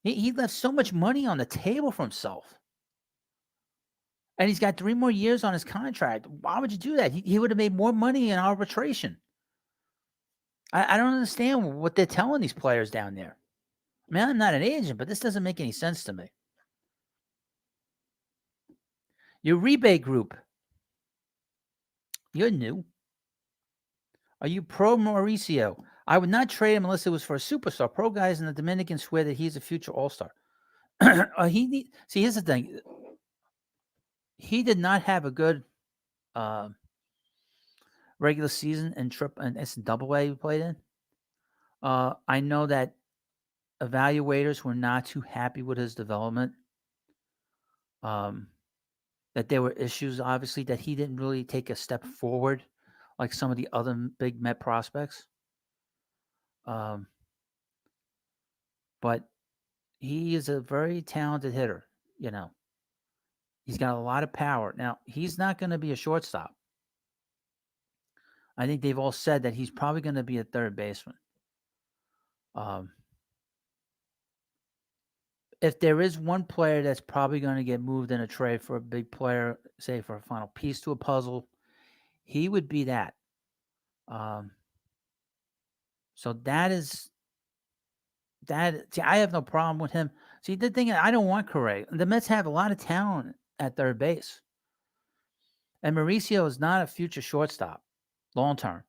He left so much money on the table for himself. And he's got 3 more years on his contract. Why would you do that? He would have made more money in arbitration. I don't understand what they're telling these players down there. I mean, I'm not an agent, but this doesn't make any sense to me. Your rebate group. You're new. Are you pro Mauricio? I would not trade him unless it was for a superstar. Pro guys in the Dominican swear that he's a future all-star. See, here's the thing. He did not have a good regular season and it's double A he played in. I know that evaluators were not too happy with his development. That there were issues, obviously, that he didn't really take a step forward like some of the other big Met prospects. But he is a very talented hitter, He's got a lot of power. Now, he's not going to be a shortstop. I think they've all said that he's probably going to be a third baseman. If there is one player that's probably going to get moved in a trade for a big player, say for a final piece to a puzzle, he would be that. So that is that. See, I have no problem with him. See, the thing is, I don't want Correa. The Mets have a lot of talent at third base. And Mauricio is not a future shortstop long term.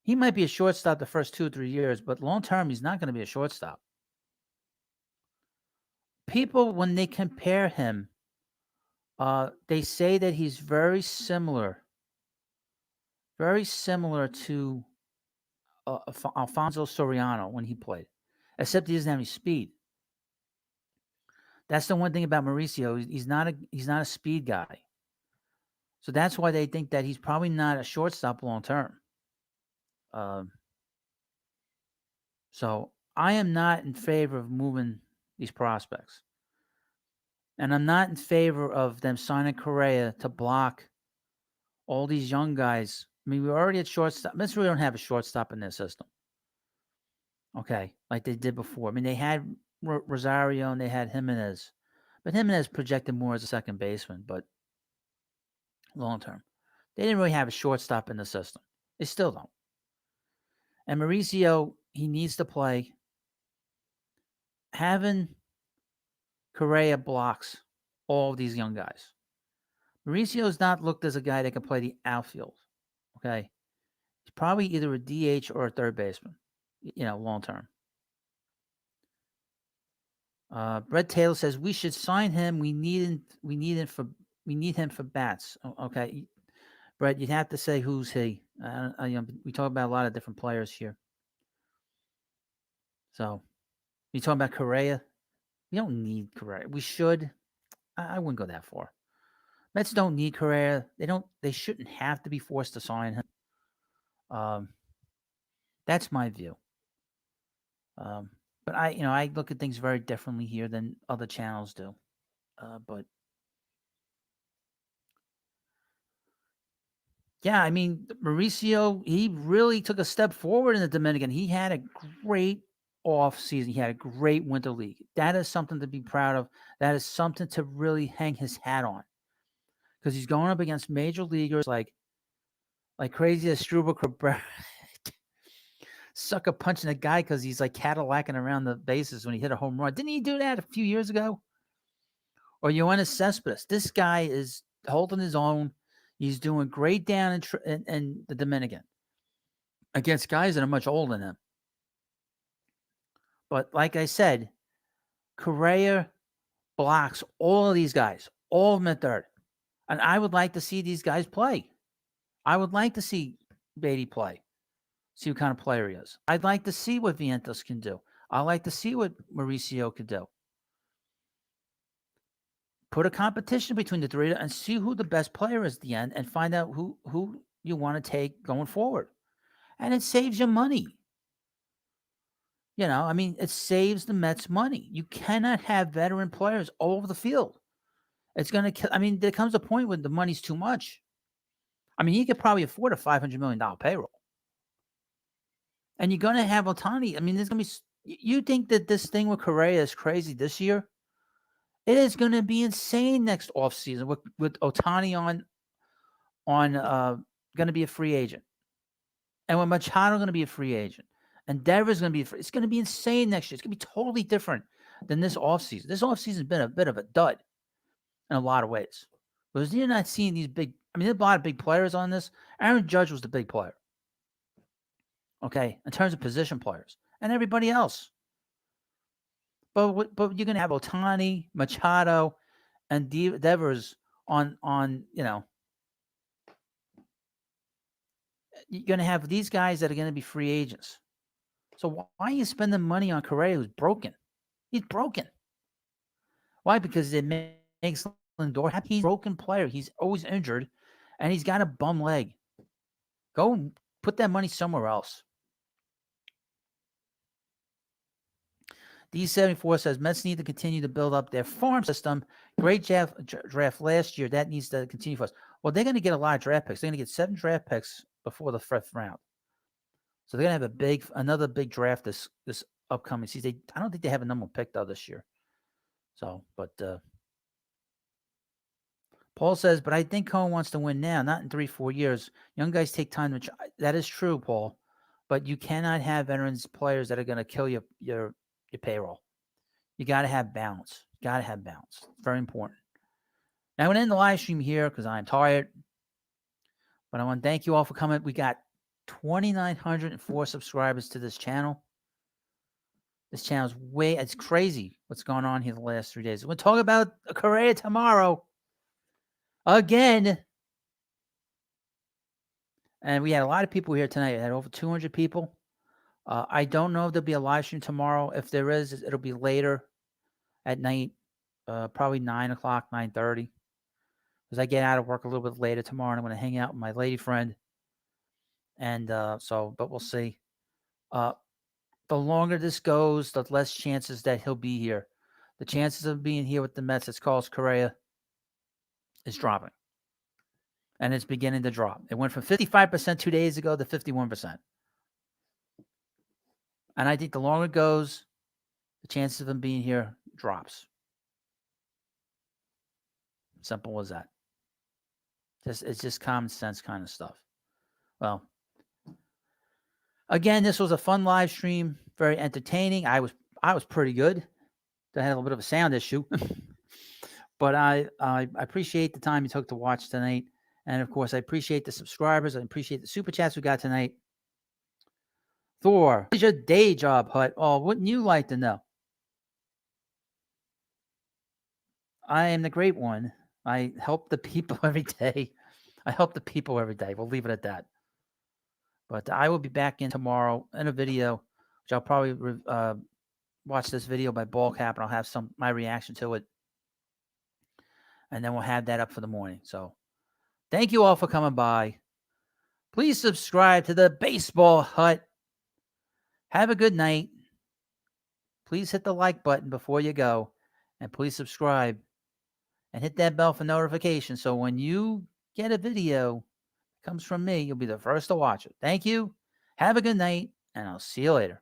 He might be a shortstop the first 2 or 3 years, but long term, he's not going to be a shortstop. People, when they compare him, they say that he's very similar to Alfonso Soriano when he played, except he doesn't have any speed. That's the one thing about Mauricio. He's not a speed guy. So that's why they think that he's probably not a shortstop long term. So I am not in favor of moving these prospects. And I'm not in favor of them signing Correa to block all these young guys. I mean, we're already at shortstop. Mets really don't have a shortstop in their system. Okay, like they did before. I mean, they had Rosario and they had Jimenez. But Jimenez projected more as a second baseman. But long term. They didn't really have a shortstop in the system. They still don't. And Mauricio, he needs to play. Having Correa blocks all of these young guys. Mauricio's not looked as a guy that can play the outfield. Okay. He's probably either a DH or a third baseman, long term. Brett Taylor says we should sign him. We need him for bats. Okay, Brett, you'd have to say who's he. We talk about a lot of different players here. So you talking about Correa? We don't need Correa. We should. I wouldn't go that far. Mets don't need Correa. They shouldn't have to be forced to sign him. That's my view. But I look at things very differently here than other channels do. But yeah, I mean, Mauricio, he really took a step forward in the Dominican. He had a great off season. He had a great winter league. That is something to be proud of. That is something to really hang his hat on. Because he's going up against major leaguers like crazy as Struber Cabrera. Sucker punching a guy because he's like Cadillacing around the bases when he hit a home run. Didn't he do that a few years ago? Or Yoenis Cespedes. This guy is holding his own. He's doing great down in the Dominican against guys that are much older than him. But like I said, Correa blocks all of these guys, all of them at third. And I would like to see these guys play. I would like to see Beatty play, see what kind of player he is. I'd like to see what Vientos can do. I'd like to see what Mauricio could do. Put a competition between the three and see who the best player is at the end and find out who you want to take going forward. And it saves you money. It saves the Mets money. You cannot have veteran players all over the field. It's going to there comes a point when the money's too much. He could probably afford a $500 million payroll. And you're going to have Ohtani. There's going to be, you think that this thing with Correa is crazy this year? It is going to be insane next offseason with Ohtani on going to be a free agent. And with Machado going to be a free agent. And Devers going to be it's going to be insane next year. It's going to be totally different than this offseason. This offseason has been a bit of a dud in a lot of ways. Because you're not seeing these big, there's a lot of big players on this. Aaron Judge was the big player. Okay, in terms of position players. And everybody else. But you're going to have Ohtani, Machado, and Devers on you're going to have these guys that are going to be free agents. So why are you spending money on Correa who's broken? He's broken. Why? Because it makes Lindor happy. He's a broken player. He's always injured, and he's got a bum leg. Go put that money somewhere else. D74 says Mets need to continue to build up their farm system. Great draft last year. That needs to continue for us. Well, they're going to get a lot of draft picks. They're going to get 7 draft picks before the 5th round. So they're going to have another big draft this upcoming season. I don't think they have a number pick though this year. So, but Paul says, but I think Cohen wants to win now, not in 3-4 years. Young guys take time to. That is true, Paul. But you cannot have veterans players that are going to kill your payroll. You got to have balance. It's very important. Now, I'm going to end the live stream here because I'm tired. But I want to thank you all for coming. We got 2,904 subscribers to this channel. This channel's it's crazy what's going on here the last 3 days. We'll talk about Correa tomorrow. Again. And we had a lot of people here tonight. We had over 200 people. I don't know if there'll be a live stream tomorrow. If there is, it'll be later at night, probably 9 o'clock, 9:30. Because I get out of work a little bit later tomorrow, and I'm going to hang out with my lady friend. And but we'll see. The longer this goes, the less chances that he'll be here. The chances of being here with the Mets, as Carlos Correa, is dropping. And it's beginning to drop. It went from 55% 2 days ago to 51%. And I think the longer it goes, the chances of him being here drops. Simple as that. It's just common sense kind of stuff. Well, again, this was a fun live stream, very entertaining. I was pretty good. I had a little bit of a sound issue, but I appreciate the time you took to watch tonight, and of course, I appreciate the subscribers. I appreciate the super chats we got tonight. Thor, what is your day job, Hut? Oh, wouldn't you like to know? I am the great one. I help the people every day. We'll leave it at that. But I will be back in tomorrow in a video, which I'll probably watch this video by Ball Cap, and I'll have my reaction to it. And then we'll have that up for the morning. So thank you all for coming by. Please subscribe to the Baseball Hut. Have a good night. Please hit the like button before you go. And please subscribe. And hit that bell for notifications. So when you get a video that comes from me, you'll be the first to watch it. Thank you. Have a good night. And I'll see you later.